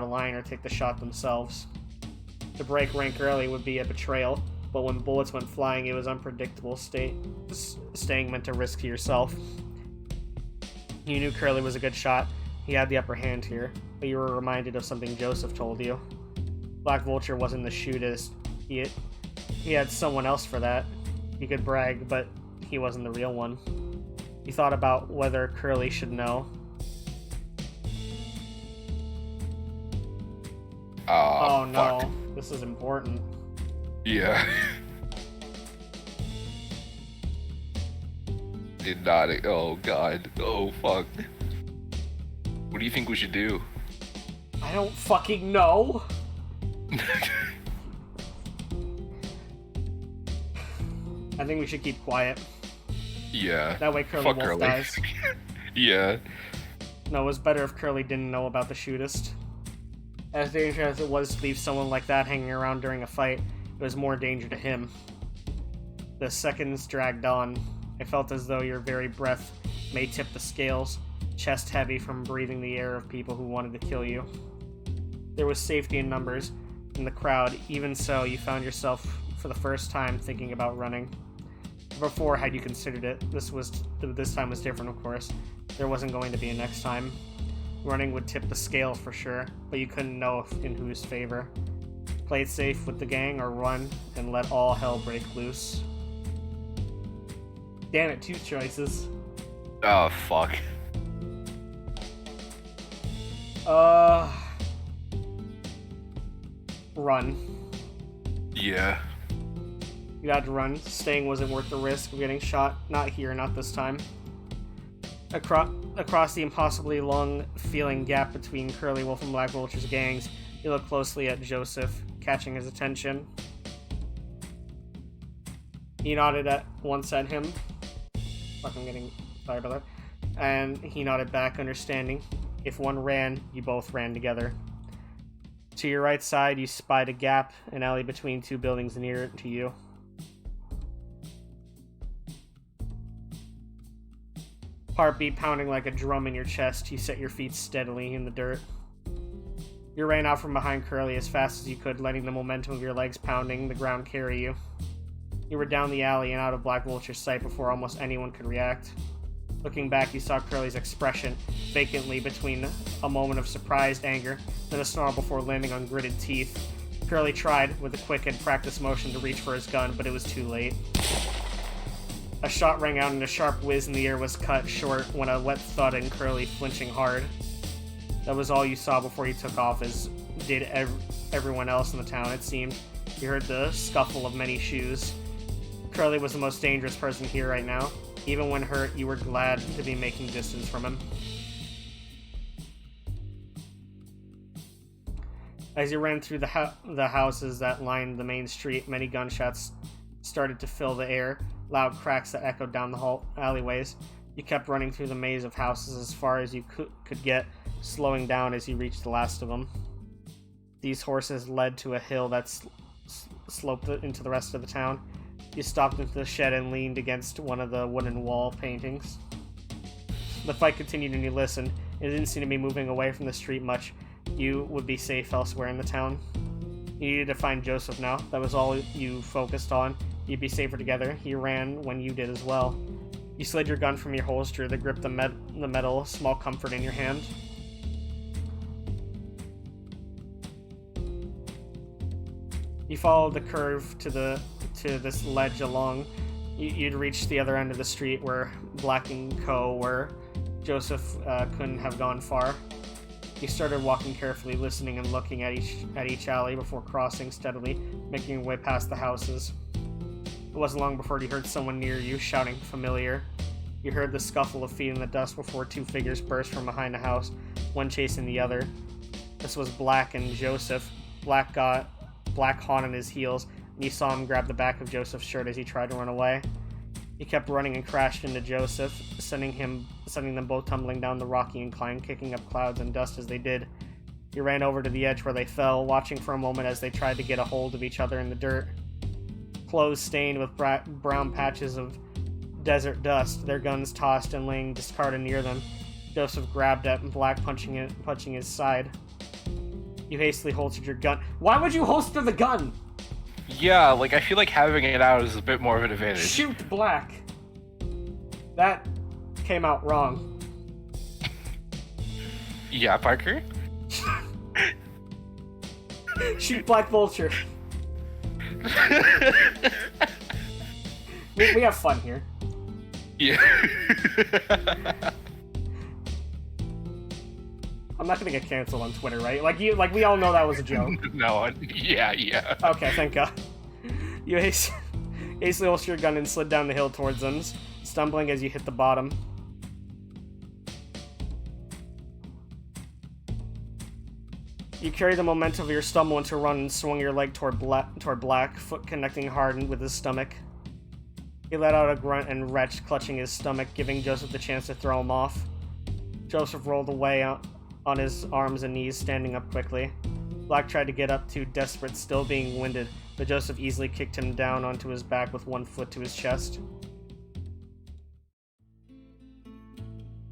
of line or take the shot themselves. To break rank early would be a betrayal, but when bullets went flying, it was unpredictable. Staying meant to risk to yourself. You knew Curly was a good shot. He had the upper hand here, but you were reminded of something Joseph told you. Black Vulture wasn't the shootist. He had someone else for that. He could brag, but he wasn't the real one. You thought about whether Curly should know. Oh no, fuck. This is important. Yeah. Did not. Oh god. Oh fuck. What do you think we should do? I don't fucking know. I think we should keep quiet. Yeah. That way Curly Fuck Wolf Curly. dies. Yeah. No, it was better if Curly didn't know about the shootist. As dangerous as it was to leave someone like that hanging around during a fight, it was more danger to him. The seconds dragged on. It felt as though your very breath may tip the scales, chest heavy from breathing the air of people who wanted to kill you. There was safety in numbers in the crowd. Even so, you found yourself for the first time thinking about running. Before, had you considered it, this time was different, of course. There wasn't going to be a next time. Running would tip the scale for sure, but you couldn't know in whose favor. Play it safe with the gang or run and let all hell break loose. Damn it, 2 choices. Oh fuck. Run. Yeah. You had to run. Staying wasn't worth the risk of getting shot. Not here, not this time. across the impossibly long feeling gap between Curly Wolf and Black Vulture's gangs, you look closely at Joseph, catching his attention. He nodded once at him. Fuck, I'm getting tired of that. And he nodded back, understanding. If one ran, you both ran together. To your right side, you spied a gap, an alley between two buildings near to you. Heartbeat pounding like a drum in your chest, you set your feet steadily in the dirt. You ran out from behind Curly as fast as you could, letting the momentum of your legs pounding the ground carry you. You were down the alley and out of Black Vulture's sight before almost anyone could react. Looking back, you saw Curly's expression, vacantly between a moment of surprised anger, then a snarl before landing on gritted teeth. Curly tried, with a quick and practiced motion, to reach for his gun, but it was too late. A shot rang out and a sharp whiz in the air was cut short when a wet thud and Curly flinching hard. That was all you saw before you took off, as did everyone else in the town, it seemed. You heard the scuffle of many shoes. Curly was the most dangerous person here right now. Even when hurt, you were glad to be making distance from him. As you ran through the houses that lined the main street, many gunshots started to fill the air, loud cracks that echoed down the alleyways. You kept running through the maze of houses as far as you could get, slowing down as you reached the last of them. These horses led to a hill that sloped into the rest of the town. You stopped into the shed and leaned against one of the wooden wall paintings. The fight continued and you listened. It didn't seem to be moving away from the street much. You would be safe elsewhere in the town. You needed to find Joseph now. That was all you focused on. You'd be safer together. He ran when you did as well. You slid your gun from your holster to grip the metal, small comfort in your hand. You followed the curve to this ledge along. You'd reached the other end of the street where Black & Co. were. Joseph couldn't have gone far. You started walking carefully, listening and looking at each alley before crossing steadily, making your way past the houses. It wasn't long before you heard someone near you shouting familiar. You heard the scuffle of feet in the dust before two figures burst from behind the house, one chasing the other. This was Black and Joseph. Black got hot on his heels, and you saw him grab the back of Joseph's shirt as he tried to run away. He kept running and crashed into Joseph, sending them both tumbling down the rocky incline, kicking up clouds and dust as they did. You ran over to the edge where they fell, watching for a moment as they tried to get a hold of each other in the dirt. Clothes stained with brown patches of desert dust, their guns tossed and laying discarded near them. Joseph grabbed at Black, punching his side. You hastily holstered your gun. Why would you holster the gun? Yeah, like, I feel like having it out is a bit more of an advantage. Shoot Black. That came out wrong. Yeah, Parker? Shoot Black Vulture. we have fun here. Yeah. I'm not gonna get canceled on Twitter, right? Like we all know that was a joke. No, yeah. Okay, thank God. You hastily holstered your gun and slid down the hill towards them, stumbling as you hit the bottom. You carried the momentum of your stumble into a run and swung your leg toward Black, foot connecting hard with his stomach. He let out a grunt and retched, clutching his stomach, giving Joseph the chance to throw him off. Joseph rolled away on his arms and knees, standing up quickly. Black tried to get up too, desperate, still being winded, but Joseph easily kicked him down onto his back with one foot to his chest.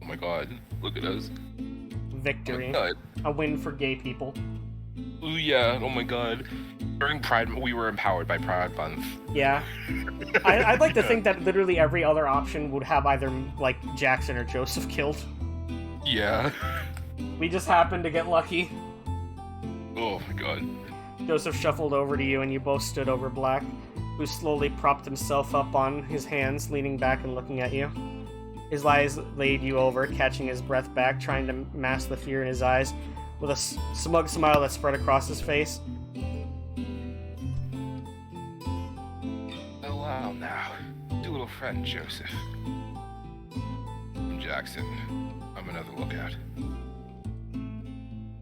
Oh my god, look at us. Victory. Oh a win for gay people. Ooh, yeah, oh my god. During Pride, we were empowered by Pride Month. Yeah. I'd like to think that literally every other option would have either, like, Jackson or Joseph killed. Yeah. We just happened to get lucky. Oh my god. Joseph shuffled over to you and you both stood over Black, who slowly propped himself up on his hands, leaning back and looking at you. His eyes laid you over, catching his breath back, trying to mask the fear in his eyes, with a smug smile that spread across his face. Oh wow, now. Your little friend, Joseph. I'm Jackson. I'm another lookout.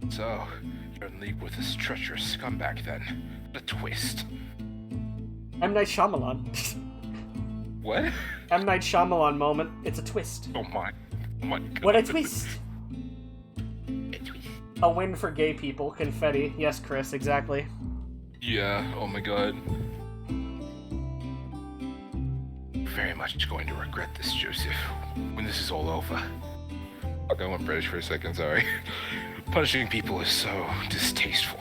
So, you're in league with this treacherous scumbag then. What a twist. M. Night Shyamalan. What? M. Night Shyamalan moment. It's a twist. Oh my god. What a twist! A win for gay people. Confetti. Yes, Chris, exactly. Yeah, oh my god. Very much going to regret this, Joseph, when this is all over. I went British for a second, sorry. Punishing people is so distasteful.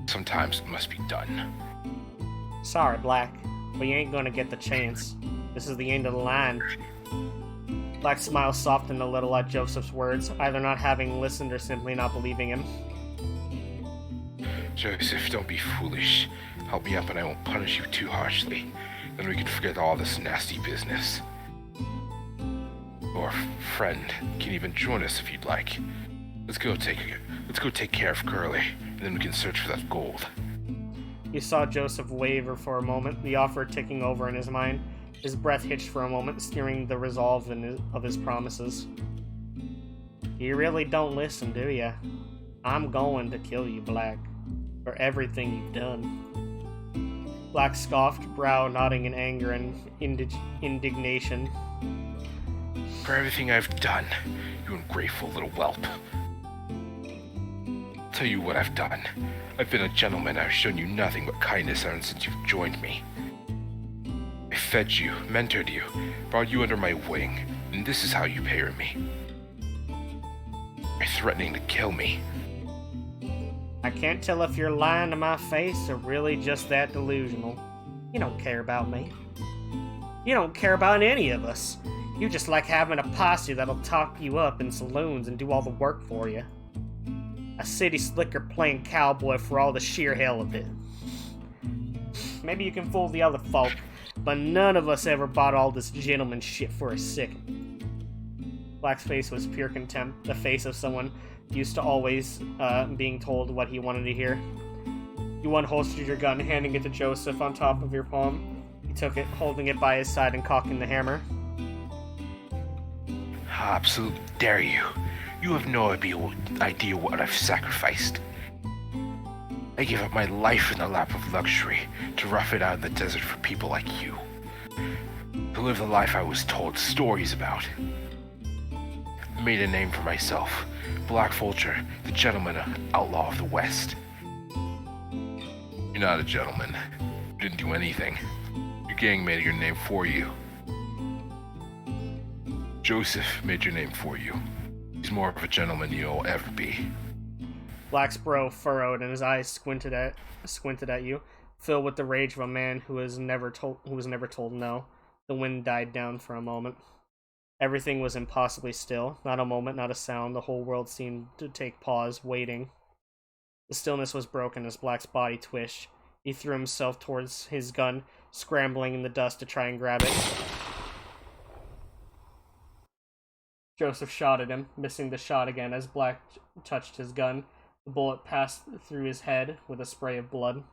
Sometimes it must be done. Sorry, Black, but you ain't gonna get the chance. This is the end of the line. Black's smile softened a little at Joseph's words, either not having listened or simply not believing him. Joseph, don't be foolish. Help me up and I won't punish you too harshly. Then we can forget all this nasty business. Your friend can even join us if you'd like. Let's go take care of Curly, and then we can search for that gold. You saw Joseph waver for a moment, the offer ticking over in his mind. His breath hitched for a moment, steering the resolve of his promises. You really don't listen, do ya? I'm going to kill you, Black, for everything you've done. Black scoffed, brow nodding in anger and indignation. For everything I've done, you ungrateful little whelp. Tell you what I've done. I've been a gentleman. I've shown you nothing but kindness ever since you've joined me. I fed you, mentored you, brought you under my wing, and this is how you pay me. You're threatening to kill me. I can't tell if you're lying to my face or really just that delusional. You don't care about me. You don't care about any of us. You just like having a posse that'll talk you up in saloons and do all the work for you. A city slicker playing cowboy for all the sheer hell of it. Maybe you can fool the other folk, but none of us ever bought all this gentleman shit for a second. Black's face was pure contempt, the face of someone used to always being told what he wanted to hear. You unholstered your gun, handing it to Joseph on top of your palm. He took it, holding it by his side and cocking the hammer. How absolutely dare you! You have no idea what I've sacrificed. I gave up my life in the lap of luxury to rough it out in the desert for people like you. To live the life I was told stories about. I made a name for myself. Black Vulture, the gentleman outlaw of the West. You're not a gentleman. You didn't do anything. Your gang made your name for you. Joseph made your name for you. He's more of a gentleman than you'll ever be. Black's brow furrowed and his eyes squinted at you, filled with the rage of a man who was never told no. The wind died down for a moment. Everything was impossibly still. Not a moment, not a sound. The whole world seemed to take pause, waiting. The stillness was broken as Black's body twitched. He threw himself towards his gun, scrambling in the dust to try and grab it. Joseph shot at him, missing the shot again as Black touched his gun. The bullet passed through his head with a spray of blood.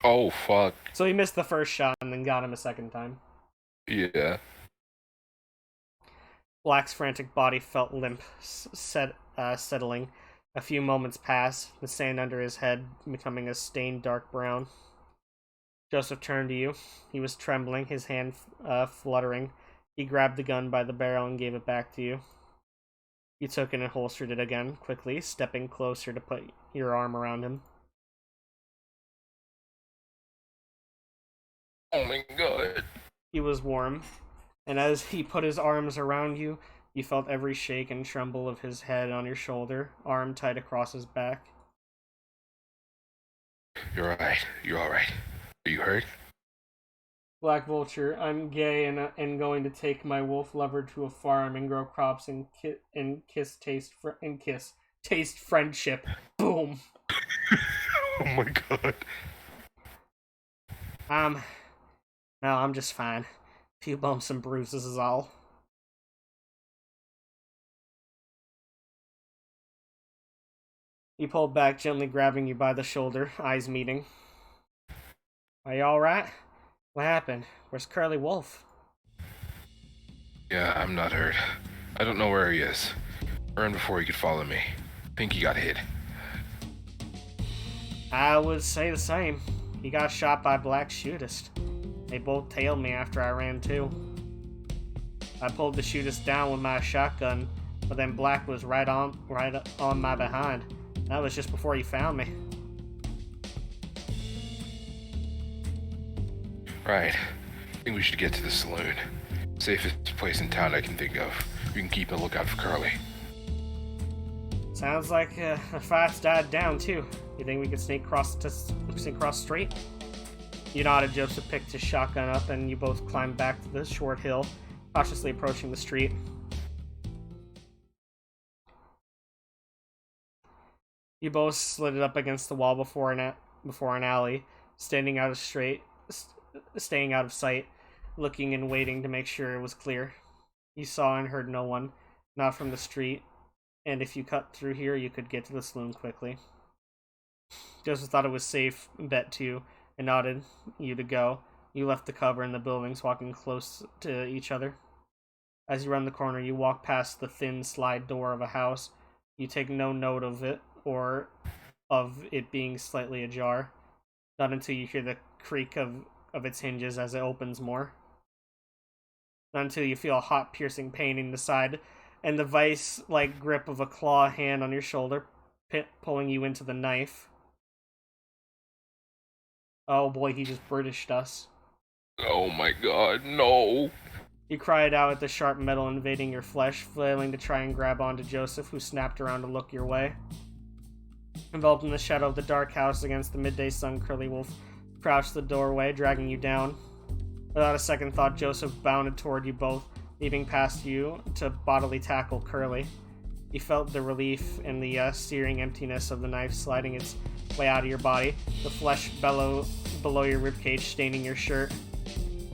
Oh, fuck. So he missed the first shot and then got him a second time. Yeah. Black's frantic body felt limp, settling. A few moments passed, the sand under his head becoming a stained dark brown. Joseph turned to you. He was trembling, his hand fluttering. He grabbed the gun by the barrel and gave it back to you. You took it and holstered it again, quickly, stepping closer to put your arm around him. Oh my god. He was warm, and as he put his arms around you, you felt every shake and tremble of his head on your shoulder, arm tight across his back. You're alright. You're alright. Are you hurt? Black Vulture, I'm gay and going to take my wolf lover to a farm and grow crops and taste friendship. Boom. Oh my god. No, I'm just fine. A few bumps and bruises is all. He pulled back, gently grabbing you by the shoulder, eyes meeting. Are you alright? What happened? Where's Curly Wolf? Yeah, I'm not hurt. I don't know where he is. I ran before he could follow me. I think he got hit. I would say the same. He got shot by Black Shootist. They both tailed me after I ran too. I pulled the Shootist down with my shotgun, but then Black was right on my behind. That was just before he found me. Right. I think we should get to the saloon. Safest place in town I can think of. We can keep a lookout for Curly. Sounds like the fight's died down too. You think we could sneak across the street? You nodded. Joseph picked his shotgun up, and you both climbed back to the short hill, cautiously approaching the street. You both slid it up against the wall before an alley, staying out of sight, looking and waiting to make sure it was clear. You saw and heard no one, not from the street, and if you cut through here, you could get to the saloon quickly. Joseph thought it was safe bet too, and nodded you to go. You left the cover in the buildings, walking close to each other. As you round the corner, you walk past the thin slide door of a house. You take no note of it, or of it being slightly ajar. Not until you hear the creak of its hinges as it opens more. Not until you feel a hot, piercing pain in the side, and the vice-like grip of a claw hand on your shoulder, pulling you into the knife. Oh boy, he just Britished us. Oh my god, no! You cried out at the sharp metal invading your flesh, flailing to try and grab onto Joseph, who snapped around to look your way. Enveloped in the shadow of the dark house against the midday sun, Curly Wolf crouched the doorway, dragging you down. Without a second thought, Joseph bounded toward you both, leaping past you to bodily tackle Curly. You felt the relief in the searing emptiness of the knife sliding its way out of your body, the flesh below your ribcage staining your shirt.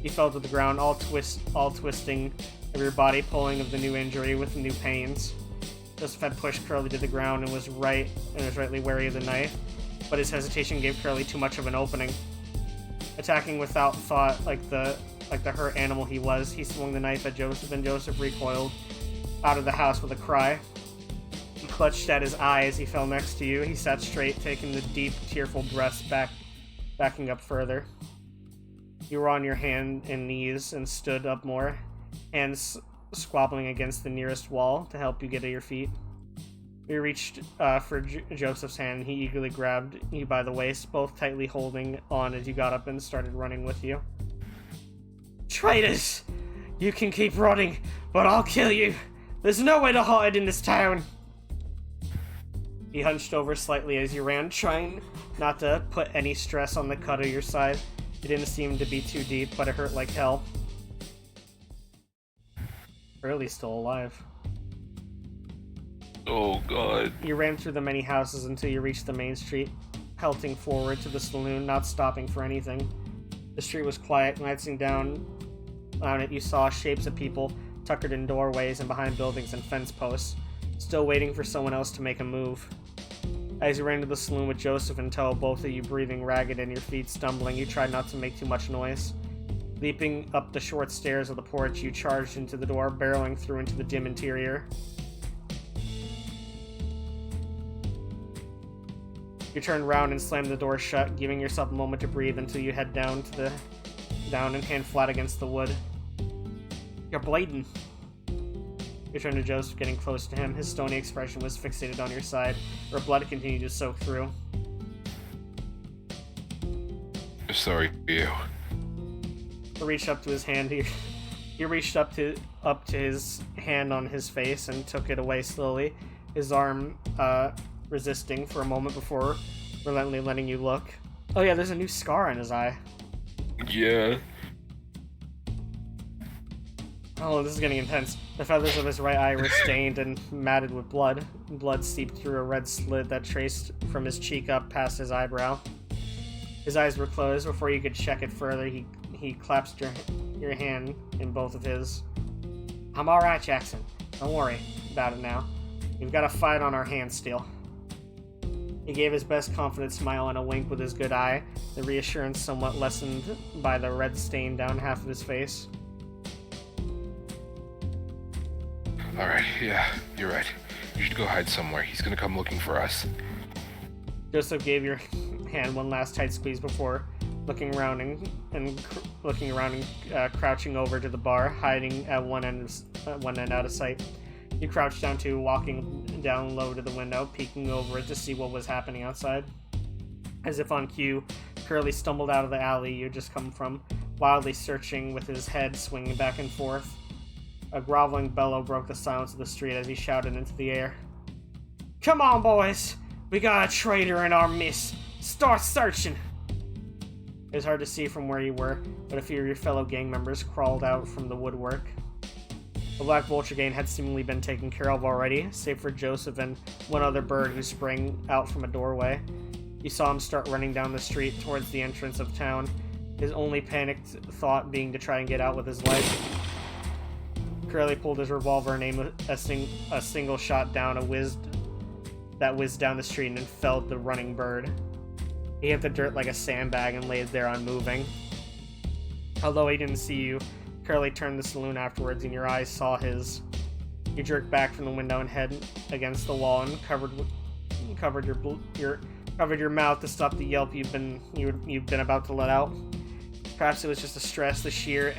You fell to the ground, all twisting of your body, pulling of the new injury with new pains. Joseph had pushed Curly to the ground and was rightly wary of the knife, but his hesitation gave Curly too much of an opening. Attacking without thought, like the hurt animal he was, he swung the knife at Joseph, and Joseph recoiled out of the house with a cry. He clutched at his eye as he fell next to you. He sat straight, taking the deep, tearful breaths backing up further. You were on your hands and knees and stood up more, hands squabbling against the nearest wall to help you get to your feet. You reached for Joseph's hand. He eagerly grabbed you by the waist, both tightly holding on as you got up and started running with you. Traitors! You can keep running, but I'll kill you! There's no way to hide in this town! He hunched over slightly as you ran, trying not to put any stress on the cut of your side. It didn't seem to be too deep, but it hurt like hell. Curly's still alive. Oh god. You ran through the many houses until you reached the main street, pelting forward to the saloon, not stopping for anything. The street was quiet. Glancing down on it, you saw shapes of people tuckered in doorways and behind buildings and fence posts, still waiting for someone else to make a move. As you ran to the saloon with Joseph in tow, both of you breathing ragged and your feet stumbling, you tried not to make too much noise. Leaping up the short stairs of the porch, you charged into the door, barreling through into the dim interior. You turned round and slammed the door shut, giving yourself a moment to breathe until you head down and hand flat against the wood. You're bleeding. You turned to Joseph, getting close to him. His stony expression was fixated on your side, where blood continued to soak through. Sorry, you. You reached up to his hand. You reached up to his hand on his face and took it away slowly, his arm resisting for a moment before relentlessly letting you look. Oh yeah, there's a new scar on his eye. Yeah. Oh, this is getting intense. The feathers of his right eye were stained and matted with blood. Blood seeped through a red slit that traced from his cheek up past his eyebrow. His eyes were closed. Before you could check it further, he clasped your hand in both of his. I'm alright, Jackson. Don't worry about it now. We've got a fight on our hands still. He gave his best confident smile and a wink with his good eye, the reassurance somewhat lessened by the red stain down half of his face. Alright, yeah, you're right. You should go hide somewhere. He's gonna come looking for us. Joseph gave your hand one last tight squeeze before looking around and crouching over to the bar, hiding at one end out of sight. You crouched down too, walking down low to the window, peeking over it to see what was happening outside. As if on cue, Curly stumbled out of the alley you had just come from, wildly searching with his head swinging back and forth. A groveling bellow broke the silence of the street as he shouted into the air. "Come on, boys! We got a traitor in our midst! Start searching!" It was hard to see from where you were, but a few of your fellow gang members crawled out from the woodwork. The Black Vulture gang had seemingly been taken care of already, save for Joseph and one other bird who sprang out from a doorway. You saw him start running down the street towards the entrance of town, his only panicked thought being to try and get out with his life. Curly pulled his revolver and aimed a single shot down whizzed down the street and felled the running bird. He hit the dirt like a sandbag and laid there unmoving. Although he didn't see you, Curly turned the saloon afterwards and your eyes saw his. You jerked back from the window and head against the wall and covered your mouth to stop the yelp you've been about to let out. Perhaps it was just the stress, the sheer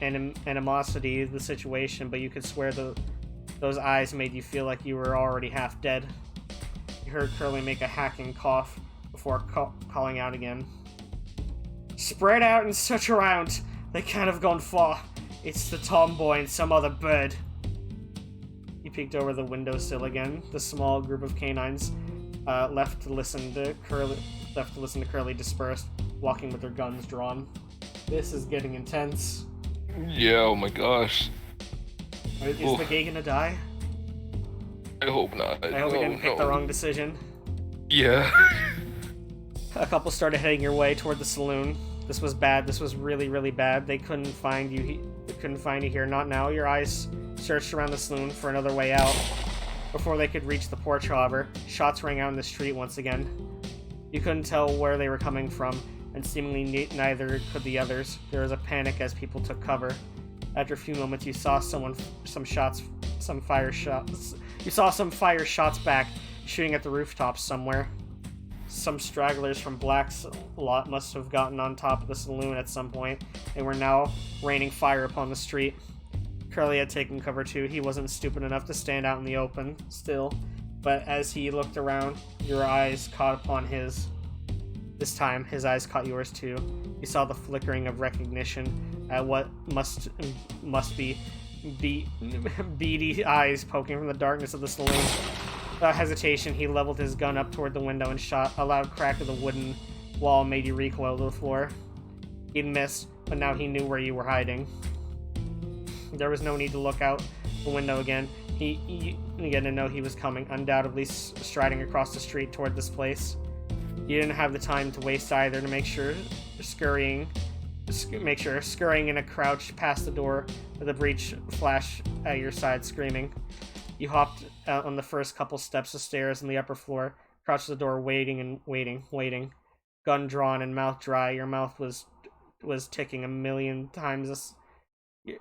animosity of the situation, but you could swear those eyes made you feel like you were already half dead. You heard Curly make a hacking cough before calling out again. "Spread out and search around. They can't have gone far. It's the tomboy and some other bird." He peeked over the windowsill again. The small group of canines left to listen to Curly dispersed, walking with their guns drawn. This is getting intense. Yeah, oh my gosh. Is the gay gonna die? I hope not. I hope we didn't pick the wrong decision. Yeah. A couple started heading your way toward the saloon. This was bad. This was really, really bad. They couldn't find you. Here. Not now. Your eyes searched around the saloon for another way out. Before they could reach the porch, however, shots rang out in the street once again. You couldn't tell where they were coming from, and seemingly neither could the others. There was a panic as people took cover. After a few moments, you saw some fire shots back, shooting at the rooftops somewhere. Some stragglers from Black's lot must have gotten on top of the saloon at some point, and were now raining fire upon the street. Curly had taken cover too. He wasn't stupid enough to stand out in the open, still, but as he looked around, your eyes caught upon his. This time, his eyes caught yours too. You saw the flickering of recognition at what must be beady eyes poking from the darkness of the saloon. Without hesitation, he leveled his gun up toward the window and shot. A loud crack of the wooden wall made you recoil to the floor. He'd missed, but now he knew where you were hiding. There was no need to look out the window again. You had to know he was coming, undoubtedly striding across the street toward this place. You didn't have the time to waste either to make sure scurrying in a crouch past the door with a breech flash at your side, screaming. You hopped out on the first couple steps of stairs on the upper floor, crouched at the door, waiting. Gun drawn and mouth dry. Your mouth was ticking a million times.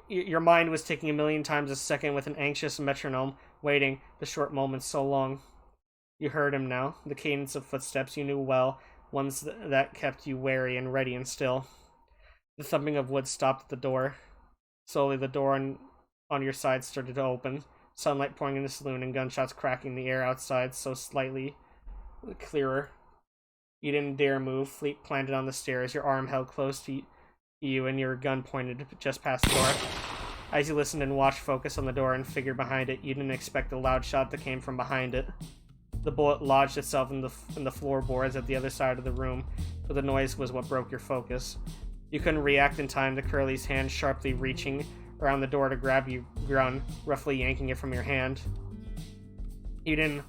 Your mind was ticking a million times a second with an anxious metronome, waiting the short moments so long. You heard him now, the cadence of footsteps you knew well, ones that kept you wary and ready and still. The thumping of wood stopped at the door. Slowly the door on your side started to open, sunlight pouring in the saloon and gunshots cracking the air outside so slightly clearer. You didn't dare move, feet planted on the stairs, your arm held close to you and your gun pointed just past the door. As you listened and watched focus on the door and figure behind it, you didn't expect the loud shot that came from behind it. The bullet lodged itself in the floorboards at the other side of the room, but the noise was what broke your focus. You couldn't react in time to Curly's hand sharply reaching around the door to grab your gun, roughly yanking it from your hand. You didn't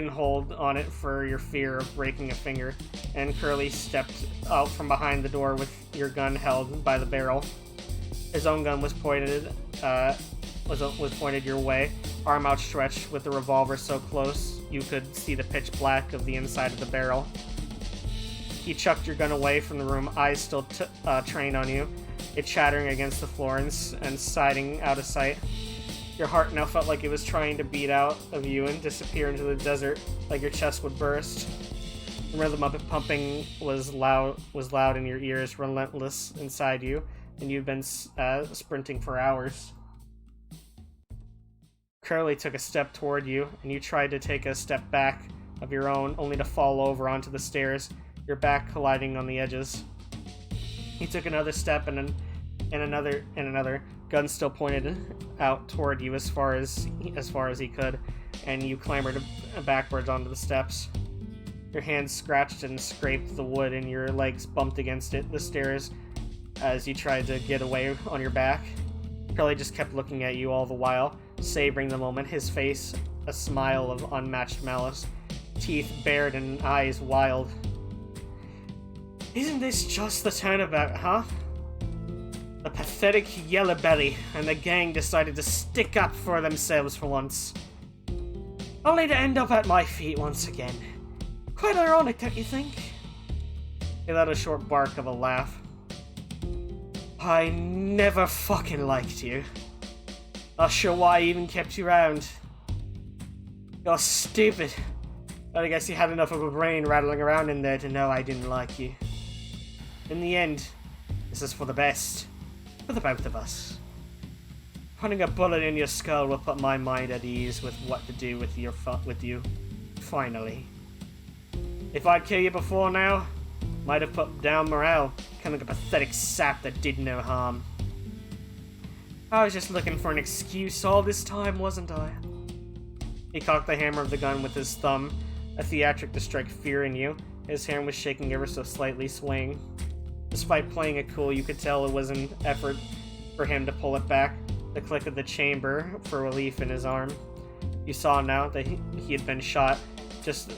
hold on it for your fear of breaking a finger, and Curly stepped out from behind the door with your gun held by the barrel. His own gun was pointed your way, arm outstretched with the revolver so close you could see the pitch black of the inside of the barrel. He chucked your gun away from the room, eyes still trained on you, it chattering against the floor and siding out of sight. Your heart now felt like it was trying to beat out of you and disappear into the desert, like your chest would burst. The rhythm of it pumping was loud in your ears, relentless inside you, and you've been sprinting for hours. Curly took a step toward you, and you tried to take a step back of your own, only to fall over onto the stairs, your back colliding on the edges. He took another step and another, gun still pointed out toward you as far as he could, and you clambered backwards onto the steps. Your hands scratched and scraped the wood, and your legs bumped against the stairs as you tried to get away on your back. Curly just kept looking at you all the while, savoring the moment, his face a smile of unmatched malice, teeth bared and eyes wild. Isn't this just the turnabout, huh? The pathetic Yellow Belly and the gang decided to stick up for themselves for once, only to end up at my feet once again. Quite ironic, don't you think? He let a short bark of a laugh. I never fucking liked you. Not sure why I even kept you around. You're stupid. But I guess you had enough of a brain rattling around in there to know I didn't like you. In the end, this is for the best. For the both of us. Putting a bullet in your skull will put my mind at ease with what to do with you. Finally. If I'd kill you before now, might have put down morale, becoming a pathetic sap that did no harm. I was just looking for an excuse all this time, wasn't I? He cocked the hammer of the gun with his thumb, a theatric to strike fear in you. His hand was shaking ever so slightly, swaying. Despite playing it cool, you could tell it was an effort for him to pull it back, the click of the chamber for relief in his arm. You saw now that he had been shot just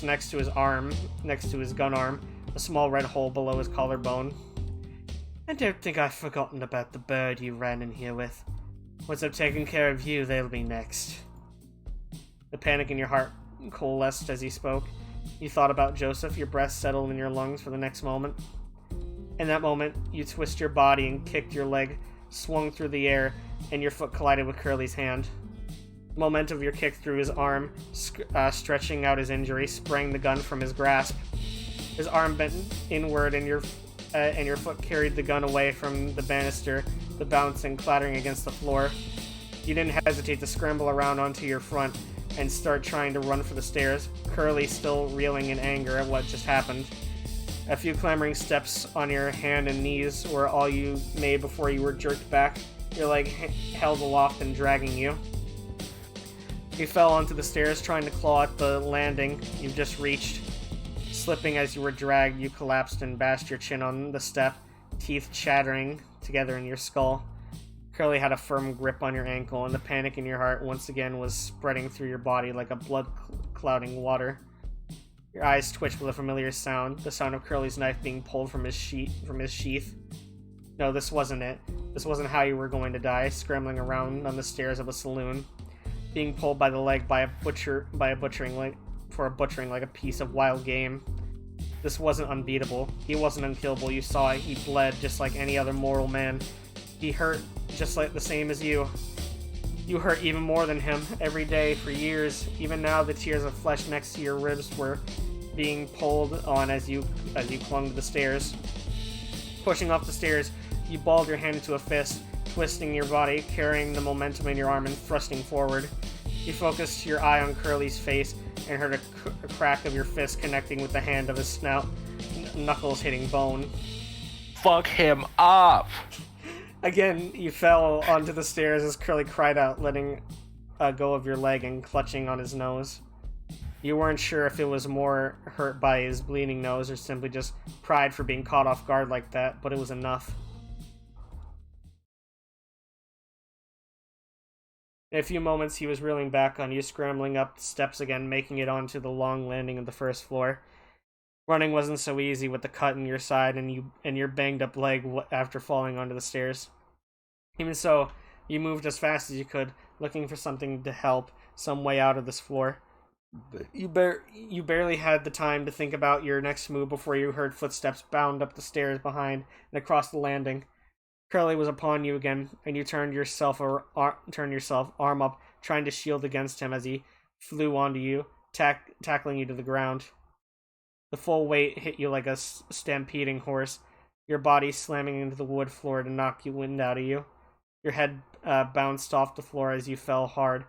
next to his arm, next to his gun arm, a small red hole below his collarbone. I don't think I've forgotten about the bird you ran in here with. Once I've taken care of you, they'll be next. The panic in your heart coalesced as he spoke. You thought about Joseph, your breath settled in your lungs for the next moment. In that moment, you twist your body and kicked your leg, swung through the air, and your foot collided with Curly's hand. The momentum of your kick through his arm, stretching out his injury, sprang the gun from his grasp. His arm bent inward, and your foot carried the gun away from the banister, the bouncing, clattering against the floor. You didn't hesitate to scramble around onto your front and start trying to run for the stairs, Curly still reeling in anger at what just happened. A few clambering steps on your hand and knees were all you made before you were jerked back, your leg held aloft and dragging you. You fell onto the stairs, trying to claw at the landing you've just reached. Slipping as you were dragged, you collapsed and bashed your chin on the step, teeth chattering together in your skull. Curly had a firm grip on your ankle, and the panic in your heart once again was spreading through your body like a blood-clouding water. Your eyes twitched with a familiar sound, the sound of Curly's knife being pulled from his sheath. No, this wasn't it. This wasn't how you were going to die, scrambling around on the stairs of a saloon, being pulled by the leg by a butchering like a piece of wild game. This wasn't unbeatable. He wasn't unkillable. You saw it. He bled just like any other mortal man. He hurt just like the same as you. You hurt even more than him every day for years. Even now, the tiers of flesh next to your ribs were being pulled on as you clung to the stairs. Pushing off the stairs, you balled your hand into a fist, twisting your body, carrying the momentum in your arm and thrusting forward. You focused your eye on Curly's face and heard a crack of your fist connecting with the hand of his snout, knuckles hitting bone. Fuck him up! Again, you fell onto the stairs as Curly cried out, letting go of your leg and clutching on his nose. You weren't sure if it was more hurt by his bleeding nose or simply just pride for being caught off guard like that, but it was enough. In a few moments, he was reeling back on you, scrambling up the steps again, making it onto the long landing of the first floor. Running wasn't so easy with the cut in your side and your banged-up leg after falling onto the stairs. Even so, you moved as fast as you could, looking for something to help, some way out of this floor. You barely had the time to think about your next move before you heard footsteps bound up the stairs behind and across the landing. Curly was upon you again, and you turned yourself arm up, trying to shield against him as he flew onto you, tackling you to the ground. The full weight hit you like a stampeding horse, your body slamming into the wood floor to knock you wind out of you. Your head bounced off the floor as you fell hard,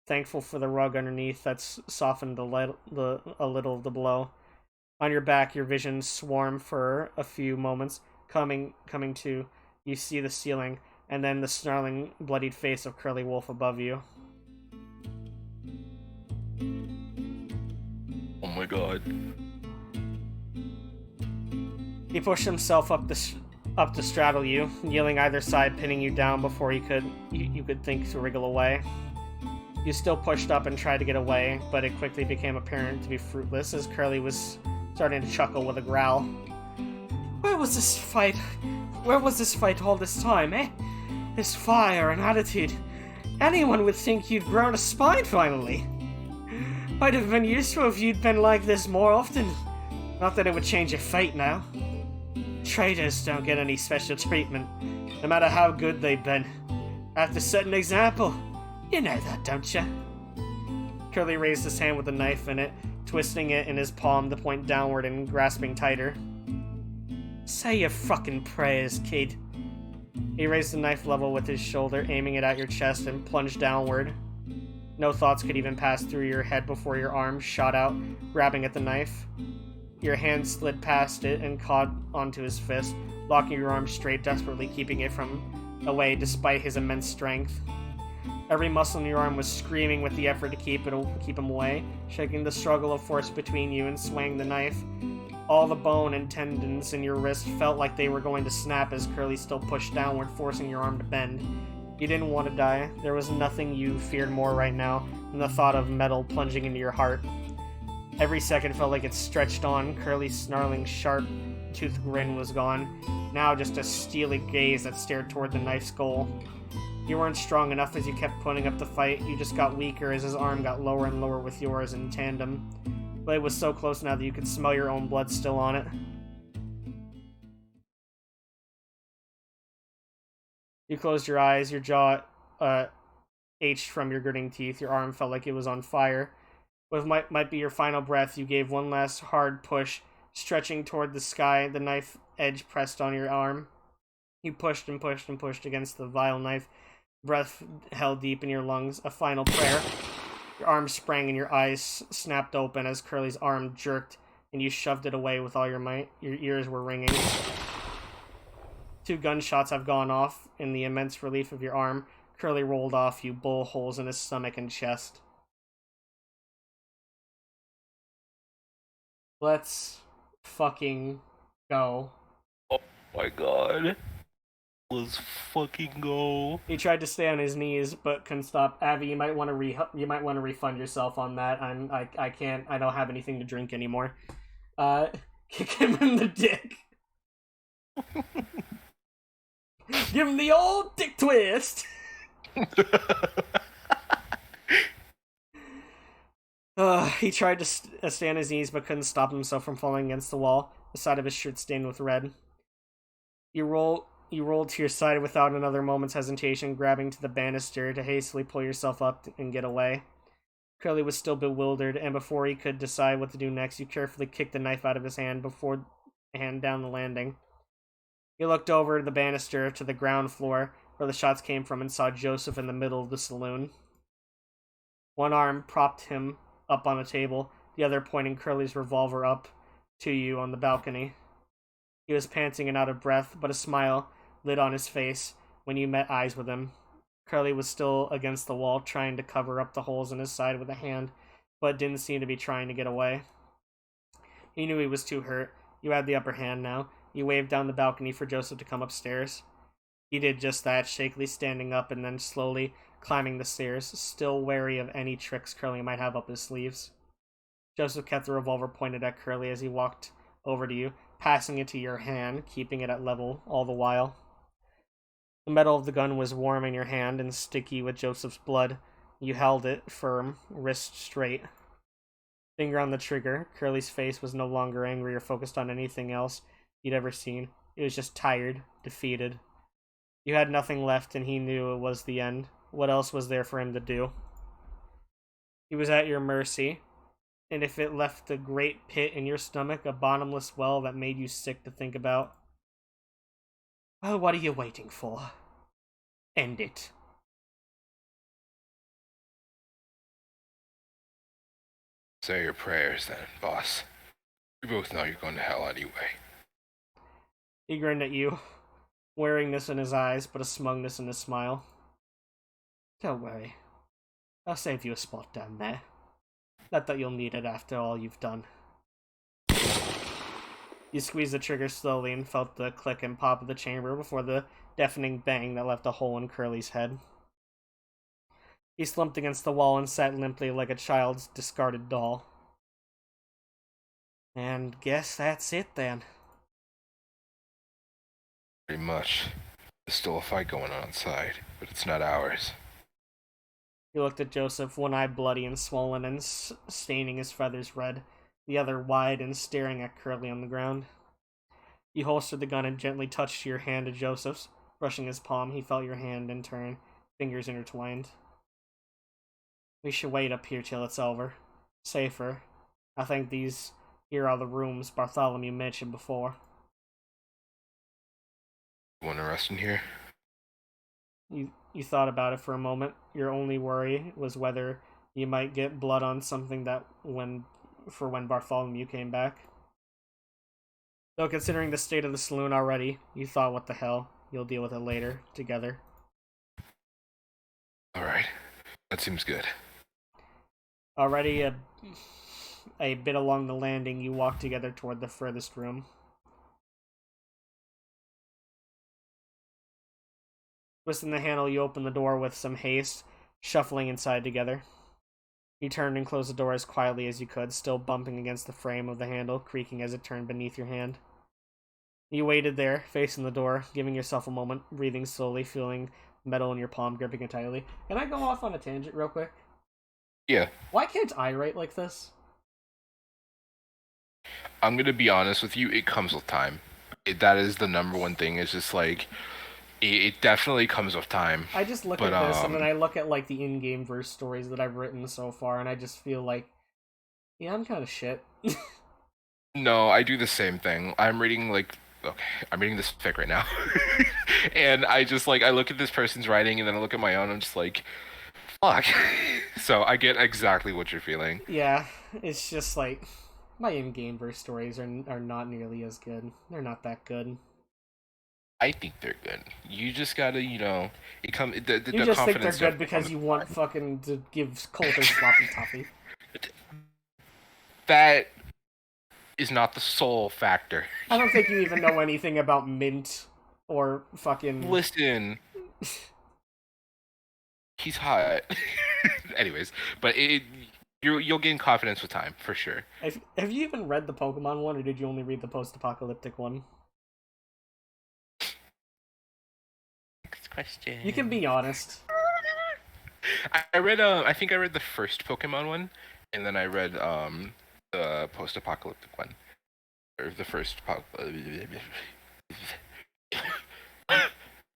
thankful for the rug underneath that softened a little of the blow. On your back, your vision swarmed for a few moments, coming to. You see the ceiling, and then the snarling, bloodied face of Curly Wolf above you. Oh my god. He pushed himself up to straddle you, yelling either side, pinning you down before you could think to wriggle away. You still pushed up and tried to get away, but it quickly became apparent to be fruitless as Curly was starting to chuckle with a growl. Where was this fight all this time, eh? This fire and attitude. Anyone would think you'd grown a spine finally. Might have been useful if you'd been like this more often. Not that it would change your fate now. Traitors don't get any special treatment, no matter how good they've been. Have to set an example. You know that, don't you? Curly raised his hand with a knife in it, twisting it in his palm to point downward and grasping tighter. Say your fucking prayers, kid. He raised the knife level with his shoulder, aiming it at your chest, and plunged downward. No thoughts could even pass through your head before your arm shot out, grabbing at the knife. Your hand slid past it and caught onto his fist, locking your arm straight, desperately keeping it from away despite his immense strength. Every muscle in your arm was screaming with the effort to keep him away, shaking the struggle of force between you and swaying the knife. All the bone and tendons in your wrist felt like they were going to snap as Curly still pushed downward, forcing your arm to bend. You didn't want to die. There was nothing you feared more right now than the thought of metal plunging into your heart. Every second felt like it stretched on. Curly's snarling, sharp-toothed grin was gone, now just a steely gaze that stared toward the knife's goal. You weren't strong enough as you kept putting up the fight. You just got weaker as his arm got lower and lower with yours in tandem. But it was so close now that you could smell your own blood still on it. You closed your eyes, your jaw ached from your gritting teeth, your arm felt like it was on fire. With might be your final breath, you gave one last hard push, stretching toward the sky, the knife edge pressed on your arm. You pushed and pushed and pushed against the vile knife, breath held deep in your lungs, a final prayer. Your arm sprang and your eyes snapped open as Curly's arm jerked, and you shoved it away with all your might. Your ears were ringing. 2 gunshots have gone off. In the immense relief of your arm, Curly rolled off you, bullet holes in his stomach and chest. Let's fucking go. Oh my god. Let's fucking go. He tried to stay on his knees, but couldn't stop. Avi, you might want to refund yourself on that. I can't. I don't have anything to drink anymore. Kick him in the dick. Give him the old dick twist. He tried to stay on his knees, but couldn't stop himself from falling against the wall, the side of his shirt stained with red. You rolled to your side without another moment's hesitation, grabbing to the banister to hastily pull yourself up and get away. Curly was still bewildered, and before he could decide what to do next, you carefully kicked the knife out of his hand down the landing. You looked over the banister to the ground floor, where the shots came from, and saw Joseph in the middle of the saloon. One arm propped him up on a table, the other pointing Curly's revolver up to you on the balcony. He was panting and out of breath, but a smile lit on his face when you met eyes with him. Curly was still against the wall, trying to cover up the holes in his side with a hand, but didn't seem to be trying to get away. He knew he was too hurt. You had the upper hand now. You waved down the balcony for Joseph to come upstairs. He did just that, shakily standing up and then slowly climbing the stairs, still wary of any tricks Curly might have up his sleeves. Joseph kept the revolver pointed at Curly as he walked over to you, passing it to your hand, keeping it at level all the while. The metal of the gun was warm in your hand and sticky with Joseph's blood. You held it firm, wrist straight. Finger on the trigger. Curly's face was no longer angry or focused on anything else you'd ever seen. It was just tired, defeated. You had nothing left, and he knew it was the end. What else was there for him to do? He was at your mercy, and if it left a great pit in your stomach, a bottomless well that made you sick to think about, well, what are you waiting for? End it. Say your prayers then, boss. We both know you're going to hell anyway. He grinned at you, wariness in his eyes, but a smugness in his smile. Don't worry. I'll save you a spot down there. Not that you'll need it after all you've done. You squeezed the trigger slowly and felt the click and pop of the chamber before the deafening bang that left a hole in Curly's head. He slumped against the wall and sat limply like a child's discarded doll. And guess that's it then. Pretty much. There's still a fight going on outside, but it's not ours. He looked at Joseph, one eye bloody and swollen and staining his feathers red, the other wide and staring at Curly on the ground. He holstered the gun and gently touched your hand to Joseph's. Brushing his palm, he felt your hand in turn, fingers intertwined. We should wait up here till it's over. Safer. I think these here are the rooms Bartholomew mentioned before. You want to rest in here? You thought about it for a moment. Your only worry was whether you might get blood on something that when Bartholomew came back. Though considering the state of the saloon already, you thought, what the hell, you'll deal with it later, together. Alright. That seems good. Already a bit along the landing, you walk together toward the furthest room. Twisting the handle, you open the door with some haste, shuffling inside together. You turned and closed the door as quietly as you could, still bumping against the frame of the handle, creaking as it turned beneath your hand. You waited there, facing the door, giving yourself a moment, breathing slowly, feeling metal in your palm, gripping it tightly. Can I go off on a tangent real quick? Yeah. Why can't I write like this? I'm gonna be honest with you, it comes with time. That is the number one thing, is just like, it definitely comes with time. I just look at this, and then I look at, like, the in-game verse stories that I've written so far, and I just feel like, yeah, I'm kind of shit. No, I do the same thing. I'm reading, like, okay, I'm reading this fic right now. And I just, like, I look at this person's writing, and then I look at my own, and I'm just like, fuck. So I get exactly what you're feeling. Yeah, it's just, like, my in-game verse stories are not nearly as good. They're not that good. I think they're good. You just gotta, you know, You just think they're good because you want fucking to give Coulter sloppy toffee. That is not the sole factor. I don't think you even know anything about mint or fucking... Listen. He's hot. Anyways, but you'll gain confidence with time, for sure. Have you even read the Pokemon one, or did you only read the post-apocalyptic one? Question. You can be honest. I read I think I read the first Pokemon one, and then I read the post-apocalyptic one, or the first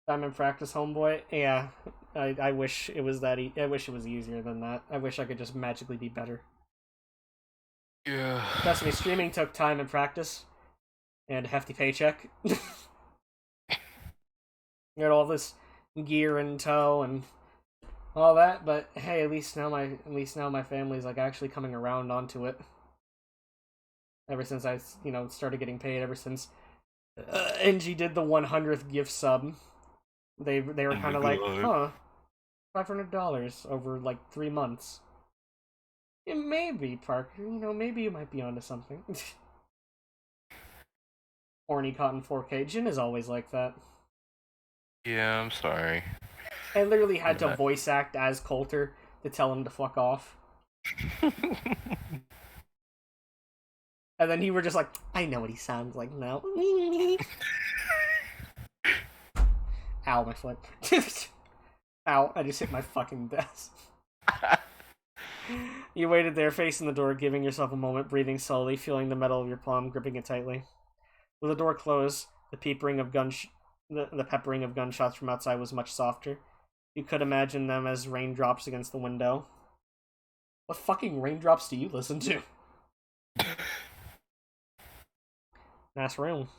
Diamond Practice, homeboy. Yeah, I wish it was that. I wish it was easier than that. I wish I could just magically be better. Yeah. Trust me, streaming took time and practice, and a hefty paycheck. You had all this gear in tow and all that, but hey, at least now my family's like actually coming around onto it. Ever since I, started getting paid, ever since NG did the 100th gift sub, they were kind of like, huh, $500 over like 3 months. Yeah, maybe, Parker. Maybe you might be onto something. Horny Cotton 4K. Jin is always like that. Yeah, I'm sorry. I literally had to voice act as Coulter to tell him to fuck off. And then you were just like, I know what he sounds like now. Ow, my foot. Ow, I just hit my fucking desk. You waited there, facing the door, giving yourself a moment, breathing slowly, feeling the metal of your palm, gripping it tightly. With the door closed, the peeping of The peppering of gunshots from outside was much softer. You could imagine them as raindrops against the window. What fucking raindrops do you listen to? Nice room.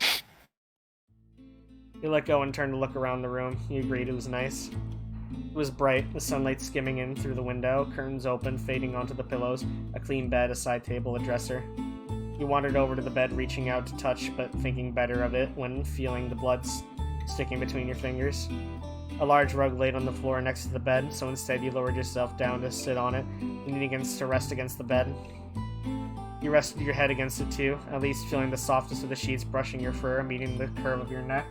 You let go and turned to look around the room. You agreed it was nice. It was bright, the sunlight skimming in through the window, curtains open, fading onto the pillows, a clean bed, a side table, a dresser. You wandered over to the bed, reaching out to touch, but thinking better of it when feeling the blood sticking between your fingers. A large rug laid on the floor next to the bed, so instead you lowered yourself down to sit on it, leaning to rest against the bed. You rested your head against it too, at least feeling the softness of the sheets brushing your fur, meeting the curve of your neck.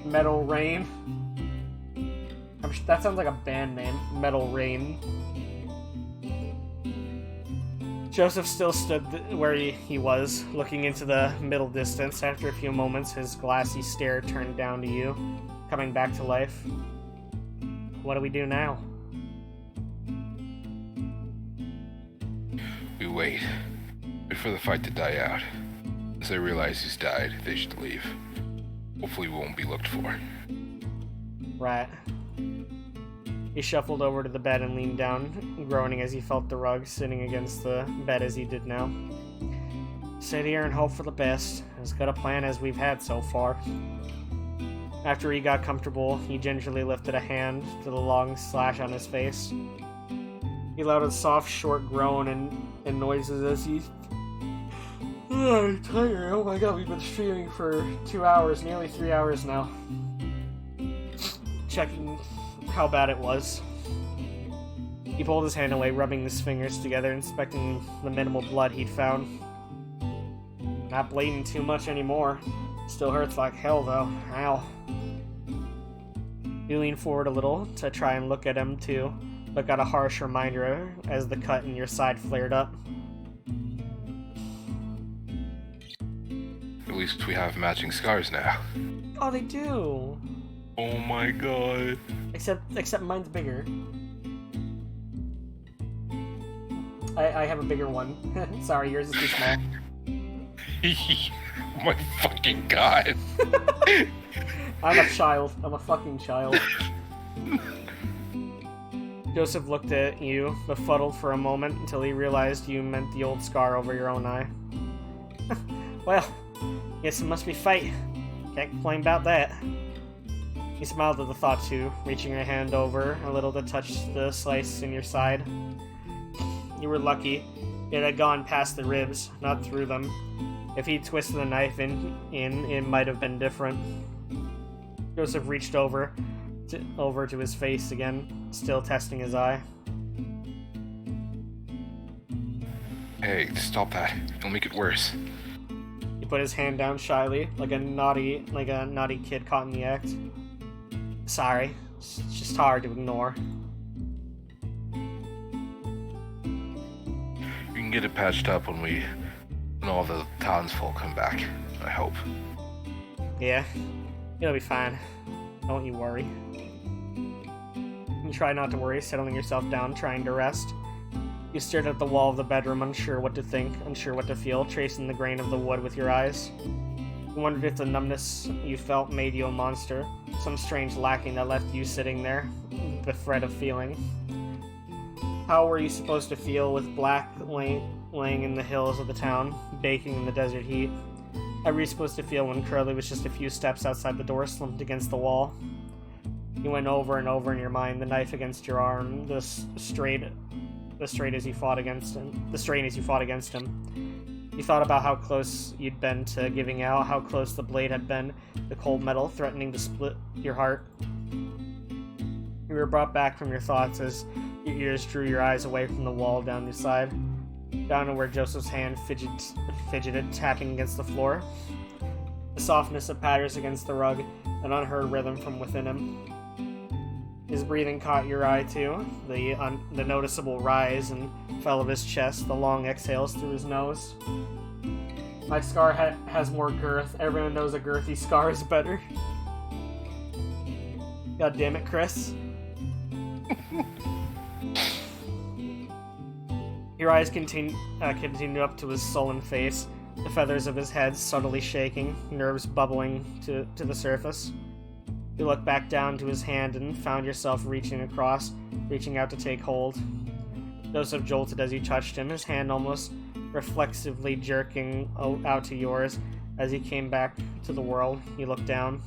Metal Rain. That sounds like a band name. Metal Rain. Joseph still stood where he was, looking into the middle distance. After a few moments, his glassy stare turned down to you, coming back to life. What do we do now? We wait. Wait for the fight to die out. As they realize he's died, they should leave. Hopefully we won't be looked for. Right. He shuffled over to the bed and leaned down, groaning as he felt the rug sitting against the bed as he did now. Sit here and hope for the best. As good a plan as we've had so far. After he got comfortable, he gingerly lifted a hand to the long slash on his face. He let out a soft, short groan and noises as he... Oh, I'm tired. Oh my god, we've been streaming for 2 hours, nearly 3 hours now. Checking how bad it was. He pulled his hand away, rubbing his fingers together, inspecting the minimal blood he'd found. Not bleeding too much anymore. Still hurts like hell, though. Ow. You leaned forward a little to try and look at him, too, but got a harsh reminder as the cut in your side flared up. At least we have matching scars now. Oh, they do! Oh my god. Except mine's bigger. I have a bigger one. Sorry, yours is too small. Oh my fucking god. I'm a child. I'm a fucking child. Joseph looked at you, befuddled for a moment, until he realized you meant the old scar over your own eye. Well, guess it must be fate. Can't complain about that. He smiled at the thought too, reaching a hand over a little to touch the slice in your side. You were lucky. It had gone past the ribs, not through them. If he'd twisted the knife in, it might have been different. Joseph reached over to his face again, still testing his eye. Hey, stop that. You'll make it worse. He put his hand down shyly, like a naughty kid caught in the act. Sorry, it's just hard to ignore. We can get it patched up when all the townsfolk come back, I hope. Yeah, it'll be fine. Don't you worry. You try not to worry, settling yourself down, trying to rest. You stared at the wall of the bedroom, unsure what to think, unsure what to feel, tracing the grain of the wood with your eyes. You wondered if the numbness you felt made you a monster, some strange lacking that left you sitting there, the thread of feeling. How were you supposed to feel with Black laying in the hills of the town, baking in the desert heat? How were you supposed to feel when Curly was just a few steps outside the door, slumped against the wall? You went over and over in your mind, the knife against your arm, the strain as you fought against him. You thought about how close you'd been to giving out, how close the blade had been, the cold metal threatening to split your heart. You were brought back from your thoughts as your ears drew your eyes away from the wall down your side, down to where Joseph's hand fidgeted, tapping against the floor. The softness of patters against the rug, an unheard rhythm from within him. His breathing caught your eye too, the noticeable rise and fell of his chest, the long exhales through his nose. My scar has more girth. Everyone knows a girthy scar is better. God damn it, Chris. Your eyes continued up to his sullen face, the feathers of his head subtly shaking, nerves bubbling to the surface. You looked back down to his hand and found yourself reaching across, reaching out to take hold. Joseph jolted as you touched him, his hand almost reflexively jerking out to yours as he came back to the world. He looked down.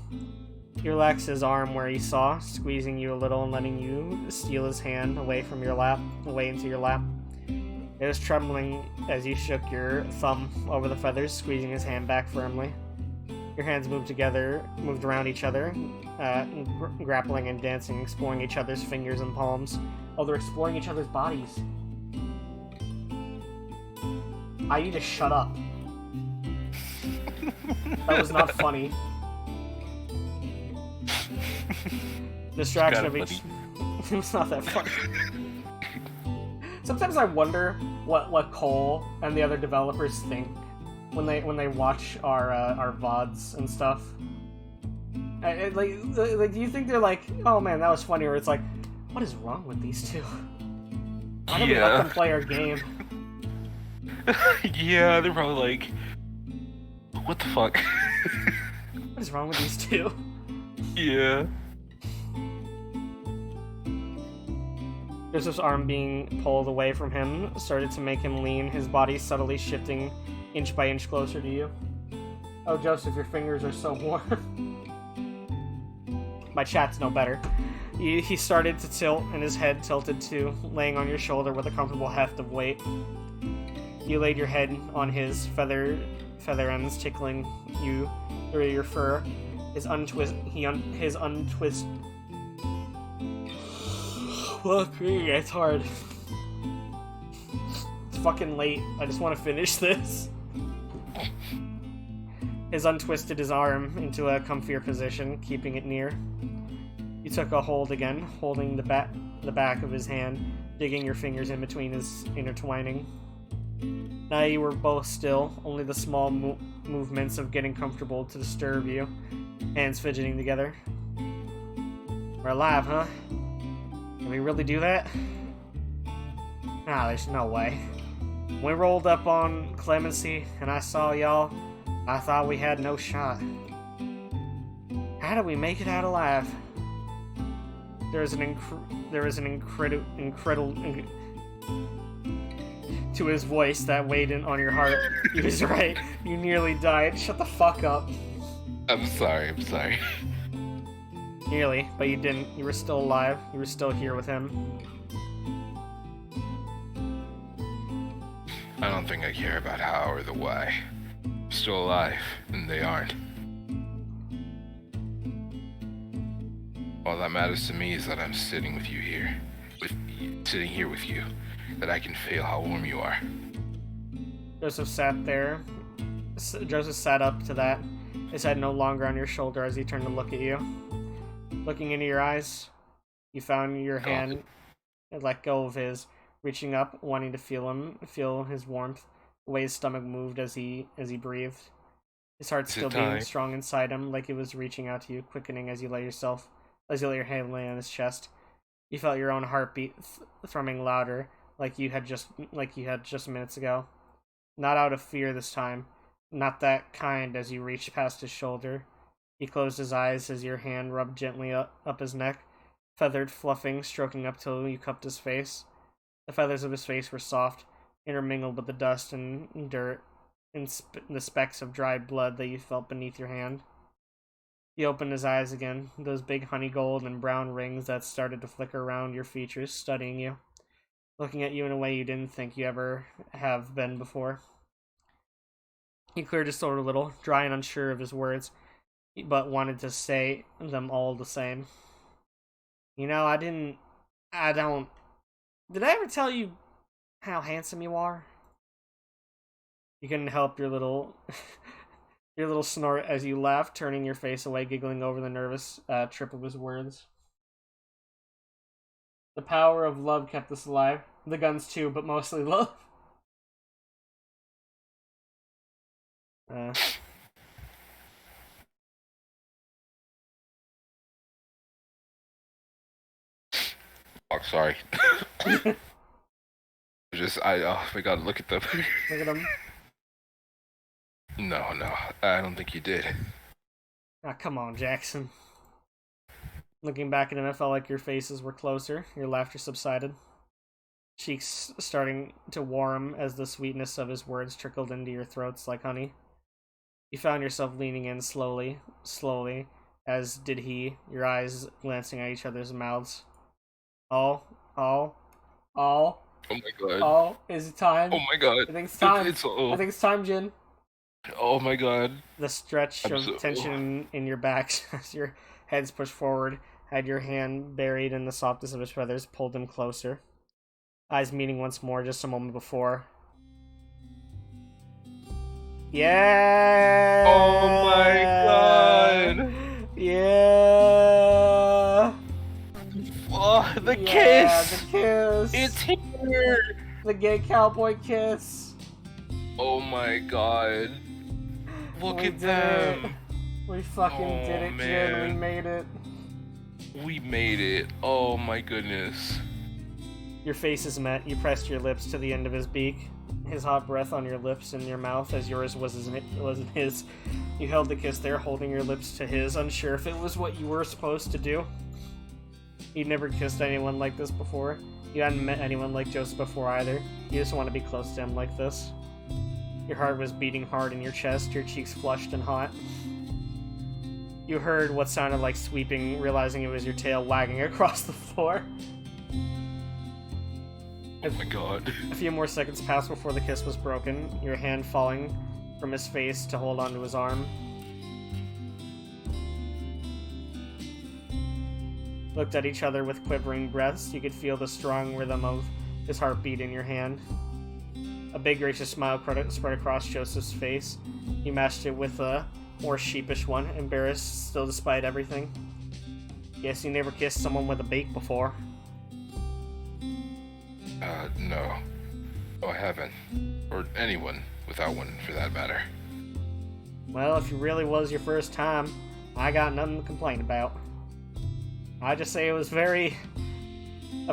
You relaxed his arm where he saw, squeezing you a little and letting you steal his hand away from your lap, away into your lap. It was trembling as you shook your thumb over the feathers, squeezing his hand back firmly. Your hands moved around each other, grappling and dancing, exploring each other's fingers and palms. Oh, they're exploring each other's bodies. I need to shut up. That was not funny. Distraction of each... It's not that funny. Sometimes I wonder what Cole and the other developers think when they watch our VODs and stuff. Like, do you think they're like, oh man, that was funny, or it's like, what is wrong with these two? Why don't we let them play our game? Yeah, they're probably like, what the fuck? What is wrong with these two? Yeah. Joseph's arm being pulled away from him started to make him lean, his body subtly shifting inch by inch closer to you. Oh, Joseph, your fingers are so warm. My chat's no better. He started to tilt, and his head tilted too, laying on your shoulder with a comfortable heft of weight. You laid your head on his feather ends, tickling you through your fur. His untwist. Look, it's hard. It's fucking late. I just want to finish this. His untwisted his arm into a comfier position, keeping it near. You took a hold again, holding the back of his hand, digging your fingers in between his intertwining. Now you were both still, only the small movements of getting comfortable to disturb you, hands fidgeting together. We're alive, huh? Can we really do that? Nah, there's no way. When we rolled up on Clemency and I saw y'all, I thought we had no shot. How did we make it out alive? There was an incredible to his voice that weighed in on your heart. He was right. You nearly died. Shut the fuck up. I'm sorry. Nearly, but you didn't. You were still alive. You were still here with him. I don't think I care about how or the why. I'm still alive, and they aren't. All that matters to me is that I'm sitting with you here. Sitting here with you. That I can feel how warm you are. Joseph sat there. Joseph sat up to that, his head no longer on your shoulder as he turned to look at you. Looking into your eyes, you found your hand and let go of his, reaching up, wanting to feel his warmth, the way his stomach moved as he breathed. His heart still beating strong inside him, like it was reaching out to you, quickening as you let your hand lay on his chest. You felt your own heartbeat thrumming louder, like you had just minutes ago. Not out of fear this time, not that kind. As you reached past his shoulder, he closed his eyes as your hand rubbed gently up his neck, feathered, fluffing, stroking up till you cupped his face. The feathers of his face were soft, intermingled with the dust and dirt and the specks of dried blood that you felt beneath your hand. He opened his eyes again, those big honey gold and brown rings that started to flicker around your features, studying you, looking at you in a way you didn't think you ever have been before. He cleared his throat a little, dry and unsure of his words, but wanted to say them all the same. You know, did I ever tell you how handsome you are? You couldn't help your little snort as you laughed, turning your face away, giggling over the nervous trip of his words. The power of love kept us alive. The guns too, but mostly love. Oh, sorry. Oh my god, look at them. Look at him. No, I don't think you did. Ah, come on, Jackson. Looking back at him, it felt like your faces were closer. Your laughter subsided. Cheeks starting to warm as the sweetness of his words trickled into your throats like honey. You found yourself leaning in slowly, as did he, your eyes glancing at each other's mouths. Oh, oh, oh, Oh my god. oh, is it time? Oh my god. I think it's time. Oh. I think it's time, Jin. Oh my god. The stretch of tension in your back as your head's pushed forward, had your hand buried in the softness of his feathers, pulled him closer. Eyes meeting once more just a moment before. Yeah! Oh my god! Yeah! Oh, the Yeah, kiss! the kiss! It's here! The gay cowboy kiss! Oh my god. Look We at did them! it. We fucking Oh, did it, Jin. man. We made it. We made it. Oh my goodness. Your faces met. You pressed your lips to the end of his beak. His hot breath on your lips and your mouth as yours wasn't his. You held the kiss there, holding your lips to his, unsure if it was what you were supposed to do. You'd never kissed anyone like this before. You hadn't met anyone like Joseph before either. You just want to be close to him like this. Your heart was beating hard in your chest, your cheeks flushed and hot. You heard what sounded like sweeping, realizing it was your tail wagging across the floor. Oh my god. A few more seconds passed before the kiss was broken, your hand falling from his face to hold onto his arm. Looked at each other with quivering breaths. You could feel the strong rhythm of his heartbeat in your hand. A big gracious smile spread across Joseph's face. He matched it with a more sheepish one, embarrassed still despite everything. Guess you never kissed someone with a beak before. No. Oh, I haven't. Or anyone without one, for that matter. Well, if it really was your first time, I got nothing to complain about. I just say it was a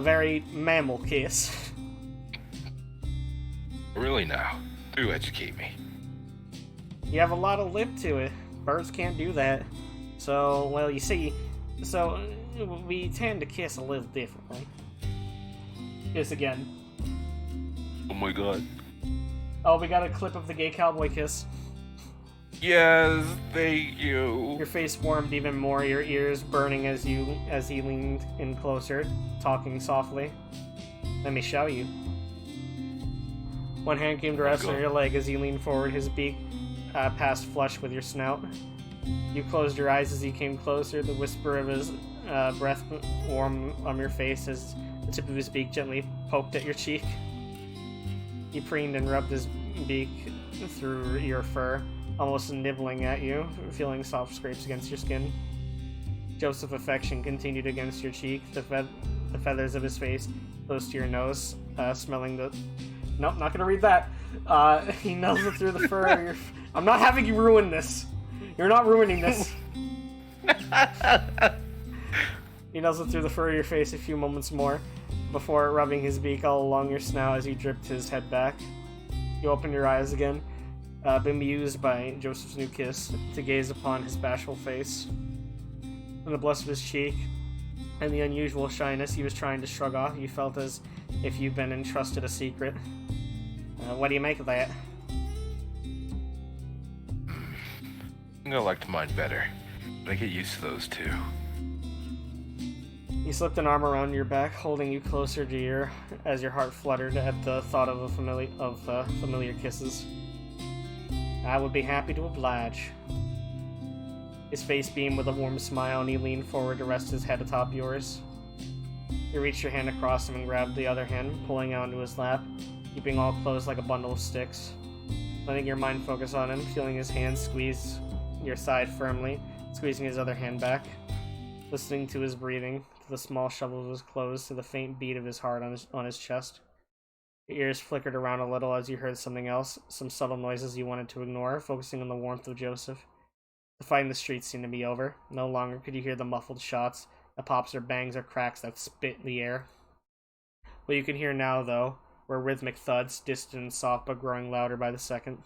very mammal kiss. Really now? Do educate me. You have a lot of lip to it. Birds can't do that. So, well, you see, we tend to kiss a little differently. Kiss again. Oh my god. Oh, we got a clip of the gay cowboy kiss. Yes, thank you. Your face warmed even more, your ears burning as he leaned in closer, talking softly. Let me show you. One hand came to rest on your leg as he leaned forward, his beak passed flush with your snout. You closed your eyes as he came closer, the whisper of his breath warm on your face as the tip of his beak gently poked at your cheek. He preened and rubbed his beak through your fur, almost nibbling at you, feeling soft scrapes against your skin. Joseph's affection continued against your cheek, the feathers of his face close to your nose, smelling the... Nope, not gonna read that. He nuzzled through the fur of your... I'm not having you ruin this. You're not ruining this. He nuzzled through the fur of your face a few moments more, before rubbing his beak all along your snout as he dripped his head back. You opened your eyes again, bemused by Joseph's new kiss, to gaze upon his bashful face. And the blush of his cheek, and the unusual shyness he was trying to shrug off, you felt as if you'd been entrusted a secret. What do you make of that? I think I liked mine better, but I get used to those too. He slipped an arm around your back, holding you closer to your, as your heart fluttered at the thought of familiar kisses. I would be happy to oblige. His face beamed with a warm smile, and he leaned forward to rest his head atop yours. You reached your hand across him and grabbed the other hand, pulling out into his lap, keeping all closed like a bundle of sticks. Letting your mind focus on him, feeling his hand squeeze your side firmly, squeezing his other hand back. Listening to his breathing, to the small shovel of his clothes, to the faint beat of his heart on his chest. Your ears flickered around a little as you heard something else, some subtle noises you wanted to ignore, focusing on the warmth of Joseph. The fight in the streets seemed to be over. No longer could you hear the muffled shots, the pops or bangs or cracks that spit in the air. What you can hear now, though, were rhythmic thuds, distant and soft but growing louder by the second.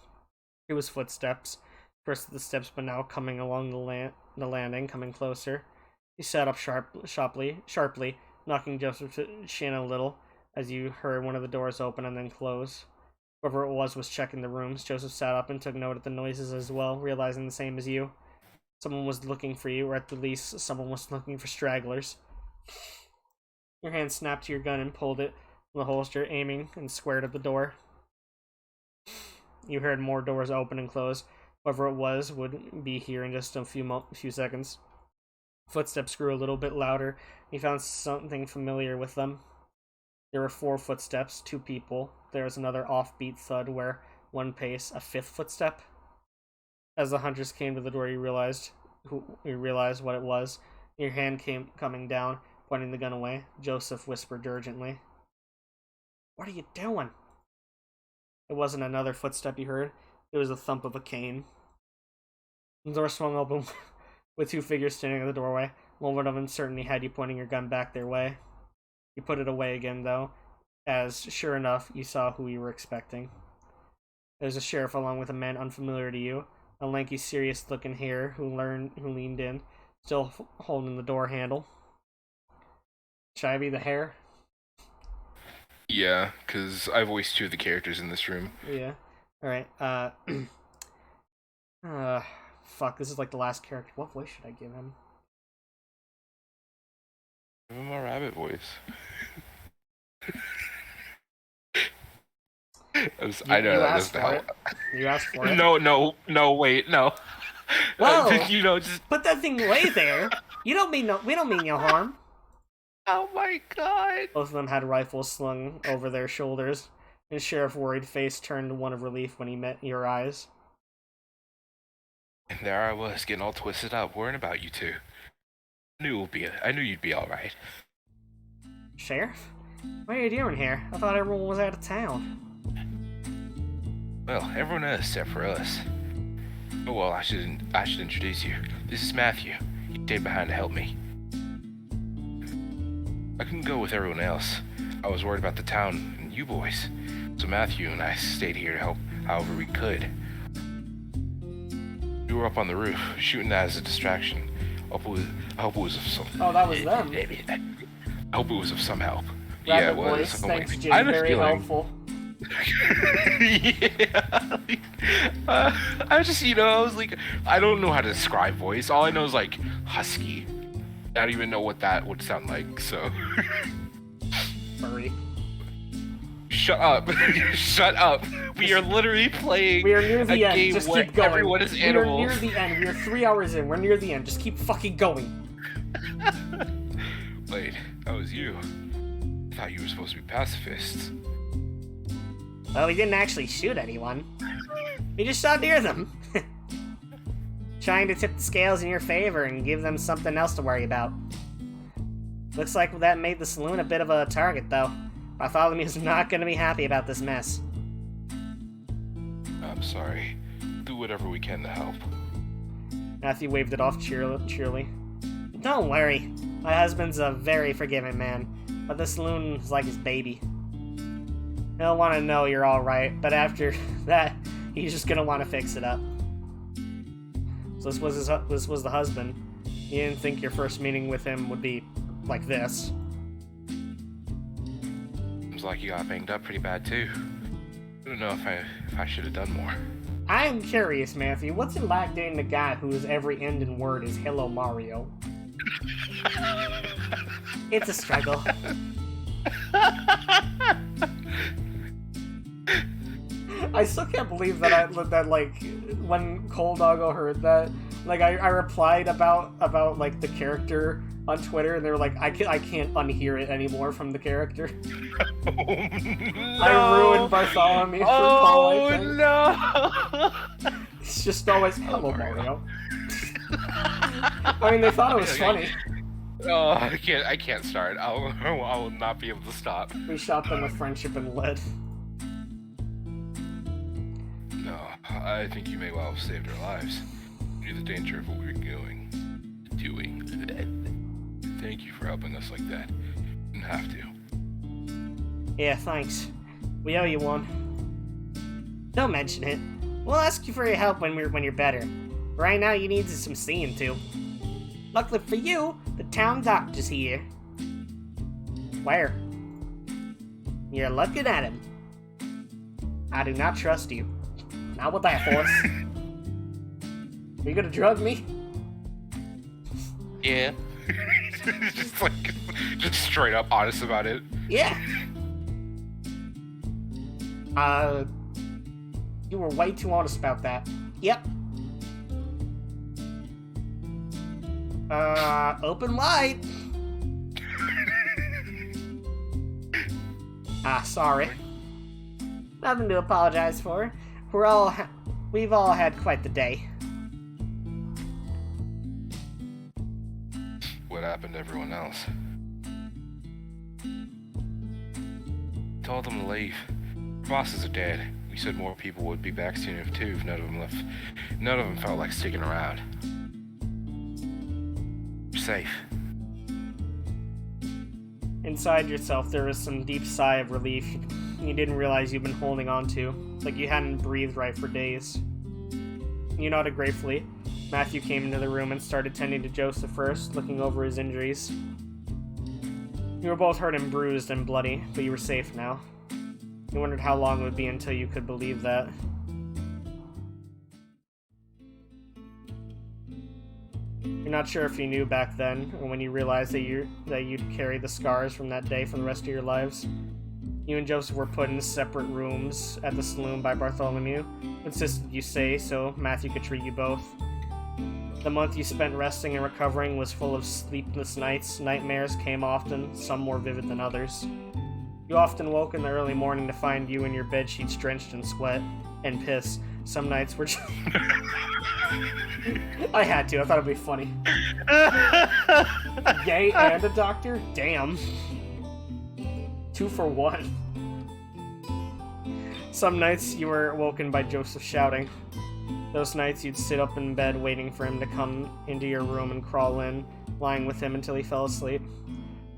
It was footsteps. First the steps, but now coming along the landing, coming closer. He sat up sharply, knocking Joseph's shin a little as you heard one of the doors open and then close. Whoever it was checking the rooms. Joseph sat up and took note of the noises as well, realizing the same as you. Someone was looking for you, or at the least, someone was looking for stragglers. Your hand snapped to your gun and pulled it from the holster, aiming and squared at the door. You heard more doors open and close. Whoever it was would be here in just a few seconds. Footsteps grew a little bit louder. He found something familiar with them. There were 4 footsteps, 2 people. There was another offbeat thud where one pace, a 5th footstep. As the hunters came to the door, you realized what it was. Your hand came coming down, pointing the gun away. Joseph whispered urgently, "What are you doing?" It wasn't another footstep you heard. It was the thump of a cane. The door swung open with 2 figures standing in the doorway. A moment of uncertainty had you pointing your gun back their way. You put it away again, though, as, sure enough, you saw who you were expecting. There was a sheriff along with a man unfamiliar to you, a lanky, serious-looking hare who leaned in, still holding the door handle. Should I be the hare? Yeah, because I voiced 2 of the characters in this room. Yeah. Alright, fuck, this is like the last character. What voice should I give him? Give him a rabbit voice. I know that doesn't help. You asked for it. No, wait, no. Whoa! Just put that thing away there. We don't mean no harm. Oh my god! Both of them had rifles slung over their shoulders. His sheriff's worried face turned to one of relief when he met your eyes. And there I was, getting all twisted up, worrying about you 2. I knew you'd be all right. Sheriff? What are you doing here? I thought everyone was out of town. Well, everyone is except for us. Oh well, I should introduce you. This is Matthew. He stayed behind to help me. I couldn't go with everyone else. I was worried about the town and you boys. So Matthew and I stayed here to help however we could. We were up on the roof, shooting that as a distraction. I hope it was of some... Oh, that was them. I hope it was of some help. Rabbit yeah, it was. Voice. Oh, Thanks, Jim. I had a Very feeling. helpful. Yeah. I just, I was like, I don't know how to describe voice. All I know is like husky. I don't even know what that would sound like, so. Furry. Shut up. Shut up. We are literally playing We are near the end. game Just where keep going. everyone is animals. We are near the end. We are 3 hours in. We're near the end. Just keep fucking going. Wait, that was you. I thought you were supposed to be pacifists. Well, we didn't actually shoot anyone. We just shot near them. Trying to tip the scales in your favor and give them something else to worry about. Looks like that made the saloon a bit of a target, though. Bartholomew's not going to be happy about this mess. I'm sorry. Do whatever we can to help. Matthew waved it off cheerily. Don't worry. My husband's a very forgiving man, but the saloon is like his baby. He'll want to know you're alright, but after that, he's just gonna want to fix it up. So this was the husband. You didn't think your first meeting with him would be like this. Seems like you got banged up pretty bad too. I don't know if I should have done more. I am curious, Matthew. What's it like dating a guy whose every end and word is "Hello, Mario"? It's a struggle. I still can't believe that like when Cold Doggo heard that, like I replied about like the character on Twitter, and they were like, I can't unhear it anymore from the character. Oh, no. I ruined Bartholomew for Paul, I think. No! It's just always "Hello, Mario." I mean, they thought it was funny. Oh, I can't start. I will not be able to stop. We shot them with friendship and lead. No, I think you may well have saved our lives. You knew the danger of what we were doing. Thank you for helping us like that. Didn't have to. Yeah, thanks. We owe you one. Don't mention it. We'll ask you for your help when you're better. Right now, you need some seeing to. Luckily for you, the town doctor's here. Where? You're looking at him. I do not trust you. Not with that horse. Are you gonna drug me? Yeah. just straight up honest about it. Yeah. You were way too honest about that. Yep. Open wide. Sorry. Nothing to apologize for. We've all had quite the day. What happened to everyone else? Told them to leave. Bosses are dead. We said more people would be back soon if none of them left. None of them felt like sticking around. You're safe. Inside yourself, there was some deep sigh of relief you didn't realize you'd been holding on to, like you hadn't breathed right for days. You nodded gratefully. Matthew came into the room and started tending to Joseph first, looking over his injuries. You were both hurt and bruised and bloody, but you were safe now. You wondered how long it would be until you could believe that. You're not sure if you knew back then, or when you realized that you'd carry the scars from that day for the rest of your lives. You and Joseph were put in separate rooms at the saloon by Bartholomew, who insisted you stay so Matthew could treat you both. The month you spent resting and recovering was full of sleepless nights. Nightmares came often, some more vivid than others. You often woke in the early morning to find you in your bed sheets drenched in sweat and piss. Some nights were just... I had to, I thought it'd be funny. Yay, and a doctor? Damn. 2 for 1. Some nights you were woken by Joseph shouting. Those nights you'd sit up in bed waiting for him to come into your room and crawl in, lying with him until he fell asleep.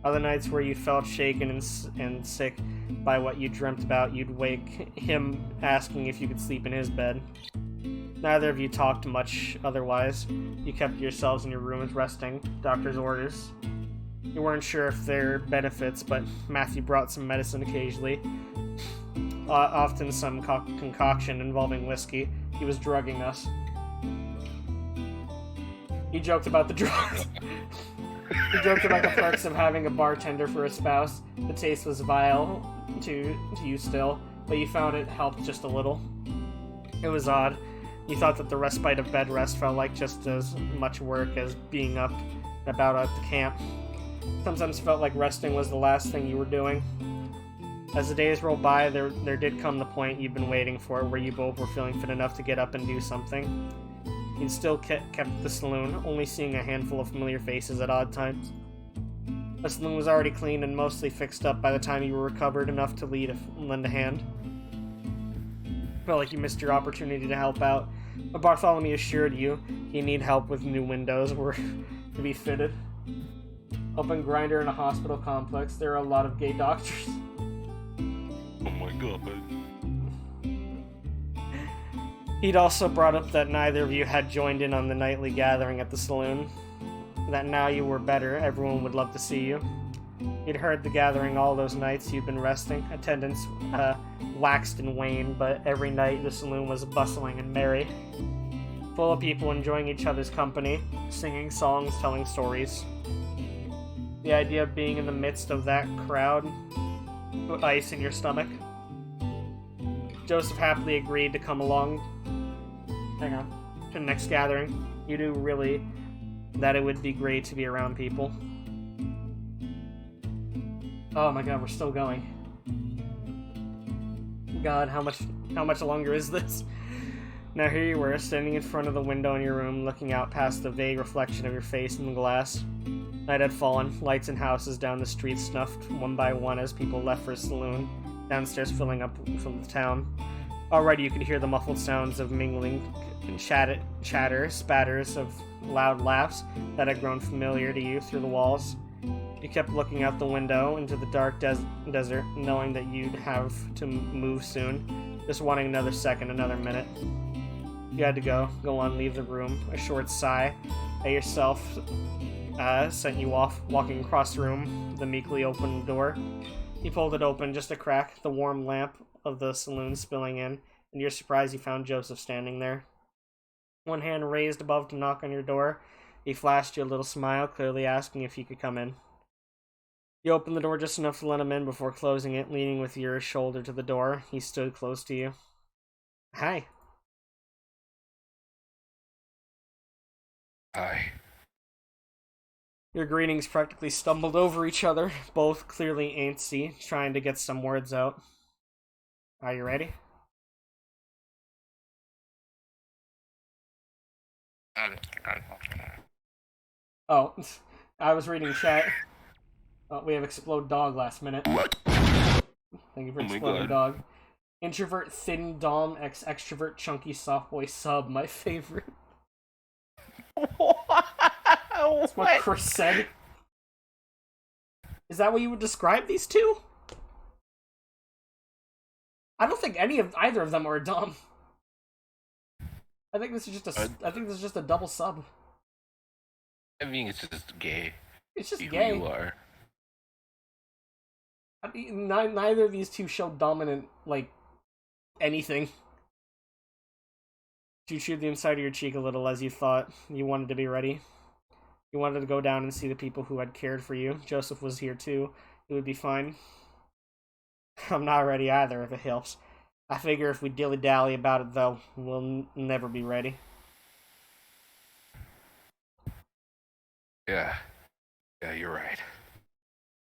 Other nights where you felt shaken and sick by what you dreamt about, you'd wake him asking if you could sleep in his bed. Neither of you talked much otherwise. You kept yourselves in your rooms resting, doctor's orders. You weren't sure if there were benefits, but Matthew brought some medicine occasionally. Often some concoction involving whiskey. He was drugging us. He joked about the drugs. He joked about the perks of having a bartender for a spouse. The taste was vile to you still, but you found it helped just a little. It was odd. You thought that the respite of bed rest felt like just as much work as being up and about at the camp. Sometimes felt like resting was the last thing you were doing. As the days rolled by, there did come the point you've been waiting for, where you both were feeling fit enough to get up and do something. You'd still kept the saloon, only seeing a handful of familiar faces at odd times. The saloon was already cleaned and mostly fixed up by the time you were recovered enough to lend a hand. Felt like you missed your opportunity to help out, but Bartholomew assured you he'd need help with new windows were to be fitted. Up in Grinder in a hospital complex, there are a lot of gay doctors. Oh my god. He'd also brought up that neither of you had joined in on the nightly gathering at the saloon. That now you were better, everyone would love to see you. You'd heard the gathering all those nights you'd been resting. Attendance waxed and waned, but every night the saloon was bustling and merry. Full of people enjoying each other's company, singing songs, telling stories. The idea of being in the midst of that crowd put ice in your stomach. Joseph happily agreed to come along to the next gathering. You knew really that it would be great to be around people. Oh my god, we're still going. God, how much longer is this? Now here you were, standing in front of the window in your room, looking out past the vague reflection of your face in the glass. Night had fallen, lights and houses down the street snuffed one by one as people left for a saloon, downstairs filling up from the town. Already you could hear the muffled sounds of mingling and chatter, spatters of loud laughs that had grown familiar to you through the walls. You kept looking out the window into the dark desert, knowing that you'd have to move soon, just wanting another second, another minute. You had to go. Go on, leave the room. A short sigh at yourself sent you off, walking across the room, the meekly opened door. You pulled it open just a crack, the warm lamp of the saloon spilling in, and to your surprise you found Joseph standing there. One hand raised above to knock on your door. He flashed you a little smile, clearly asking if you could come in. You opened the door just enough to let him in before closing it, leaning with your shoulder to the door. He stood close to you. Hi. Hi. Your greetings practically stumbled over each other, both clearly antsy, trying to get some words out. Are you ready? Oh, I was reading chat. Oh, we have Explode Dog last minute. Thank you for Exploding Dog. Introvert, thin dom, extrovert, chunky, soft boy, sub, my favorite. That's what Chris said. Is that what you would describe these two? I don't think either of them are dumb. I think this is just a double sub. I mean, it's just gay. It's just Be gay. Who you are. I mean, neither of these two show dominant, like, anything. You chewed the inside of your cheek a little as you thought. You wanted to be ready. You wanted to go down and see the people who had cared for you. Joseph was here too. It would be fine. I'm not ready either, if it helps. I figure if we dilly-dally about it, though, we'll never be ready. Yeah, you're right.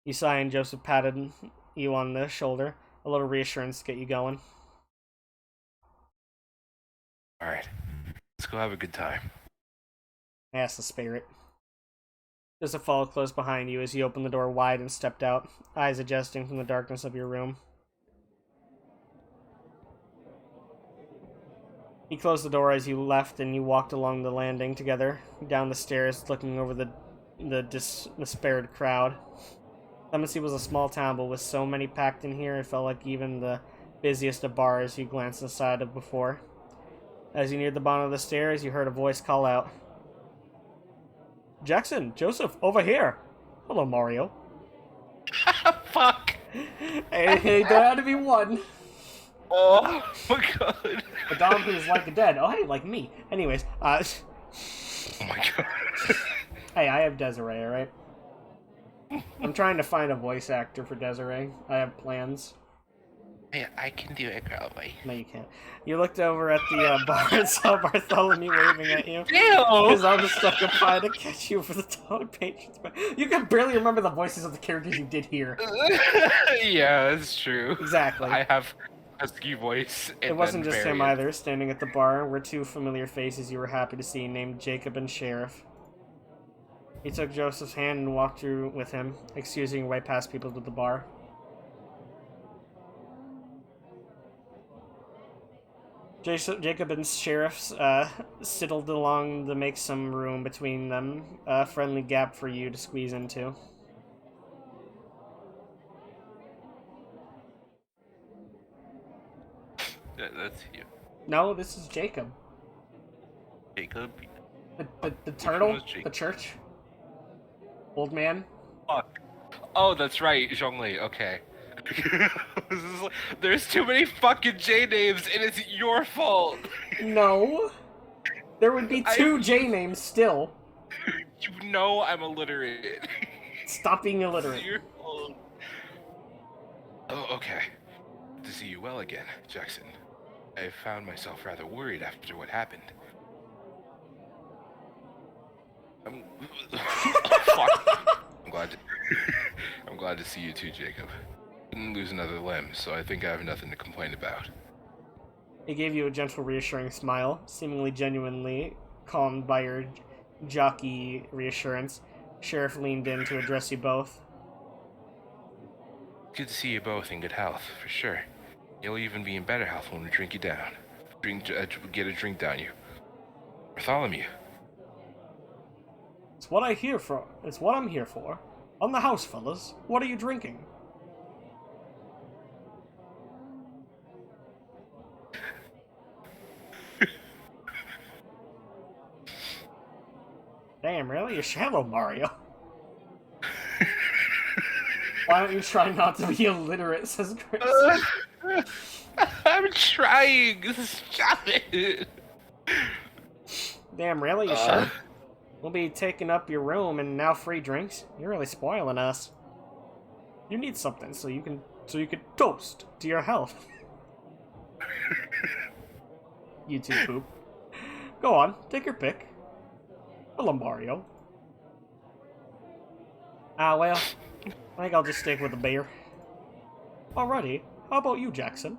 You sigh and Joseph patted you on the shoulder. A little reassurance to get you going. Alright, let's go have a good time. Asked the spirit. Joseph followed close behind you as you opened the door wide and stepped out, eyes adjusting from the darkness of your room. He closed the door as you left and you walked along the landing together, down the stairs, looking over the despaired crowd. Clemency was a small town, but with so many packed in here, it felt like even the busiest of bars you glanced inside of before. As you neared the bottom of the stairs, you heard a voice call out. Jackson, Joseph, over here! Hello, Mario. Fuck! Hey, there had to be one. Oh my god. A dog who's like dead. Oh, hey, like me. Anyways, Oh my god. Hey, I have Desiree, alright? I'm trying to find a voice actor for Desiree. I have plans. Yeah, I can do it, girl boy. No, you can't. You looked over at the bar and saw Bartholomew waving at you. Ew! His arm was stuck up high to catch you for the dog patrons. You can barely remember the voices of the characters you did hear. Yeah, that's true. Exactly. I have husky voice. It wasn't just him either. Standing at the bar were two familiar faces you were happy to see, named Jacob and Sheriff. He took Joseph's hand and walked through with him, excusing way past people to the bar. Jacob and Sheriff sidled along to make some room between them, a friendly gap for you to squeeze into. That's you. No, this is Jacob. Jacob? The turtle? was Jacob? The church? Old man? Fuck. Oh, that's right, Zhongli, okay. There's too many fucking J names and it's your fault. No. There would be two J names still. You know I'm illiterate. Stop being illiterate. It's your fault. Oh, okay. Good to see you well again, Jackson. I found myself rather worried after what happened. Fuck. I'm glad to see you too, Jacob. Didn't lose another limb, so I think I have nothing to complain about. He gave you a gentle, reassuring smile, seemingly genuinely calmed by your jockey reassurance. Sheriff leaned in to address you both. Good to see you both in good health, for sure. You'll even be in better health when we drink you down. Get a drink down you. Bartholomew. It's what I'm here for. On the house, fellas. What are you drinking? Damn, really? You're shallow, Mario. Why don't you try not to be illiterate, says Chris. I'm trying. Stop it. Damn, really? You sure? We'll be taking up your room and now free drinks. You're really spoiling us. You need something so you can toast to your health. You two poop. Go on, take your pick. Hello, Mario. Well, I think I'll just stick with the beer. Alrighty, how about you, Jackson?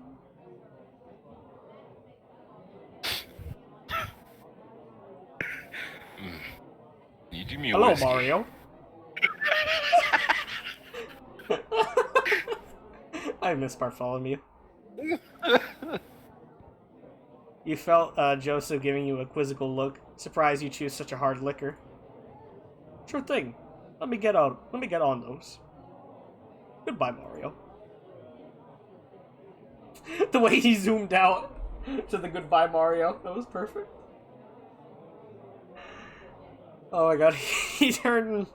You do me a Hello, whiskey. Mario. I miss Bartholomew. You felt Joseph giving you a quizzical look. Surprised you choose such a hard liquor. Sure thing. Let me get on those. Goodbye, Mario. The way he zoomed out to the goodbye, Mario. That was perfect. Oh my god. He turned and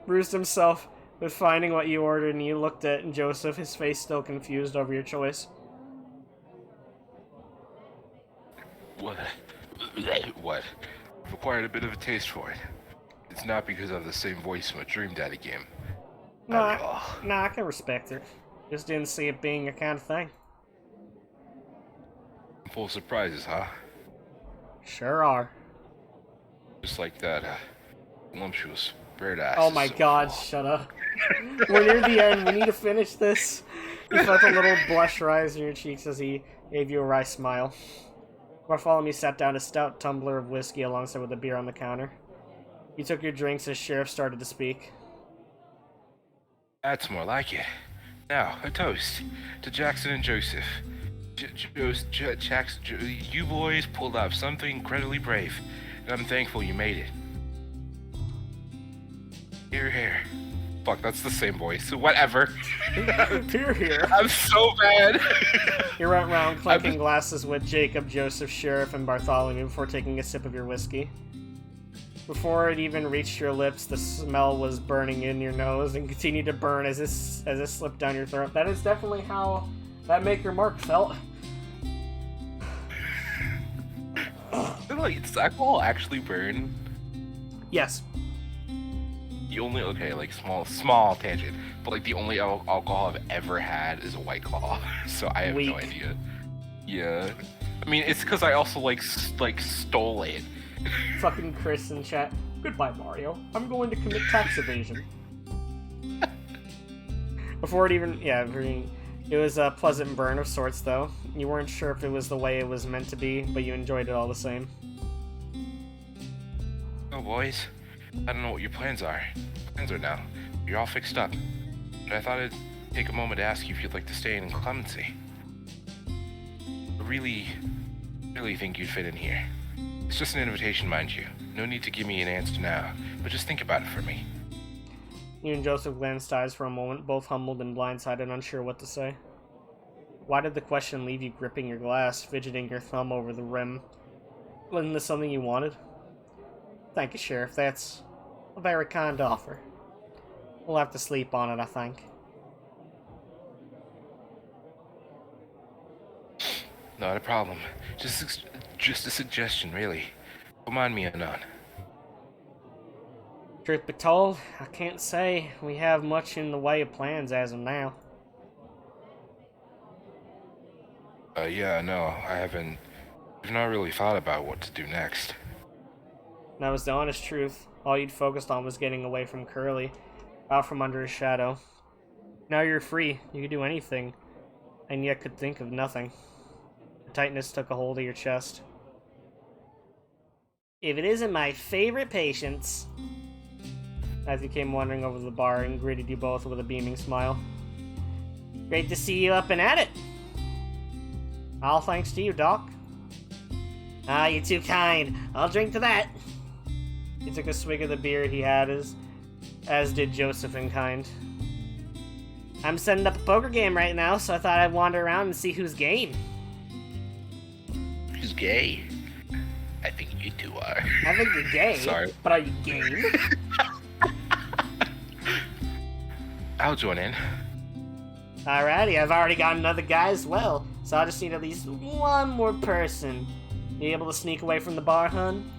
bruised himself with finding what you ordered, and you looked at Joseph, his face still confused over your choice. What? What? I've acquired a bit of a taste for it. It's not because I have the same voice from a Dream Daddy game. Not at all. Nah, I can respect it. Just didn't see it being your kind of thing. Full of surprises, huh? Sure are. Just like that, voluptuous bird ass. Oh my god, shut up. We're near the end, we need to finish this. You felt a little blush rise in your cheeks as he gave you a wry smile. Bartholomew sat down a stout tumbler of whiskey alongside with a beer on the counter. You took your drinks as Sheriff started to speak. That's more like it. Now, a toast to Jackson and Joseph. You boys pulled off something incredibly brave, and I'm thankful you made it. Hear, hear. Fuck, that's the same voice. Whatever. Hear, hear. I'm so bad. You went round clinking glasses with Jacob, Joseph, Sheriff, and Bartholomew before taking a sip of your whiskey. Before it even reached your lips, the smell was burning in your nose and continued to burn as it slipped down your throat. That is definitely how that Maker Mark felt. Like, does alcohol actually burn? Yes. The only, okay, like, small tangent, but, like, the only alcohol I've ever had is a White Claw, so I have Weak. no idea. Yeah. I mean, it's because I also, like, stole it. Fucking Chris in chat. Goodbye, Mario. I'm going to commit tax evasion. Before it even... Yeah, it was a pleasant burn of sorts, though. You weren't sure if it was the way it was meant to be, but you enjoyed it all the same. Oh, boys. I don't know what your plans are. Plans are now. You're all fixed up. But I thought I'd take a moment to ask you if you'd like to stay in clemency. I really think you'd fit in here. It's just an invitation, mind you. No need to give me an answer now, but just think about it for me. You and Joseph glanced eyes for a moment, both humbled and blindsided, unsure what to say. Why did the question leave you gripping your glass, fidgeting your thumb over the rim? Wasn't this something you wanted? Thank you, Sheriff. That's a very kind offer. We'll have to sleep on it, I think. Not a problem. Just a suggestion, really. Don't mind me, Anon. Truth be told, I can't say we have much in the way of plans as of now. Yeah, no, I've not really thought about what to do next. That was the honest truth. All you'd focused on was getting away from Curly, out from under his shadow. Now you're free. You could do anything, and yet could think of nothing. The tightness took a hold of your chest. If it isn't my favorite patients... As he came wandering over the bar and greeted you both with a beaming smile. Great to see you up and at it! All thanks to you, Doc. Ah, you're too kind. I'll drink to that. He took a swig of the beer he had, as did Joseph in kind. I'm setting up a poker game right now, so I thought I'd wander around and see who's game. Who's gay? I think you two are. I think you're gay. Sorry. But are you game? I'll join in. Alrighty, I've already got another guy as well, so I just need at least one more person. You able to sneak away from the bar, hun?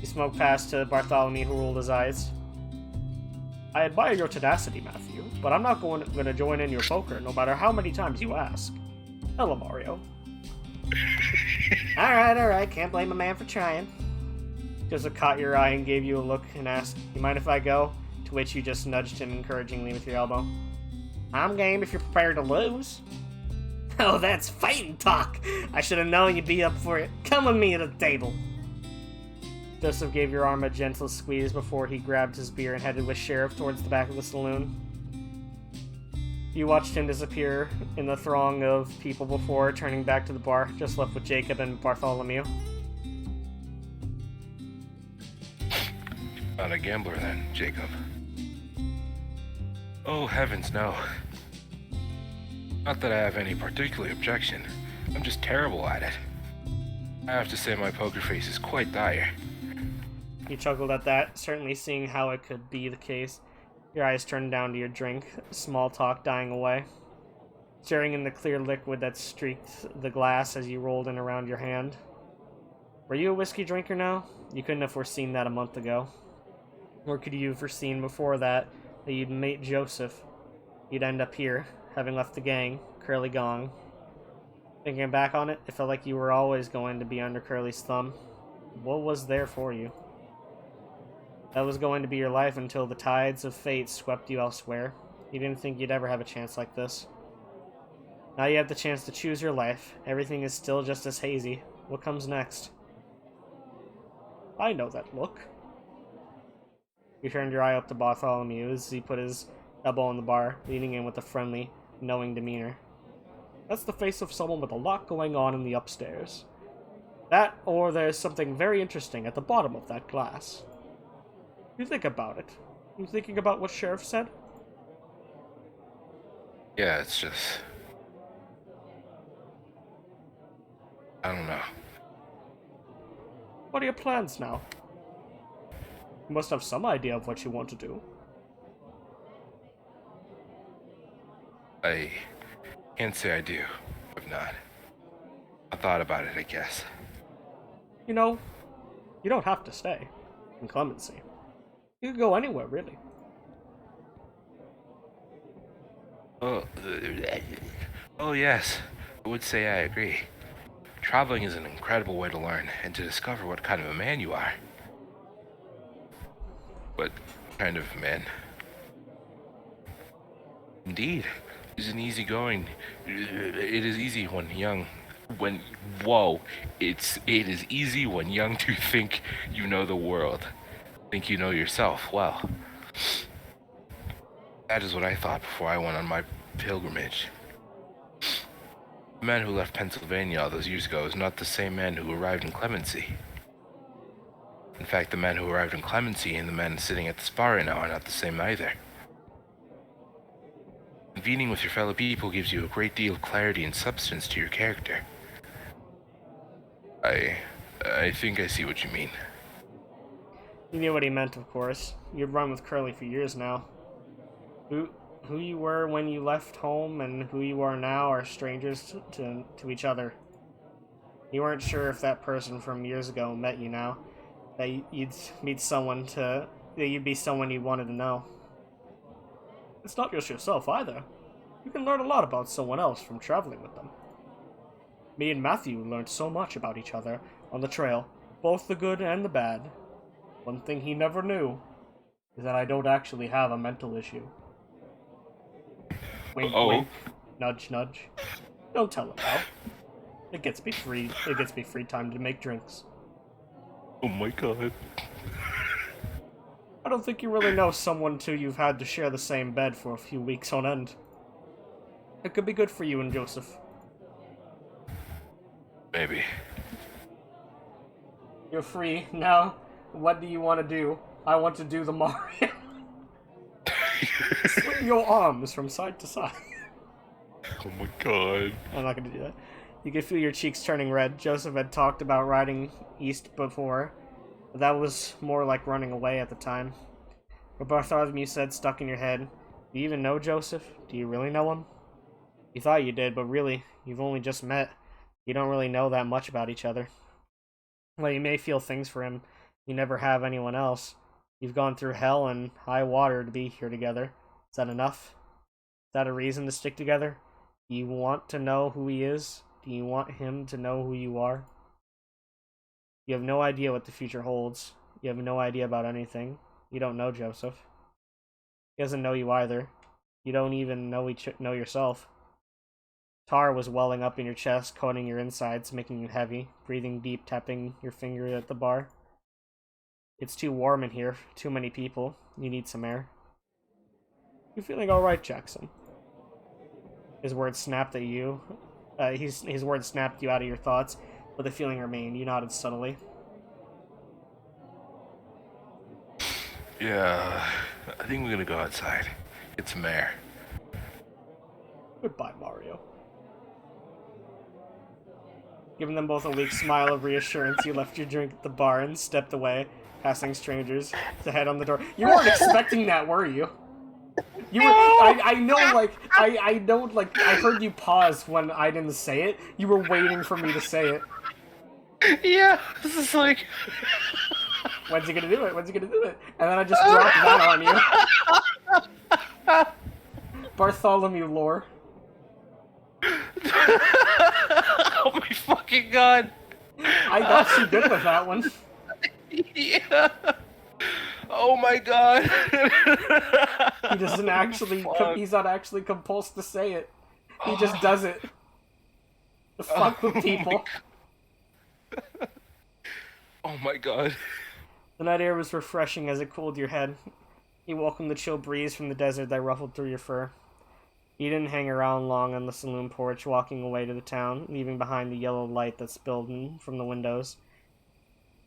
He smoked past to Bartholomew, who rolled his eyes. I admire your tenacity, Matthew, but I'm not going to join in your poker, no matter how many times you ask. Hello, Mario. Alright, can't blame a man for trying. Joseph caught your eye and gave you a look and asked, "You mind if I go?" To which you just nudged him encouragingly with your elbow. "I'm game if you're prepared to lose." Oh, that's fighting talk! I should have known you'd be up for it. Come with me to the table. Joseph gave your arm a gentle squeeze before he grabbed his beer and headed with Sheriff towards the back of the saloon. You watched him disappear in the throng of people before turning back to the bar, just left with Jacob and Bartholomew. Not a gambler then, Jacob. Oh, heavens, no. Not that I have any particular objection. I'm just terrible at it. I have to say my poker face is quite dire. You chuckled at that, certainly seeing how it could be the case. Your eyes turned down to your drink, small talk dying away. Staring in the clear liquid that streaked the glass as you rolled in around your hand. Were you a whiskey drinker now? You couldn't have foreseen that a month ago. Or could you have foreseen before that you'd meet Joseph? You'd end up here, having left the gang, Curly gone. Thinking back on it, it felt like you were always going to be under Curly's thumb. What was there for you? That was going to be your life until the tides of fate swept you elsewhere. You didn't think you'd ever have a chance like this. Now you have the chance to choose your life. Everything is still just as hazy. What comes next? I know that look. You turned your eye up to Bartholomew as he put his elbow on the bar, leaning in with a friendly, knowing demeanor. That's the face of someone with a lot going on in the upstairs. That, or there's something very interesting at the bottom of that glass. You think about it. You thinking about what Sheriff said? Yeah, it's just... I don't know. What are your plans now? You must have some idea of what you want to do. I can't say I do. I've not. I thought about it, I guess. You know, you don't have to stay in Clemency. You can go anywhere, really. Oh yes, I would say I agree. Traveling is an incredible way to learn and to discover what kind of a man you are. What kind of man? Indeed, it is an easygoing. It is easy when young. It is easy when young to think you know the world. Think you know yourself well. That is what I thought before I went on my pilgrimage. The man who left Pennsylvania all those years ago is not the same man who arrived in Clemency. In fact, the man who arrived in Clemency and the man sitting at this bar right now are not the same either. Convening with your fellow people gives you a great deal of clarity and substance to your character. I think I see what you mean. You knew what he meant, of course. You'd run with Curly for years now. Who you were when you left home and who you are now are strangers to each other. You weren't sure if that person from years ago met you now, that you'd meet someone that you'd be someone you wanted to know. It's not just yourself either. You can learn a lot about someone else from traveling with them. Me and Matthew learned so much about each other on the trail, both the good and the bad. One thing he never knew is that I don't actually have a mental issue. Wink, wink. Nudge, nudge. Don't tell him how. It gets me free time to make drinks. Oh my god. I don't think you really know someone till you've had to share the same bed for a few weeks on end. It could be good for you and Joseph. Maybe. You're free. Now, what do you want to do? I want to do the Mario. Swing your arms from side to side. Oh my god. I'm not going to do that. You could feel your cheeks turning red. Joseph had talked about riding east before, but that was more like running away at the time. But Bartholomew said stuck in your head. Do you even know Joseph? Do you really know him? You thought you did, but really, you've only just met. You don't really know that much about each other. Well, you may feel things for him. You never have anyone else. You've gone through hell and high water to be here together. Is that enough? Is that a reason to stick together? Do you want to know who he is? Do you want him to know who you are? You have no idea what the future holds. You have no idea about anything. You don't know Joseph. He doesn't know you either. You don't even know yourself. Tar was welling up in your chest, coating your insides, making you heavy, breathing deep, tapping your finger at the bar. It's too warm in here, too many people. You need some air. You feeling alright, Jackson? His words snapped at you. His words snapped you out of your thoughts, but the feeling remained. You nodded subtly. Yeah, I think we're gonna go outside. Get some air. Goodbye, Mario. Giving them both a weak smile of reassurance, you left your drink at the bar and stepped away, passing strangers to head on the door. You weren't expecting that, were you? You were. I know, like, I know, like, I heard you pause when I didn't say it. You were waiting for me to say it. Yeah, this is like... When's he gonna do it? When's he gonna do it? And then I just dropped that on you. Bartholomew lore. Oh my fucking god. I got you good with that one. Yeah. Oh my god. He doesn't actually, he's not actually compulsed to say it. He just does it. To fuck with people. Oh my god. The night air was refreshing as it cooled your head. You welcomed the chill breeze from the desert that ruffled through your fur. You didn't hang around long on the saloon porch, walking away to the town, leaving behind the yellow light that spilled in from the windows.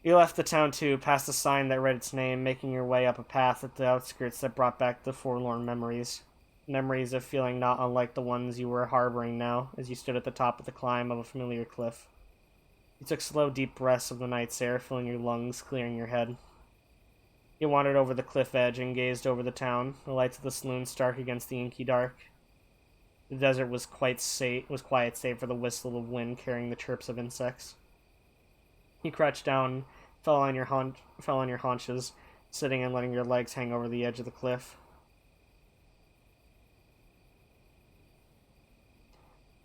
You left the town too, past a sign that read its name, making your way up a path at the outskirts that brought back the forlorn memories. Memories of feeling not unlike the ones you were harboring now, as you stood at the top of the climb of a familiar cliff. You took slow, deep breaths of the night's air, filling your lungs, clearing your head. You wandered over the cliff edge and gazed over the town, the lights of the saloon stark against the inky dark. The desert was quiet save for the whistle of wind carrying the chirps of insects. You crouched down, fell on your haunches, sitting and letting your legs hang over the edge of the cliff.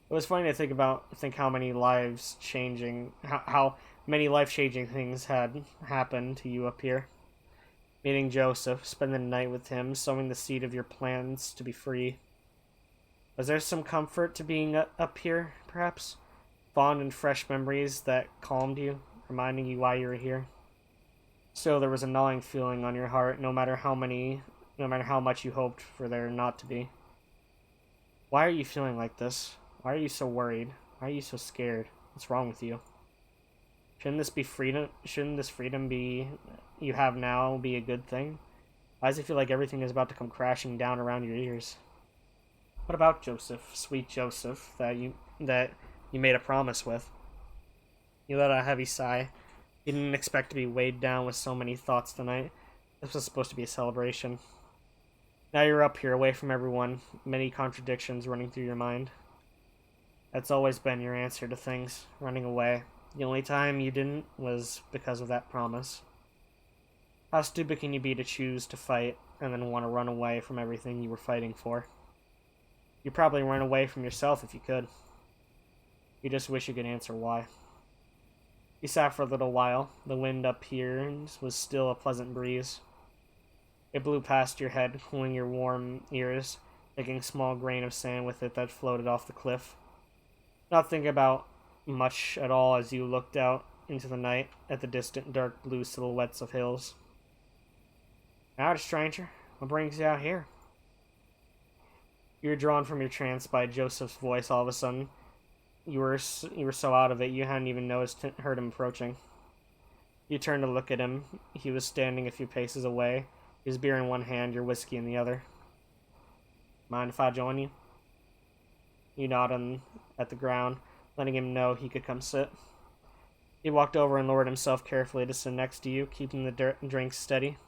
It was funny to think how many how many life-changing things had happened to you up here. Meeting Joseph, spending the night with him, sowing the seed of your plans to be free. Was there some comfort to being up here, perhaps? Fond and fresh memories that calmed you, reminding you why you were here? Still, there was a gnawing feeling on your heart, no matter how much you hoped for there not to be. Why are you feeling like this? Why are you so worried? Why are you so scared? What's wrong with you? Shouldn't this freedom you have now be a good thing? Why does it feel like everything is about to come crashing down around your ears? What about Joseph, sweet Joseph, that you made a promise with? You let out a heavy sigh. You didn't expect to be weighed down with so many thoughts tonight. This was supposed to be a celebration. Now you're up here, away from everyone, many contradictions running through your mind. That's always been your answer to things, running away. The only time you didn't was because of that promise. How stupid can you be to choose to fight and then want to run away from everything you were fighting for? You'd probably run away from yourself if you could. You just wish you could answer why. You sat for a little while. The wind up here was still a pleasant breeze. It blew past your head, cooling your warm ears, taking a small grain of sand with it that floated off the cliff. Not thinking about much at all as you looked out into the night at the distant dark blue silhouettes of hills. Now, stranger, what brings you out here? You were drawn from your trance by Joseph's voice all of a sudden. You were so out of it you hadn't even heard him approaching. You turned to look at him. He was standing a few paces away, his beer in one hand, your whiskey in the other. Mind if I join you? You nodded at the ground, letting him know he could come sit. He walked over and lowered himself carefully to sit next to you, keeping the drink steady.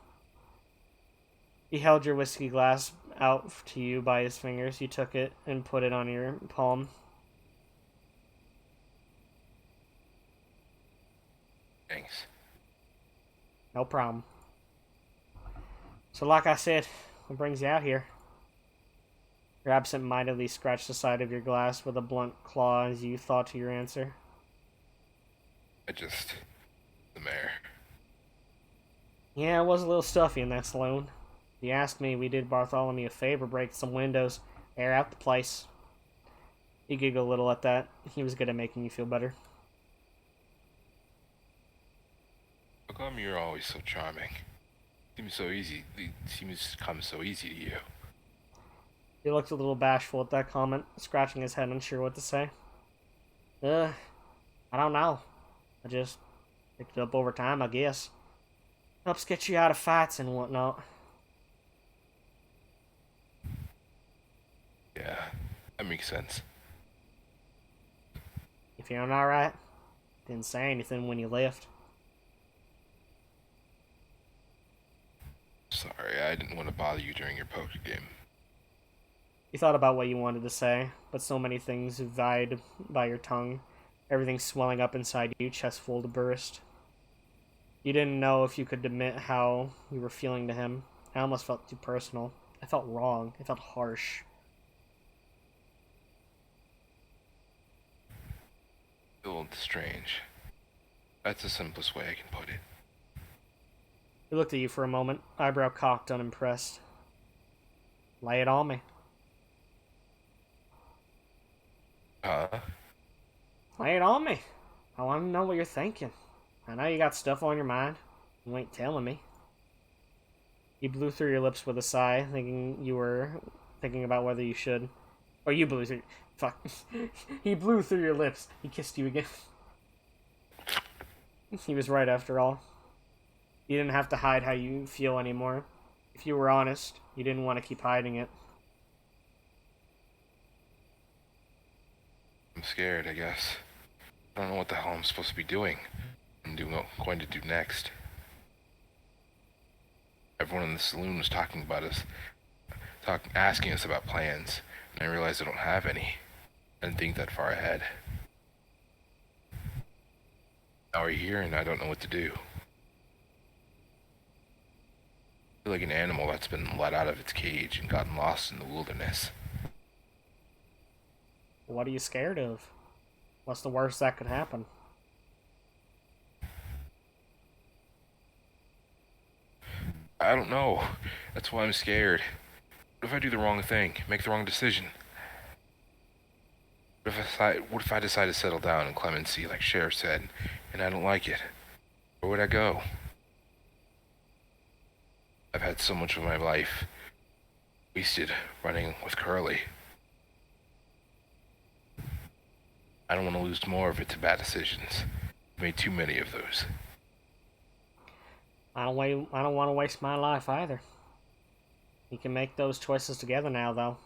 He held your whiskey glass out to you by his fingers. You took it and put it on your palm. Thanks. No problem. So like I said, what brings you out here? You absent-mindedly scratched the side of your glass with a blunt claw as you thought to your answer. The mayor. Yeah, it was a little stuffy in that saloon. If you ask me, we did Bartholomew a favor, break some windows, air out the place. He giggled a little at that. He was good at making you feel better. How come you're always so charming? Seems so easy. It seems to come so easy to you. He looked a little bashful at that comment, scratching his head, unsure what to say. I don't know. I just picked it up over time, I guess. Helps get you out of fights and whatnot. Yeah, that makes sense. You feeling alright? Didn't say anything when you left. Sorry, I didn't want to bother you during your poker game. You thought about what you wanted to say, but so many things vied by your tongue. Everything swelling up inside you, chest full to burst. You didn't know if you could admit how you were feeling to him. I almost felt too personal. I felt wrong. It felt harsh. Feel strange. That's the simplest way I can put it. He looked at you for a moment, eyebrow cocked, unimpressed. Lay it on me. Huh? Lay it on me. I want to know what you're thinking. I know you got stuff on your mind. You ain't telling me. You blew through your lips with a sigh, thinking you were thinking about whether you should. Or you blew through... Fuck. He blew through your lips. He kissed you again. He was right after all. You didn't have to hide how you feel anymore. If you were honest, you didn't want to keep hiding it. I'm scared, I guess. I don't know what the hell I'm supposed to be doing. I'm going to do next. Everyone in the saloon was talking about us, asking us about plans, and I realized I don't have any. I didn't think that far ahead. Now we're here, and I don't know what to do. I feel like an animal that's been let out of its cage and gotten lost in the wilderness. What are you scared of? What's the worst that could happen? I don't know. That's why I'm scared. What if I do the wrong thing? Make the wrong decision? What if I decide to settle down in clemency, like Sheriff said, and I don't like it? Where would I go? I've had so much of my life wasted running with Curly. I don't want to lose more of it to bad decisions. I've made too many of those. I don't want to waste my life either. We can make those choices together now, though.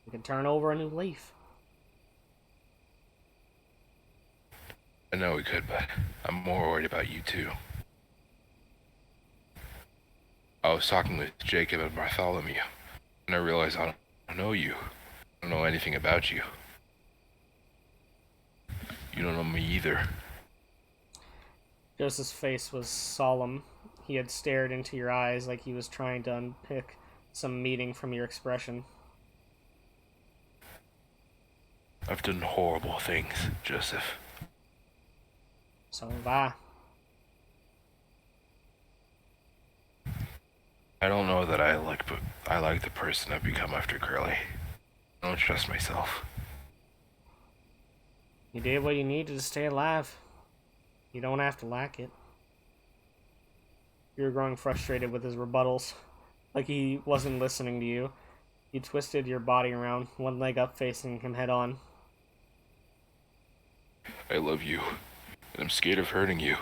We can turn over a new leaf. I know we could, but I'm more worried about you too. I was talking with Jacob and Bartholomew, and I realized I don't know you. I don't know anything about you. You don't know me either. Joseph's face was solemn. He had stared into your eyes like he was trying to unpick some meaning from your expression. I've done horrible things, Joseph. So have I. I don't know that I like the person I've become after Curly. I don't trust myself. You did what you needed to stay alive. You don't have to like it. You were growing frustrated with his rebuttals, like he wasn't listening to you. You twisted your body around, one leg up facing him head on. I love you, and I'm scared of hurting you.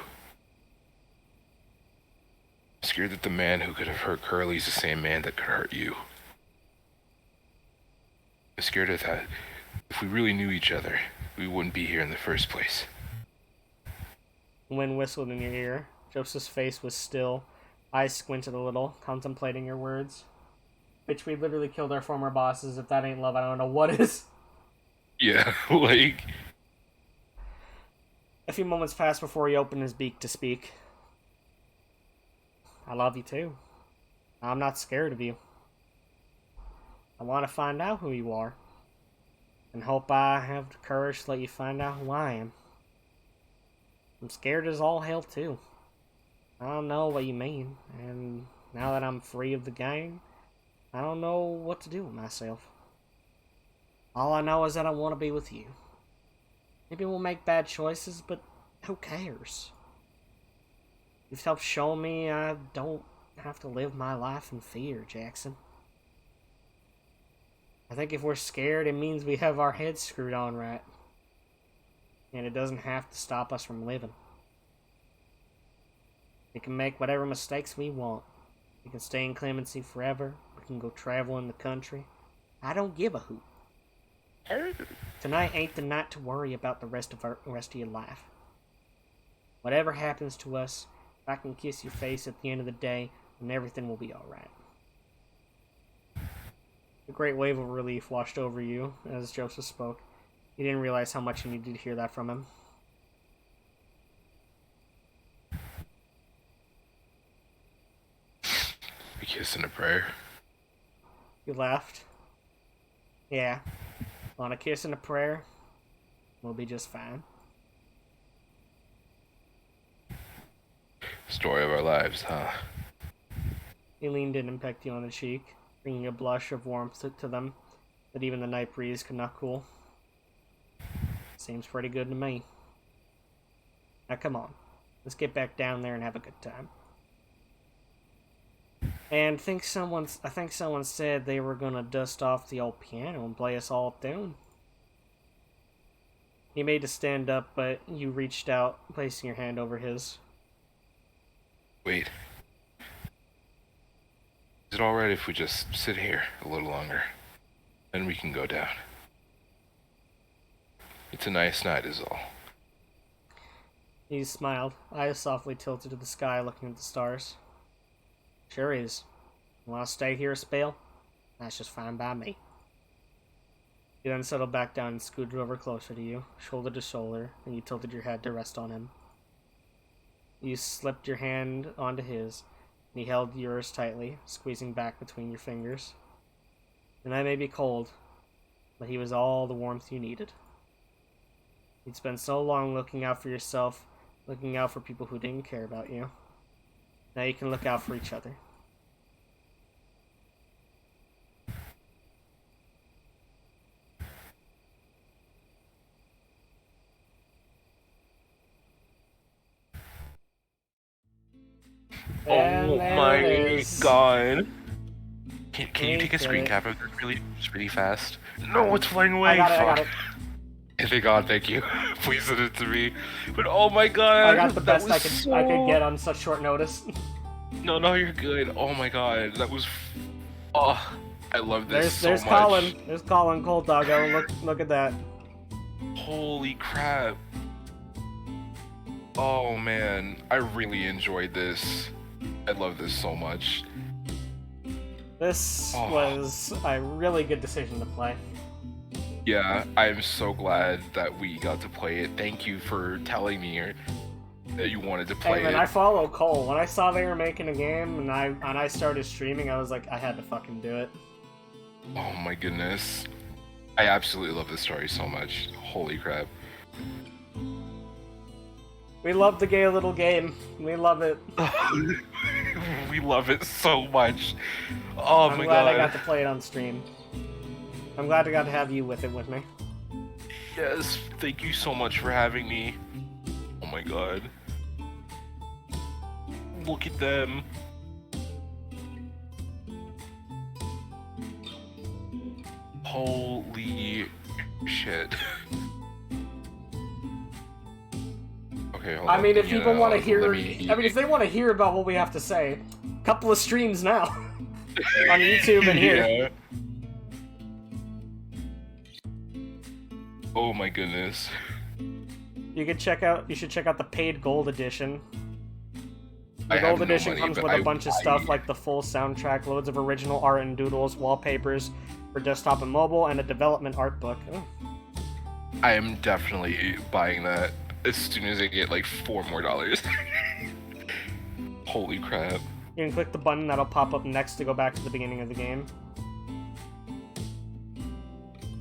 I'm scared that the man who could have hurt Curly is the same man that could hurt you. I'm scared of that If we really knew each other, we wouldn't be here in the first place. Wind whistled in your ear. Joseph's face was still. Eyes squinted a little, contemplating your words. Bitch, we literally killed our former bosses. If that ain't love, I don't know what is. Yeah, like... A few moments passed before he opened his beak to speak. I love you too. I'm not scared of you. I want to find out who you are. And hope I have the courage to let you find out who I am. I'm scared as all hell too. I don't know what you mean, and now that I'm free of the gang, I don't know what to do with myself. All I know is that I want to be with you. Maybe we'll make bad choices, but who cares? You've helped show me I don't have to live my life in fear, Jackson. I think if we're scared, it means we have our heads screwed on right. And it doesn't have to stop us from living. We can make whatever mistakes we want. We can stay in clemency forever. We can go travel in the country. I don't give a hoot. Tonight ain't the night to worry about the rest of your life. Whatever happens to us, if I can kiss your face at the end of the day, then everything will be alright. A great wave of relief washed over you as Joseph spoke. You didn't realize how much you needed to hear that from him. A kiss and a prayer. You laughed. Yeah. On a kiss and a prayer, we'll be just fine. Story of our lives, huh? He leaned in and pecked you on the cheek, bringing a blush of warmth to them that even the night breeze could not cool. Seems pretty good to me. Now come on, let's get back down there and have a good time. And I think someone said they were gonna dust off the old piano and play us all a tune. He made to stand up, but you reached out, placing your hand over his. Wait. Is it alright if we just sit here a little longer? Then we can go down. It's a nice night is all. He smiled, eyes softly tilted to the sky, looking at the stars. Sure is. You want to stay here a spell? That's just fine by me. He then settled back down and scooted over closer to you, shoulder to shoulder, and you tilted your head to rest on him. You slipped your hand onto his, and he held yours tightly, squeezing back between your fingers. The night may be cold, but he was all the warmth you needed. You'd spent so long looking out for yourself, looking out for people who didn't care about you. Now you can look out for each other. Oh my god. Can you take a screen it. cap of this really fast? No, it's flying away. I got it. Thank God, thank you. Please send it to me. But oh my god. I got the best I so... could get on such short notice. No, you're good. Oh my god, that was... Oh, I love this so there's much. Colin. There's Colin Cold Doggo. Look at that. Holy crap. Oh man, I really enjoyed this. I love this so much. This was a really good decision to play. Yeah, I'm so glad that we got to play it. Thank you for telling me that you wanted to play man, it. I follow Cole. When I saw they were making a game and I started streaming, I was like, I had to fucking do it. Oh my goodness. I absolutely love this story so much. Holy crap. We love the gay little game. We love it. We love it so much. Oh I'm my glad god. I got to play it on stream. I'm glad I got to have you with it with me. Yes, thank you so much for having me. Oh my god. Look at them. Holy shit. Okay, hold on. I mean, if people want to hear, me... if they want to hear about what we have to say, a couple of streams now on YouTube and here. Yeah. Oh my goodness. You should check out the paid gold edition. I The have gold no edition money, comes but with a I- bunch of stuff like the full soundtrack, loads of original art and doodles, wallpapers for desktop and mobile, and a development art book. Oh. I am definitely buying that as soon as I get like $4 more. Holy crap. You can click the button that'll pop up next to go back to the beginning of the game.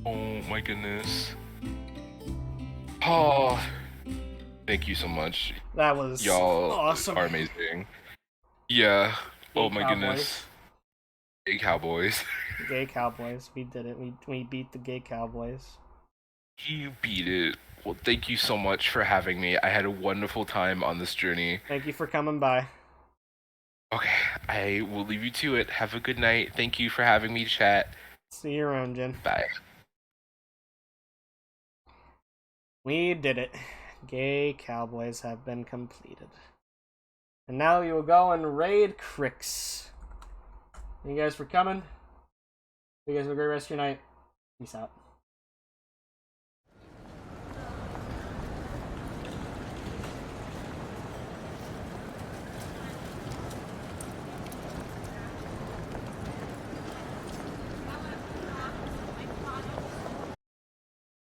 Oh my goodness. Oh, thank you so much. That was Y'all awesome. are amazing. Yeah. Oh my Cowboys. goodness. Gay Cowboys. Gay Cowboys. We did it. We beat the gay Cowboys. You beat it. Well, thank you so much for having me. I had a wonderful time on this journey. Thank you for coming by. Okay, I will leave you to it. Have a good night. Thank you for having me chat. See you around, Jen. Bye. We did it. Gay Cowboys have been completed. And now you will go and raid Crix. Thank you guys for coming. You guys have a great rest of your night. Peace out.